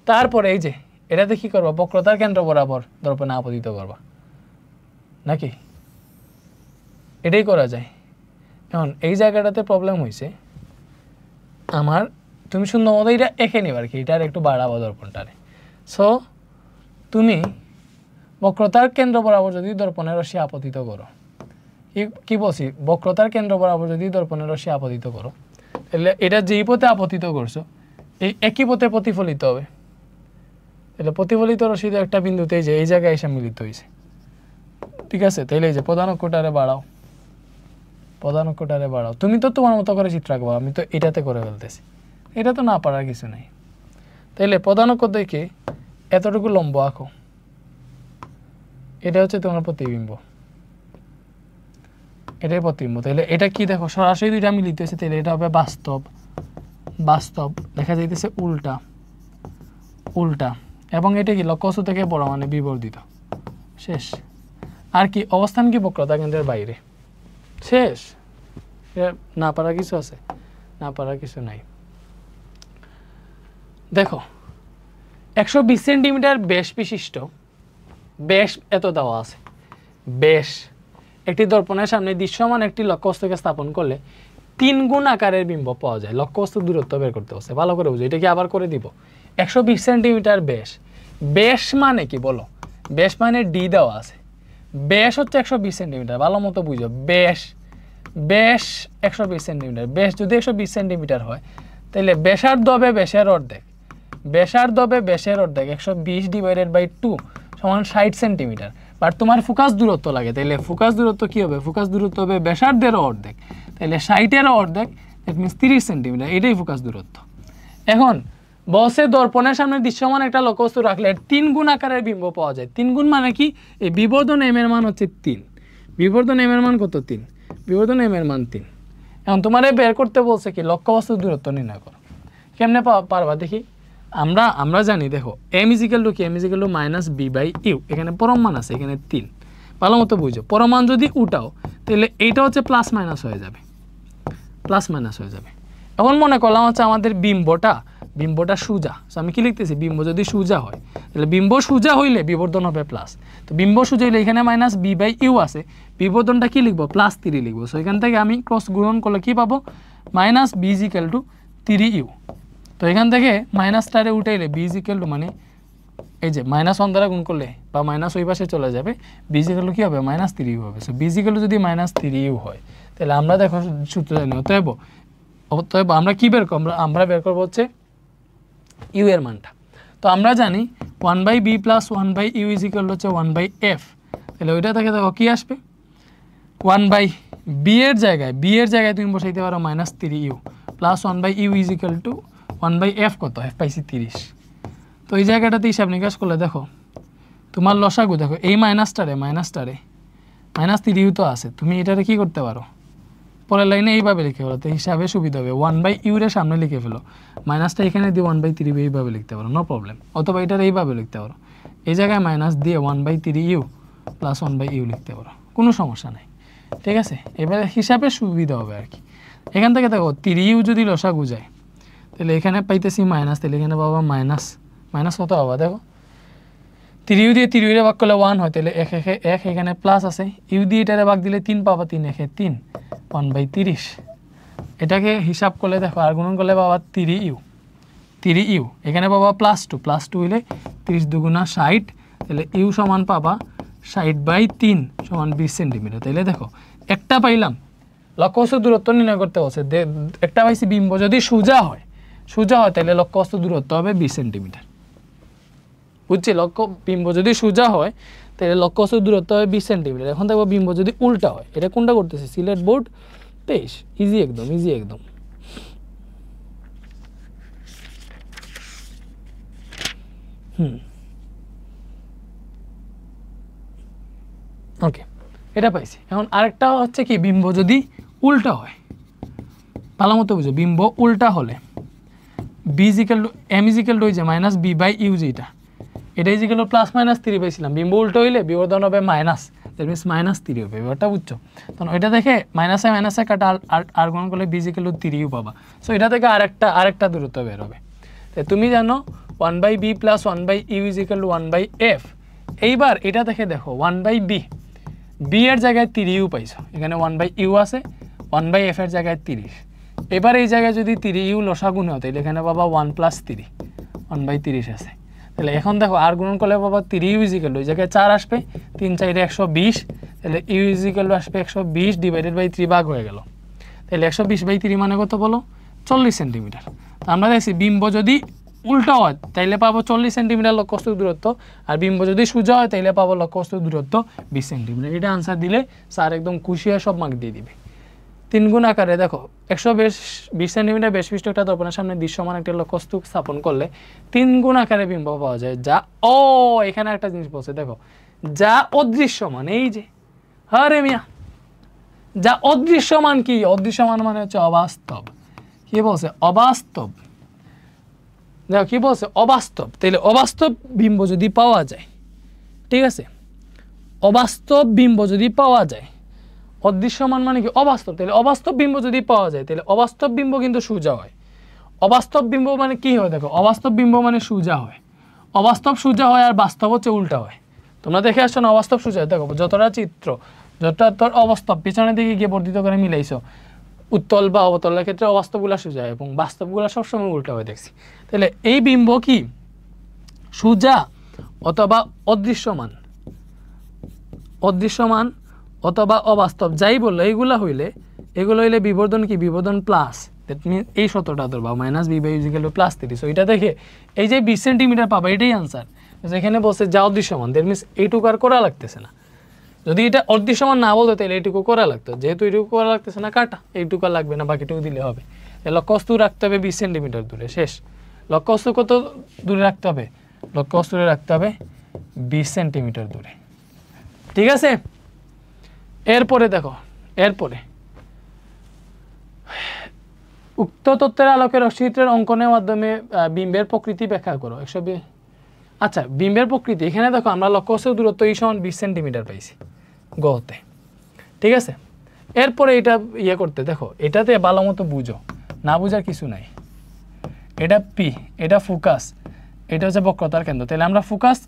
তারপরে এই যে এটাতে কি করবা, বক্রতার কেন্দ্র বরাবর দর্পণে আপতিত করবা, নাকি এটাই করা যায়? এখন এই জায়গাটাতে প্রবলেম হয়েছে আমার, তুমি সুন্দর মতো এটা এঁকে নিবা আর কি, এটার একটু বাড়াবো দর্পণটারে। সো তুমি বক্রতার কেন্দ্র বরাবর যদি দর্পণের রশ্মি আপতিত করো, কি বলছি, বক্রতার কেন্দ্র বরাবর যদি দর্পণের রশ্মি আপতিত করো, তাহলে এটা যেই পথে আপতিত করছো এই একই পথে প্রতিফলিত হবে। তাহলে প্রতিফলিত রশ্মি একটা বিন্দুতে যে এই জায়গায় এসে মিলিত হয়েছে, ঠিক আছে? তাহলে এই যে প্রধান অক্ষটারে বাড়াও, প্রধান অক্ষটারে বাড়াও। তুমি তো তোমার মতো করে চিত্র আঁকবা, আমি তো এটাতে করে ফেলতেছি, এটা তো না পারার কিছু নাই। তাইলে প্রধান অক্ষ থেকে এতটুকু লম্ব আঁকো, এটা হচ্ছে তোমার প্রতিবিম্ব, এটাই প্রতিবিম্ব। তাহলে এটা কি দেখো, সরাসরি দুইটা মিলিত হয়েছে, তাহলে এটা হবে বাস্তব, বাস্তব দেখা যাইতেছে উল্টা, উল্টা, এবং এটা কি লক্ষ্যবস্তু থেকে বড় মানে বিবর্ধিত, শেষ। আর কি অবস্থান কি বক্রতা কেন্দ্রের বাইরে, শেষ। না পারার কিছু আছে? না পারার কিছু নাই। দেখো 120 সেন্টিমিটার ব্যাস বিশিষ্ট, ব্যাস এত দেওয়া আছে, ব্যাস একটি দর্পণের সামনে দৃশ্যমান একটি লক্ষ্যবস্তুকে স্থাপন করলে 3 গুণ আকারের বিম্ব পাওয়া যায়। লক্ষ্যবস্তুর দূরত্ব বের করতে হচ্ছে, ভালো করে বুঝো, এটা কি আবার করে দিব। 120 সেন্টিমিটার ব্যাস, ব্যাস মানে কি বলো, ব্যাস মানে ডি দেওয়া আছে, ব্যাস হচ্ছে 120 সেন্টিমিটার, ভালো মতো বুঝো, ব্যাস, ব্যাস 120 সেন্টিমিটার, ব্যাস যদি 120 সেন্টিমিটার হয় তাহলে ব্যাসার্ধ হবে ব্যাসের অর্ধেক, ব্যাসার্ধ হবে ব্যাসের অর্ধেক, 120 ডিভাইডেড বাই 2 সমান 60 সেন্টিমিটার। বাট তোমার ফোকাস দূরত্ব লাগে, তাহলে ফোকাস দূরত্ব কি হবে, ফোকাস দূরত্ব হবে ব্যাসার্ধেরও অর্ধেক, তাহলে 60-এরও অর্ধেক, দ্যাট মিনস 30 সেন্টিমিটার, এটাই ফোকাস দূরত্ব। এখন বসে দর্পণের সামনে দৃশ্যমান একটা লক্ষ্যবস্তু রাখলে 3 গুণ আকারের বিম্ব পাওয়া যায়। 3 গুণ মানে কি, এই বিবর্ধন এম এর মান হচ্ছে 3, বিবর্ধন এম এর মান কত, 3, বিবর্ধন এম এর মান 3। এখন তোমারে বের করতে বলছে কি লক্ষ্যবস্তুর দূরত্ব নির্ণয় করো। কেমনে পারবা দেখি, আমরা জানি দেখো এম ইজিক্যাল টু কি, m equal to minus b by u, এখানে পরম মান আছে, এখানে 3, ভালো মতো বুঝো। পরম মান যদি উঠাও তাহলে এইটা হচ্ছে প্লাস মাইনাস হয়ে যাবে, প্লাস মাইনাস হয়ে যাবে। এখন মনে করলাম হচ্ছে আমাদের বিম্বটা সোজা, আমি কি লিখতেছি, বিম্ব যদি সোজা হয় তাহলে বিম্ব সোজা হইলে বিবর্ধন হবে প্লাস, তো বিম্ব সোজা হইলে এখানে মাইনাস বি বাই ইউ আছে, বিবর্ধনটা কি লিখবো, প্লাস 3 লিখবো। সো এখান থেকে আমি ক্রস গুণন করলে কি পাবো, minus b equal to 3 u. তো এখান থেকে মাইনাসটারে উঠাইলে বি ইজিক্যাল টু মানে এই যে -1 দ্বারা গুণ করলে বা মাইনাস ওই পাশে চলে যাবে, বি ইজিক্যাল টু কি হবে, -3 ইউ হবে। সো বি ইজিক্যাল টু যদি -3 ইউ হয় তাহলে আমরা দেখো সূত্র জানি, অতএব আমরা কি বের করব, আমরা বের করবো হচ্ছে ইউ এর মানটা। তো আমরা জানি 1/b + 1/u = হচ্ছে 1/f, তাহলে ওইটা থেকে দেখো কি আসবে, 1/b এর জায়গায় তুমি বসাইতে পারো -3u + 1/u = 1/f, কত f পাইছি 30। তো এই জায়গাটাতে হিসাব নিকাশ করলে দেখো তোমার লসাগু, দেখো এই মাইনাসটারে -3u তো আছে, তুমি এটারে কি করতে পারো, পরের লাইনে এইভাবে লিখে ফেলো, তো হিসাবে সুবিধা হবে, 1/u এর সামনে লিখে ফেলো, মাইনাসটা এখানে দিয়ে 1/3 এইভাবে লিখতে পারো, নো প্রবলেম। অথবা এটার এইভাবে লিখতে পারো, এই জায়গায় মাইনাস দিয়ে 1/3u + 1/u লিখতে পারো, কোনো সমস্যা নাই, ঠিক আছে? এবারে হিসাবে সুবিধা হবে আর কি। এখান থেকে দেখো 3u যদি লসাগু যায় তাহলে এখানে পাইতেছি মাইনাস, তাহলে এখানে বাবা মাইনাস কত পাবা, দেখো 3u দিয়ে 3u এর ভাগ করলে 1 হয়, তাহলে 1 এখানে প্লাস আছে, ইউ দিয়ে এটারে ভাগ দিলে 3 পাবা, 3 1 3, 1/30। এটাকে হিসাব করলে দেখো আর গুণন করলে বাবা 3u, এখানে পাবা +2 হইলে 30 দুগুণা 60, তাহলে ইউ সমান পাবা 60/3 সমান 20 সেন্টিমিটার। তাহলে দেখো একটা পাইলাম, লক্ষ্যবস্তুর দূরত্ব নির্ণয় করতে বলছে, একটা পাইছি বিম্ব যদি সোজা হয় তাহলে লক্ষ্যবস্তুর দূরত্ব হবে 20 সেন্টিমিটার, বুঝছি? বিম্ব যদি সোজা হয় তাহলে লক্ষ্যবস্তুর দূরত্ব হবে 20 সেন্টিমিটার। এখন দেখো বিম্ব যদি উল্টা হয়, এটা কোনটা করতেছি, সিলেট বোর্ড 23, ইজি একদম, ইজি একদম। ওকে, এটা পাইছি। এখন আরেকটা হচ্ছে কি, বিম্ব যদি উল্টা হয়, ভালো মতো বুঝো, বিম্ব উল্টা হলে b equal to m equal to যে মাইনাস বি বাই ইউ, যেটা এটা ইজিক্যাল টু প্লাস মাইনাস 3 পাইছিলাম, বিম্ব উল্টো হইলে বিবর্ধন হবে মাইনাস, দ্যাট মিনস -3 হবে। ব্যাপারটা বুঝছো? তখন ওইটা দেখে মাইনাসে কাটা আর গুণ করলে বি ইজিক্যাল টু 3 পাবা। সো এটা থেকে আরেকটা দূরত্ব বের হবে। তো তুমি জানো 1/b plus 1/u is equal two 1/f। এইবার এটা থেকে দেখো 1/b, বি এর জায়গায় 3u পাইছো, এখানে 1/u আছে, 1/f এর জায়গায় 30। এবার এই জায়গায় যদি 3u লসাগুণ হয় তাহলে এখানে পাবা 1 + 3, 1/30 আছে। তাহলে এখন দেখো আর গুণন করলে পাবা 3u ইজিক্যাল টু, এই জায়গায় 4 আসবে, 3 × 4 = 120, তাহলে u ইজিক্যাল টু আসবে 120 ডিভাইডেড বাই 3 ভাগ হয়ে গেল। তাহলে 120/3 মানে কত বলো? 40 সেন্টিমিটার। আমরা দেখছি বিম্ব যদি উল্টা হয় তাইলে পাবো 40 সেন্টিমিটার লক্ষ্যবস্তুর দূরত্ব, আর বিম্ব যদি সোজা হয় তাইলে পাবো লক্ষ্যবস্তুর দূরত্ব 20 সেন্টিমিটার। এটা আনসার দিলে স্যার একদম খুশি হয়ে সব মার্ক দিয়ে দিবে। 3 গুণ আকারে দেখো 120 সেন্টিমিটার বেশবিষ্ট একটা দর্পণের সামনে দৃশ্যমান একটা লক্ষ্যবস্তু স্থাপন করলে 3 গুণ আকারে বিম্ব পাওয়া যায়, যা এখানে একটা জিনিস বলছে দেখো, যা অদৃশ্যমান। এই যে আরে মিয়া, যা অদৃশ্যমান, কি অদৃশ্যমান মানে হচ্ছে অবাস্তব। কি বলছে? অবাস্তব। দেখো কি বলছে? অবাস্তব। তাহলে অবাস্তব বিম্ব যদি পাওয়া যায়, ঠিক আছে, অবাস্তব বিম্ব যদি পাওয়া যায়, অদৃশ্যমান মানে কি? অবাস্তব। তাহলে অবাস্তব বিম্ব যদি পাওয়া যায় তাহলে অবাস্তব বিম্ব কিন্তু সোজা হয়। অবাস্তব বিম্ব মানে কি হয়? দেখো অবাস্তব বিম্ব মানে সোজা হয়, অবাস্তব সোজা হয়, আর বাস্তব হচ্ছে উল্টা হয়। তোমরা দেখে আসছো না অবাস্তব সোজা হয়? দেখো যতটা চিত্র, যতটা তোর অবাস্তব পিছনের দিকে গিয়ে বর্ধিত করে মিলাইছো, উত্তল বা অবতলের ক্ষেত্রে অবাস্তবগুলা সোজা হয় এবং বাস্তবগুলা সবসময় উল্টা হয়ে দেখছি। তাহলে এই বিম্ব কি সোজা অথবা অদৃশ্যমান, অদৃশ্যমান অথবা অবাস্তব যাই বললো, এগুলো হইলে বিবর্ধন কি? বিবর্ধন প্লাস, দ্যাট মিন এই সূত্রটা ধরবা -b/u = +3। সো এটা দেখে এই যে 20 সেন্টিমিটার পাবা, এটাই আনসার। যেখানে বলছে যা অদৃশ্যমান, দ্যাট মিনস এইটুকু আর করা লাগতেছে না। যদি এটা অদৃশ্যমান না বলতো তাহলে এইটুকু করা লাগতো, যেহেতু এইটুকু করা লাগতেছে না, কাটা, এইটুকু আর লাগবে না, বাকিটুকু দিলে হবে। লক্ষ্যবস্তু রাখতে হবে 20 সেন্টিমিটার দূরে, শেষ। লক্ষ্যবস্তু কত দূরে রাখতে হবে? লক্ষ্যবস্তু রাখতে হবে 20 সেন্টিমিটার দূরে, ঠিক আছে। এরপরে দেখো, এরপরে উক্ত তথ্যের আলোকে রশ্মিচিত্রের অঙ্কনের মাধ্যমে বিম্বের প্রকৃতি ব্যাখ্যা করো। 120। আচ্ছা, বিম্বের প্রকৃতি এখানে দেখো আমরা লক্ষ্যবস্তুর দূরত্ব সমান 20 সেন্টিমিটার পাইছি গতে, ঠিক আছে। এরপরে এটা করতে দেখো, এটাতে ভালো মতো বুঝো, না বুঝার কিছু নাই। এটা পি, এটা ফোকাস, এটা হচ্ছে বক্রতার কেন্দ্র। তাহলে আমরা ফোকাস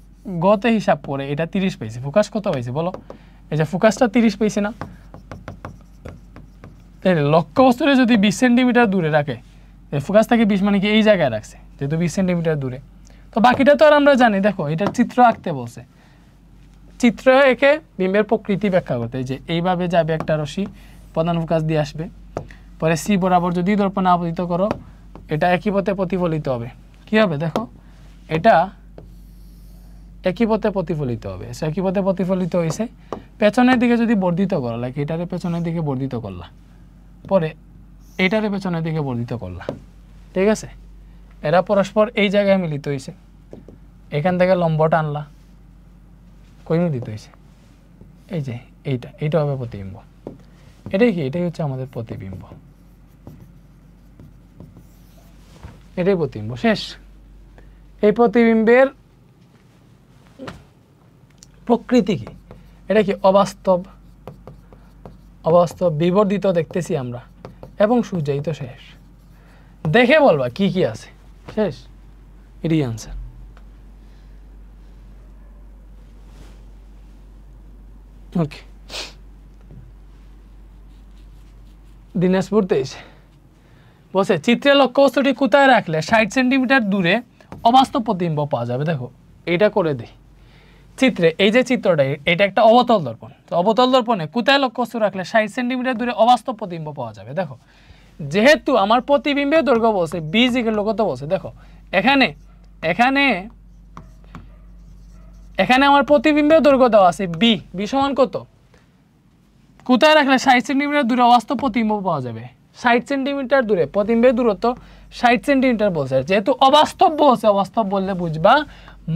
গতে হিসাব করে এটা 30 পাইছি। ফোকাস কত পাইছি বলো? এই যে ফোকাসটা 30 পাইছি না? তাহলে লক্ষ্যবস্তুরে যদি 20 সেন্টিমিটার দূরে রাখে, ফোকাস থেকে 20 মানে কি এই জায়গায় রাখছে, যেহেতু 20 সেন্টিমিটার দূরে। তো বাকিটা তো আর আমরা জানি। দেখো এটা চিত্র আঁকতে বলছে, চিত্র এঁকে বিম্বের প্রকৃতি ব্যাখ্যা করতে। যে এইভাবে যাবে একটা রশ্মি, প্রধান ফোকাস দিয়ে আসবে, পরে সি বরাবর যদি দর্পণে আপতিত করো, এটা একই পথে প্রতিফলিত হবে। কি হবে? দেখো এটা একই পথে প্রতিফলিত হবে। একই পথে প্রতিফলিত হয়েছে, পেছনের দিকে যদি বর্ধিত করো, লাইক এটারে পেছনের দিকে বর্ধিত করলা, পরে এইটারে পেছনের দিকে বর্ধিত করলা, ঠিক আছে। এরা পরস্পর এই জায়গায় মিলিত হয়েছে, এখান থেকে লম্ব টানলা, কই মিলিত হয়েছে? এই যে এইটা হবে প্রতিবিম্ব। এটাই কি? এটাই হচ্ছে আমাদের প্রতিবিম্ব, এটাই প্রতিবিম্ব, শেষ। এই প্রতিবিম্বের প্রকৃতি কি? এটা কি? অবাস্তব, অবাস্তব বিবর্ধিত দেখতেছি আমরা, এবং সূর্যই তো শেষ। দেখে বলবা কি কি আছে, শেষ। এটাই আনসার। ওকে, দিনাজপুর 23 বলছে চিত্রের লক্ষ্যবস্তুটি কোথায় রাখলে 60 সেন্টিমিটার দূরে অবাস্তব প্রতিবিম্ব পাওয়া যাবে। দেখো এটা করে দিই। চিত্রে এই যে চিত্রটা, এটা একটা অবতল দর্পণ। তো অবতল দর্পণে কোথায় লক্ষ্যবস্তু রাখলে 60 সেন্টিমিটার দূরে অবাস্তব প্রতিবিম্ব পাওয়া যাবে? দেখো যেহেতু আমার প্রতিবিম্বের দৈর্ঘ্য বলছে বি ইকুয়াল টু কত বলছে, দেখো এখানে এখানে এখানে আমার প্রতিবিম্বের দৈর্ঘ্য দেওয়া আছে বি, বি সমান কত? কোথায় রাখলে 60 সেন্টিমিটার দূরে অবাস্তব প্রতিবিম্ব পাওয়া যাবে? 60 সেন্টিমিটার দূরে প্রতিবিম্বের দূরত্ব 60 সেন্টিমিটার বলছে। যেহেতু অবাস্তব বলছে, অবাস্তব বললে বুঝবা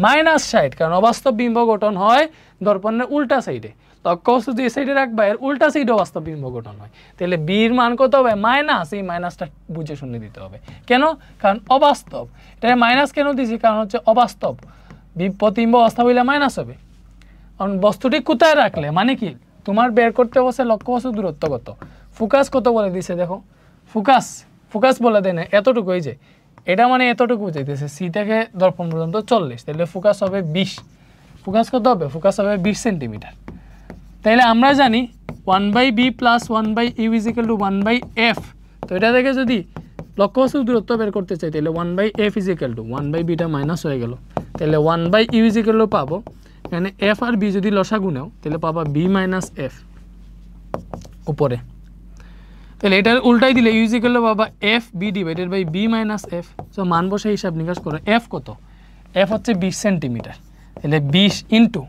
-60, কারণ অবাস্তব বিম্ব গঠন হয় দর্পণের উল্টা সাইডে। লক্ষ্যবস্তু যে সাইডে রাখবা এর উল্টা সাইডে বাস্তব বিম্ব গঠন হয়। তাহলে বির মান কত হবে মাইনাস, এই মাইনাসটা বুঝে শুনে দিতে হবে। কেন? কারণ অবাস্তব। এটা মাইনাস কেন দিছি? কারণ হচ্ছে অবাস্তব, প্রতিবিম্ব অবাস্তব হইলে মাইনাস হবে। কারণ বস্তুটি কোথায় রাখলে মানে কি তোমার বের করতে বসে লক্ষ্যবস্তু দূরত্ব কত, ফোকাস কত বলে দিছে দেখো, ফোকাস বলে দেয় না এতটুকু, এই যে এটা মানে এতটুকু বুঝাইতেছে সি থেকে দর্পণ পর্যন্ত 40, তাহলে ফোকাস হবে 20। ফোকাস কত হবে? ফোকাস হবে 20 সেন্টিমিটার। তাহলে আমরা জানি 1/b plus 1/u is equal two 1/f। তো এটা থেকে যদি লক্ষ্যবস্তু দূরত্ব বের করতে চাই তাহলে 1/f ইজিক্যাল টু 1/bটা মাইনাস হয়ে গেল, তাহলে 1/u ইজিক্যাল টু পাবো এখানে f আর b যদি লসাগু নাও তাহলে পাবা b মাইনাস f উপরে। তাহলে এটার উল্টাই দিলে u ইজিক্যাল টু পাবা f b divided by b minus f। So মান বসে হিসাব নিকাশ করো, f কত? f হচ্ছে 20 সেন্টিমিটার, তাহলে 20 ইন্টু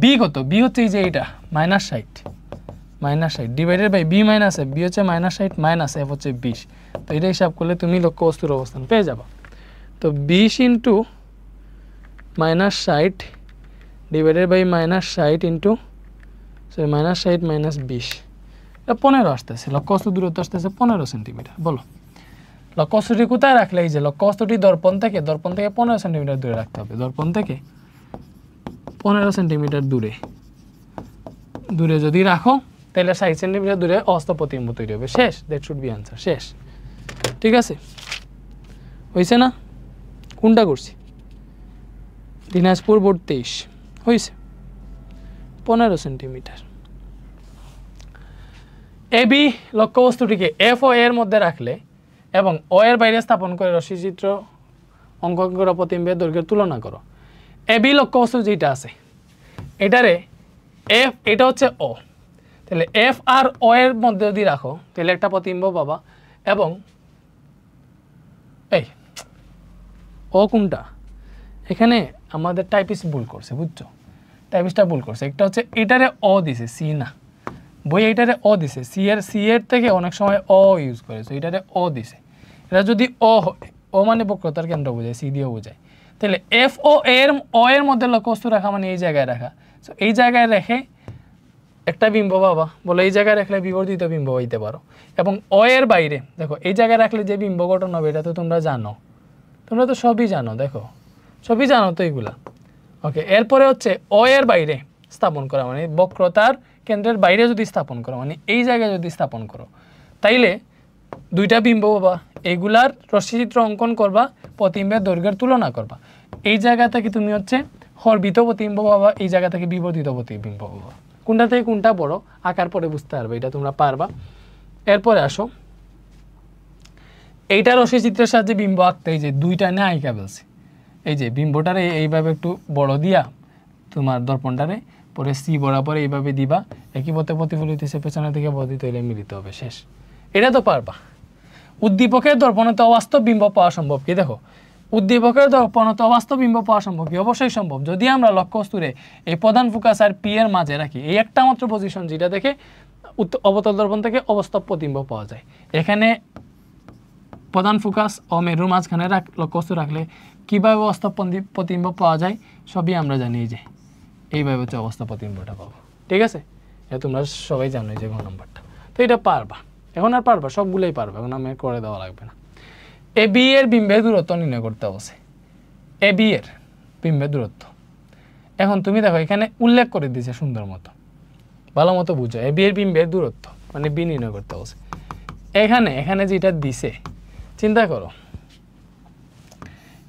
b কত? b হচ্ছে এই যে এটা -60 divided by b minus f, b হচ্ছে -60 মাইনাস f হচ্ছে 20। তো এটা হিসাব করলে তুমি লক্ষ্যবস্তুর অবস্থান পেয়ে যাবা। তো 20 into -60 divided by -60 into -60 minus 20, এটা 15 আসতেছে। লক্ষ্যবস্তু দূরত্ব আসতেছে 15 সেন্টিমিটার। বলো লক্ষ্যবস্তুটি কোথায় রাখলে? এই যে লক্ষ্যবস্তুটি দর্পণ থেকে 15 সেন্টিমিটার দূরে রাখতে হবে, দর্পণ থেকে 15 সেন্টিমিটার দূরে যদি রাখো তাহলে 60 সেন্টিমিটার দূরে অবাস্তব প্রতিবিম্ব তৈরি হবে। শেষ, দ্যাট শুড বি আনসার। শেষ, ঠিক আছে? হয়েছে না? কোনটা করছি? দিনাজপুর বোর্ড 23 হয়েছে 15 সেন্টিমিটার। এবি লক্ষ্যবস্তুটিকে এফ ও এর মধ্যে রাখলে এবং ও এর বাইরে স্থাপন করে রশ্মিচিত্র অঙ্কন করা প্রতিবিম্বের দৈর্ঘ্যের তুলনা করো। এবি লক্ষ্যবস্তু যেটা আছে এটারে এফ, এটা হচ্ছে ও, তাহলে এফ আর ও এর মধ্যে যদি রাখো তাহলে একটা প্রতিবিম্ব পাবা। এবং এই ও কোনটা? এখানে আমাদের টাইপিস্ট ভুল করছে, বুঝছো? টাইপিস্টটা ভুল করছে। একটা হচ্ছে এটারে ও দিছে, সি না, বই এটারে ও দিছে, সি এর থেকে অনেক সময় ও ইউজ করে, এটারে ও দিছে। এটা যদি ও হয়, ও মানে বক্রতার কেন্দ্র বোঝায়, সি দিয়েও বোঝায়, তাহলে এফ ও এর মধ্যে লক্ষ্যবস্তু রাখা মানে এই জায়গায় রাখা। সো এই জায়গায় রেখে একটা বিম্ব পাবা। বলো এই জায়গায় রাখলে বিবর্ধিত বিম্ব হইতে পারো। এবং ও এর বাইরে দেখো এই জায়গায় রাখলে যে বিম্ব গঠন হবে এটা তো তোমরা জানো, তোমরা তো সবই জানো, দেখো সবই জানো তো এইগুলা। ওকে, এরপরে হচ্ছে ও এর বাইরে স্থাপন করা মানে বক্রতার কেন্দ্রের বাইরে যদি স্থাপন করো মানে এই জায়গায় যদি স্থাপন করো তাইলে দুইটা বিম্ব পাবা। এইগুলার রশ্মিচিত্র অঙ্কন করবা, প্রতিবিম্বের দৈর্ঘ্যের তুলনা করবা। এই জায়গা থেকে তুমি হচ্ছে হরবিত প্রতিবিম্ব পাবা, এই জায়গা থেকে বিবর্ধিত প্রতিবিম্ব পাবা। কোনটা থেকে কোনটা বড় আকার পরে বুঝতে পারবে, এটা তোমরা পারবা। এরপরে আসো, এইটা রশ্মিচিত্রের সাহায্যে বিম্ব আঁকতে এই যে দুইটা না আঁকা বলছে। এই যে বিম্বটারে এইভাবে একটু বড় দিয়া তোমার দর্পণটারে পরে সি বরাবর এইভাবে দিবা, একই পথে প্রতিফলিত হিসেবে পেছনের দিকে বর্ধিত হইলে মিলিত হবে। শেষ, এটা তো পারবা। উদ্দীপকের দর্পণতে অবাস্তব বিম্ব পাওয়া সম্ভব কি? দেখো উদ্দীপকের দর্পণতে অবাস্তব বিম্ব পাওয়া সম্ভব কি? অবশ্যই সম্ভব, যদি আমরা লক্ষ্যবস্তুরে এই প্রধান ফোকাস আর পি এর মাঝে রাখি। এই একটা মাত্র পজিশন যেটা দেখে অবতল দর্পণ থেকে অবাস্তব প্রতিবিম্ব পাওয়া যায়। এখানে প্রধান ফোকাস ও মেরুর মাঝখানে লক্ষ্যবস্তু রাখলে কীভাবে অবাস্তব প্রতিবিম্ব পাওয়া যায় সবই আমরা জানি, যে এইভাবে হচ্ছে অবাস্তব প্রতিবিম্বটা পাবো। ঠিক আছে, এটা তোমরা সবাই জানো যে ঘ নম্বরটা। তো এটা পারবা, এখন আর পারবা, সবগুলোই পারবা, এখন আমি করে দেওয়া লাগবে না। এ বি এর বিম্বের দূরত্ব নির্ণয় করতে হবে। এ বি এর বিম্বের দূরত্ব এখন তুমি দেখো এখানে উল্লেখ করে দিয়েছে সুন্দর মতো, ভালো মতো বুঝো। এ বি এর বিম্বের দূরত্ব মানে বি নির্ণয় করতে হবে। এখানে যেটা দিছে চিন্তা করো,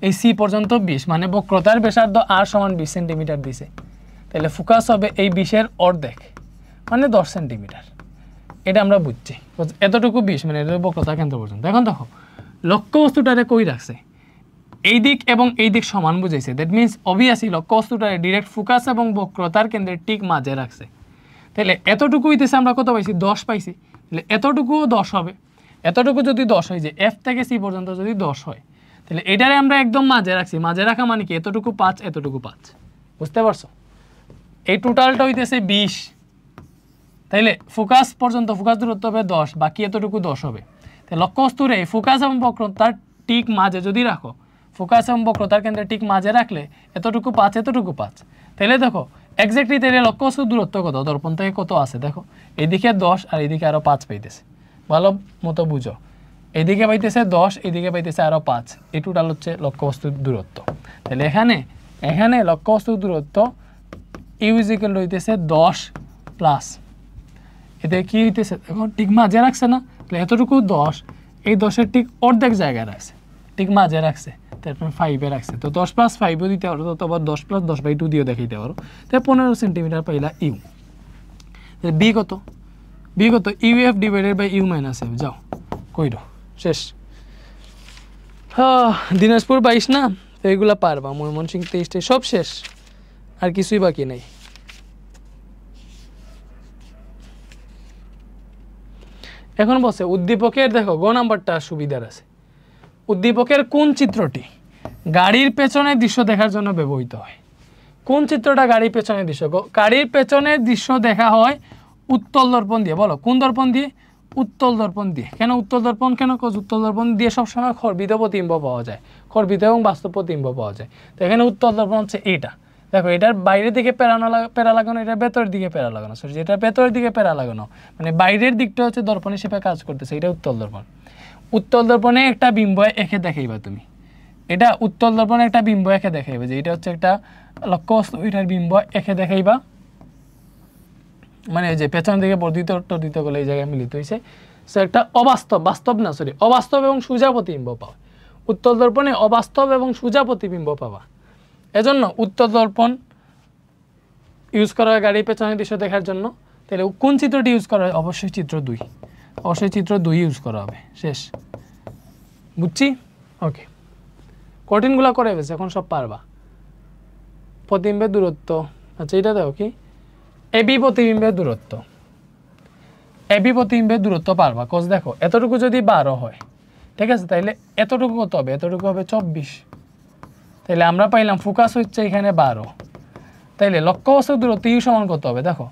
এই সি পর্যন্ত 20 মানে বক্রতার ব্যাসার্ধ আর সমান 20 সেন্টিমিটার দিছে, তাহলে ফোকাস হবে এই 20-এর অর্ধেক মানে 10 সেন্টিমিটার। এটা আমরা বুঝছি, এতটুকু 20 মানে এটা বক্রতার কেন্দ্র পর্যন্ত। এখন দেখো লক্ষ্যবস্তুটারে কই রাখছে, এই দিক এবং এই দিক সমান বুঝাইছে, দ্যাট মিনস অবভিয়াসলি লক্ষ্যবস্তুটারে ডিরেক্ট ফোকাস এবং বক্রতার কেন্দ্রের ঠিক মাঝে রাখছে। তাহলে এতটুকু হইতেছে আমরা কত পাইছি? 10 পাইছি, তাহলে এতটুকুও 10 হবে। এতটুকু যদি 10 হয়, যে এফ থেকে সি পর্যন্ত যদি 10 হয়, তাহলে এটারে আমরা একদম মাঝে রাখছি। মাঝে রাখা মানে কি? এতটুকু 5, এতটুকু 5, বুঝতে পারছো? এই টোটালটা হইতেছে 20। তাইলে ফোকাস পর্যন্ত ফোকাস দূরত্ব হবে 10, বাকি এতটুকু 10 হবে। তাহলে লক্ষ্যবস্তুর এই ফোকাস এবং বক্রতার ঠিক মাঝে যদি রাখো, ফোকাস এবং বক্রতার কেন্দ্রে ঠিক মাঝে রাখলে এতটুকু 5, এতটুকু 5, তাহলে দেখো এক্স্যাক্টলি তাহলে লক্ষ্যবস্তুর দূরত্ব কত, দর্পণ থেকে কত আছে দেখো, এদিকে 10 আর এদিকে আরো 5 পাইতেছে, ভালো মতো বুঝো, এদিকে পাইতেছে 10, এদিকে পাইতেছে আরো 5, এই টোটাল হচ্ছে লক্ষ্যবস্তুর দূরত্ব। তাহলে এখানে লক্ষ্যবস্তুর দূরত্ব ইউ ইজ ইকুয়াল হইতেছে 10 প্লাস, এতে কি হইতেছে দেখো ঠিক মাঝে রাখছে না, তাহলে এতটুকু 10, এই 10-এর ঠিক অর্ধেক জায়গায় রাখছে, ঠিক মাঝে রাখছে, তারপরে 5-এ রাখছে, তো 10 প্লাস 5ও দিতে পারো, তো আবার 10 প্লাস 10/2 দিয়েও দেখাইতে পারো, তাহলে 15 সেন্টিমিটার পাইলা ইউ। বি কত, বি কত, u F divided by you minus f, যাও কইরো শেষ। দিনাজপুর 22 না, তো এইগুলা পারবা, ময়মনসিংহ 23, সব শেষ, আর কিছুই বাকি নাই। এখন বসে উদ্দীপকের, দেখো গ নাম্বারটা সুবিধার আছে, উদ্দীপকের কোন চিত্রটি গাড়ির পেছনের দৃশ্য দেখার জন্য ব্যবহৃত হয়? কোন চিত্রটা গাড়ির পেছনের দৃশ্য? গাড়ির পেছনের দৃশ্য দেখা হয় উত্তল দর্পণ দিয়ে। বলো কোন দর্পণ দিয়ে? উত্তল দর্পণ দিয়ে। কেন উত্তল দর্পণ? কেন উত্তল দর্পণ দিয়ে সবসময় খর্বিত প্রতিবিম্ব পাওয়া যায়, খর্বিত এবং বাস্তব প্রতিবিম্ব পাওয়া যায়। তো এখানে উত্তল দর্পণ হচ্ছে এইটা, দেখো এটার বাইরের দিকে প্যারা লাগানো, এটার ভেতরের দিকে প্যারা লাগানো, সরি যেটার ভেতরের দিকে প্যারা লাগানো, মানে বাইরের দিকটা হচ্ছে দর্পণ হিসেবে কাজ করতেছে, এটা উত্তল দর্পণ। উত্তল দর্পণে একটা বিম্ব এঁকে দেখাইবা তুমি, এটা উত্তল দর্পণে একটা বিম্ব এঁকে দেখাইবা, যে এটা হচ্ছে একটা লক্ষ্যবস্তু, এটার বিম্ব এঁকে দেখাইবা, মানে যে পেছন দিকে বর্ধিত টর্ধিত করলে এই জায়গায় মিলিত হয়েছে, সে একটা অবাস্তব এবং সোজা প্রতিবিম্ব পাওয়া। উত্তল দর্পণে অবাস্তব এবং সোজা প্রতিবিম্ব পাবা, এজন্য উত্তল দর্পণ ইউজ করা হয় গাড়ির পেছনের দৃশ্য দেখার জন্য। তাহলে কোন চিত্রটি ইউজ করা হয়? অবশ্যই চিত্র 2, অবশ্যই চিত্র 2 ইউজ করা হবে, শেষ, বুঝছি? ওকে, কঠিনগুলো করে ফেলছে, এখন সব পারবা। প্রতিবিম্বের দূরত্ব, আচ্ছা এটা দেখো কি, এবি প্রতিবিম্বের দূরত্ব, এবি প্রতিবিম্বের দূরত্ব পারবা, কোজ দেখো এতটুকু যদি 12 হয়, ঠিক আছে, তাইলে এতটুকু কত হবে? এতটুকু হবে 24, তাইলে আমরা পাইলাম ফোকাস হচ্ছে এখানে 12, তাইলে লক্ষ্যবস্তুর দূরত্ব ইউ সমান কত হবে? দেখো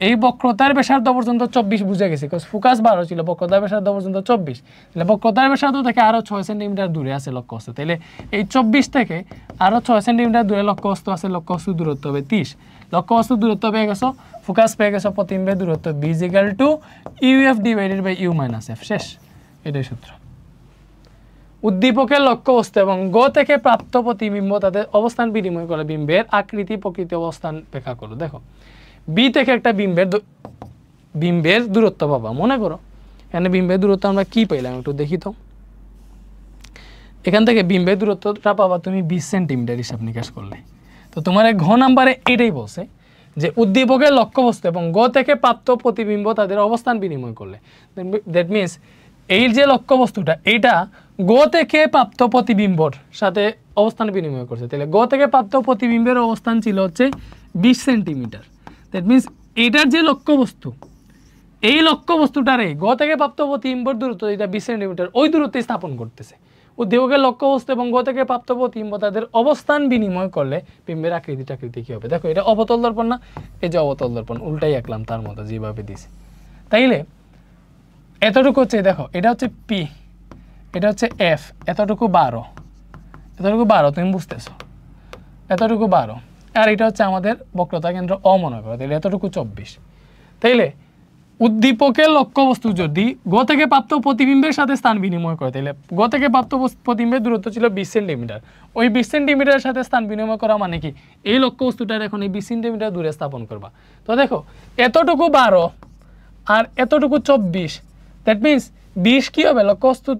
এই বক্রতার ব্যাসার্ধ পর্যন্ত 24 বুঝে গেছি, ফোকাস 12 ছিল, বক্রতার ব্যাসার্ধ পর্যন্ত 24, তাহলে বক্রতার ব্যাসার্ধ থেকে আরো 6 সেন্টিমিটার দূরে আছে লক্ষ্যবস্তু, তাহলে এই 24 থেকে আরো 6 সেন্টিমিটার দূরে লক্ষ্যবস্তু আছে, লক্ষ্যবস্তুর দূরত্ব হবে 30, লক্ষ্যবস্তুর দূরত্ব পেয়ে গেছো, ফোকাস পেয়ে গেছো, প্রতিবিম্বের দূরত্ব b is equal to u f divided by you minus f, শেষ, এটাই সূত্র। উদ্দীপকের লক্ষ্যবস্তু এবং গ থেকে প্রাপ্ত প্রতিবিম্ব তাদের অবস্থান বিনিময় করে বিম্বের আকৃতি প্রকৃতি অবস্থান ব্যাখ্যা করো। দেখো বি থেকে একটা বিম্বের দূরত্ব পাবা, মনে করো এখানে বিম্বের দূরত্ব আমরা কি পাইলাম একটু দেখি তো, এখান থেকে বিম্বের দূরত্বটা পাবা তুমি 20 সেন্টিমিটার হিসাব নিকাশ করলে। তো তোমার ঘ নাম্বারে এটাই বলছে যে উদ্দীপকের লক্ষ্যবস্তু এবং গ থেকে প্রাপ্ত প্রতিবিম্ব তাদের অবস্থান বিনিময় করলে, দ্যাট মিনস এই যে লক্ষ্যবস্তুটা এইটা গ থেকে প্রাপ্ত প্রতিবিম্বর সাথে অবস্থান বিনিময় করছে, তাহলে গ থেকে প্রাপ্ত প্রতিবিম্বের অবস্থান ছিল হচ্ছে 20 সেন্টিমিটার, দ্যাট মিনস এইটার যে লক্ষ্যবস্তু, এই লক্ষ্যবস্তুটারে গ থেকে প্রাপ্ত প্রতিবিম্বর দূরত্ব এটা 20 সেন্টিমিটার, ওই দূরত্বে স্থাপন করতেছে। উদ্দীপকের লক্ষ্যবস্তু এবং গ থেকে প্রাপ্ত প্রতিবিম্ব তাদের অবস্থান বিনিময় করলে বিম্বের আকৃতি কি হবে? দেখো এটা অবতল দর্পণ না, এই যে অবতল দর্পণ উল্টাই আঁকলাম তার মতো যেভাবে দিছি, তাইলে এতটুকু হচ্ছে, দেখো এটা হচ্ছে পি, এটা হচ্ছে এফ, এতটুকু 12, এতটুকু 12 তুমি বুঝতেছো, এতটুকু 12, আর এটা হচ্ছে আমাদের বক্রতা কেন্দ্র অ মনে করো, তাহলে এতটুকু 24। তাইলে উদ্দীপকের লক্ষ্যবস্তু যদি গ থেকে প্রাপ্ত প্রতিবিম্বের সাথে স্থান বিনিময় করে, তাহলে গ থেকে প্রাপ্ত প্রতিবিম্বের দূরত্ব ছিল 20 সেন্টিমিটার, ওই 20 সেন্টিমিটারের সাথে স্থান বিনিময় করা মানে কি এই লক্ষ্যবস্তুটার এখন এই 20 সেন্টিমিটার দূরে স্থাপন করবা। তো দেখো এতটুকু 12 আর এতটুকু 24, দ্যাট মিনস 20 কি হবে? লক্ষ্যবস্তু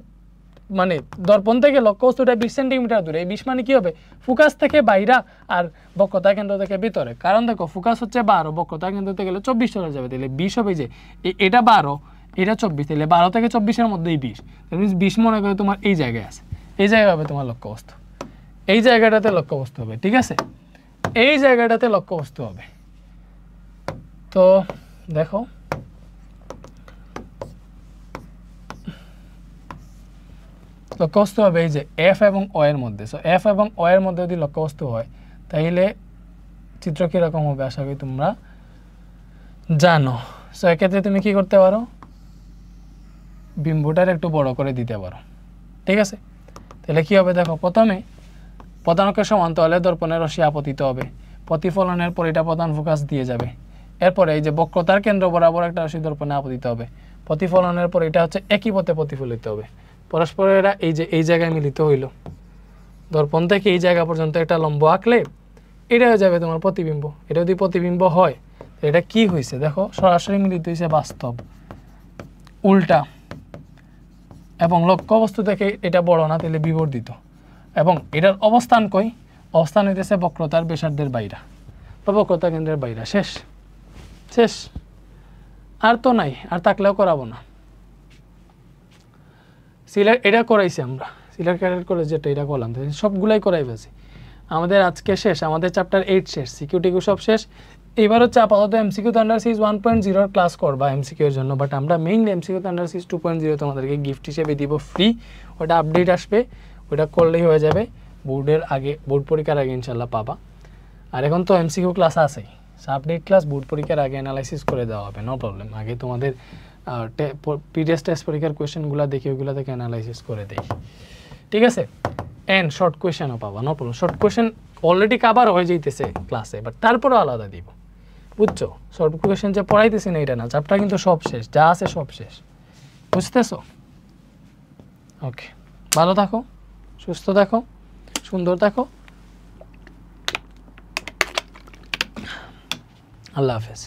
মানে দর্পণ থেকে লক্ষ্যবস্তুটা 20 সেন্টিমিটার দূরে, এই 20 মানে কি হবে? ফোকাস থেকে বাইরা আর বক্রতা কেন্দ্র থেকে ভিতরে, কারণ দেখো ফোকাস হচ্ছে 12, বক্রতা কেন্দ্র থেকে গেলে 24 চলে যাবে, তাহলে 20 হবে, যে এটা 12 এটা 24, তাহলে 12 থেকে 24-এর মধ্যেই 20, দ্যাট মিনস 20 মনে করে তোমার এই জায়গায় আছে, এই জায়গায় হবে তোমার লক্ষ্যবস্তু, এই জায়গাটাতে লক্ষ্যবস্তু হবে, ঠিক আছে, এই জায়গাটাতে লক্ষ্যবস্তু হবে। তো দেখো লক্ষ্যবস্তু হবে এই যে এফ এবং ও এর মধ্যে, সো এফ এবং ও এর মধ্যে যদি লক্ষ্যবস্তু হয় তাইলে চিত্র কীরকম হবে আশা করি তোমরা জানো। সো এক্ষেত্রে তুমি কি করতে পারো? বিম্বটার একটু বড় করে দিতে পারো, ঠিক আছে। তাহলে কি হবে? দেখো প্রথমে প্রধানকের সমান্তরালে দর্পণের রশ্মি আপতিত হবে, প্রতিফলনের পর এটা প্রধান ফোকাস দিয়ে যাবে। এরপরে এই যে বক্রতার কেন্দ্র বরাবর একটা রশ্মি দর্পণে আপতিত হবে। প্রতিফলনের পর এটা হচ্ছে একই পথে প্রতিফলিত হবে। পরস্পর এরা এই যে এই জায়গায় মিলিত হইল, দর্পণ থেকে এই জায়গা পর্যন্ত একটা লম্ব আঁকলে এটা হয়ে যাবে তোমার প্রতিবিম্ব। এটা যদি প্রতিবিম্ব হয় এটা কি হয়েছে দেখো, সরাসরি মিলিত হয়েছে বাস্তব উল্টা, এবং লক্ষ্য বস্তু থেকে এটা বড় না তাহলে বিবর্ধিত, এবং এটার অবস্থান কই, অবস্থান হইতেছে বক্রতার ব্যাসার্ধের বাইরা বা বক্রতা কেন্দ্রের বাইরা। শেষ শেষ, আর তো নাই, আর থাকলেও করাবো না। সিলেট এটা করাইছি আমরা, সিলেট ক্যাডেট কলেজ যেটা এটা করলাম, সবগুলাই করাই ফেলছি। আমাদের আজকে শেষ, আমাদের চ্যাপ্টার 8 শেষ, সিকিউরিটি সব শেষ। এবার হচ্ছে আপাতত এমসিকিউ থান্ডার সিরিজ 1.0 ক্লাস করবা এমসিকিউ এর জন্য, বাট আমরা মেইনলি এমসিকিউ থান্ডার সিরিজ 2.0 তোমাদেরকে গিফট হিসেবে দিব ফ্রি। ওটা আপডেট আসবে, ওটা করলেই হয়ে যাবে, বোর্ডের আগে, বোর্ড পরীক্ষার আগে ইনশাল্লাহ পাবা। আর এখন তো এমসিকিউ ক্লাস আছেই, আপডেট ক্লাস বোর্ড পরীক্ষার আগে অ্যানালাইসিস করে দেওয়া হবে, নো প্রবলেম। আগে তোমাদের পিডিএস টেস্ট পরীক্ষার কোয়েশ্চেনগুলো দেখে ওইগুলো থেকে অ্যানালাইসিস করে দেই, ঠিক আছে। এন্ড শর্ট কোয়েশ্চেনও পাবা, no problem. Short question already cover হয়ে যাইতেছে ক্লাসে, বাট তারপরেও আলাদা দিব, বুঝছো। শর্ট কোয়েশ্চেন যে পড়াইতেছি না এটা না, চ্যাপ্টার কিন্তু সব শেষ, যা আছে সব শেষ, বুঝতেছো? ওকে, ভালো থাকো, সুস্থ থাকো, সুন্দর থাকো, আল্লাহ হাফেজ।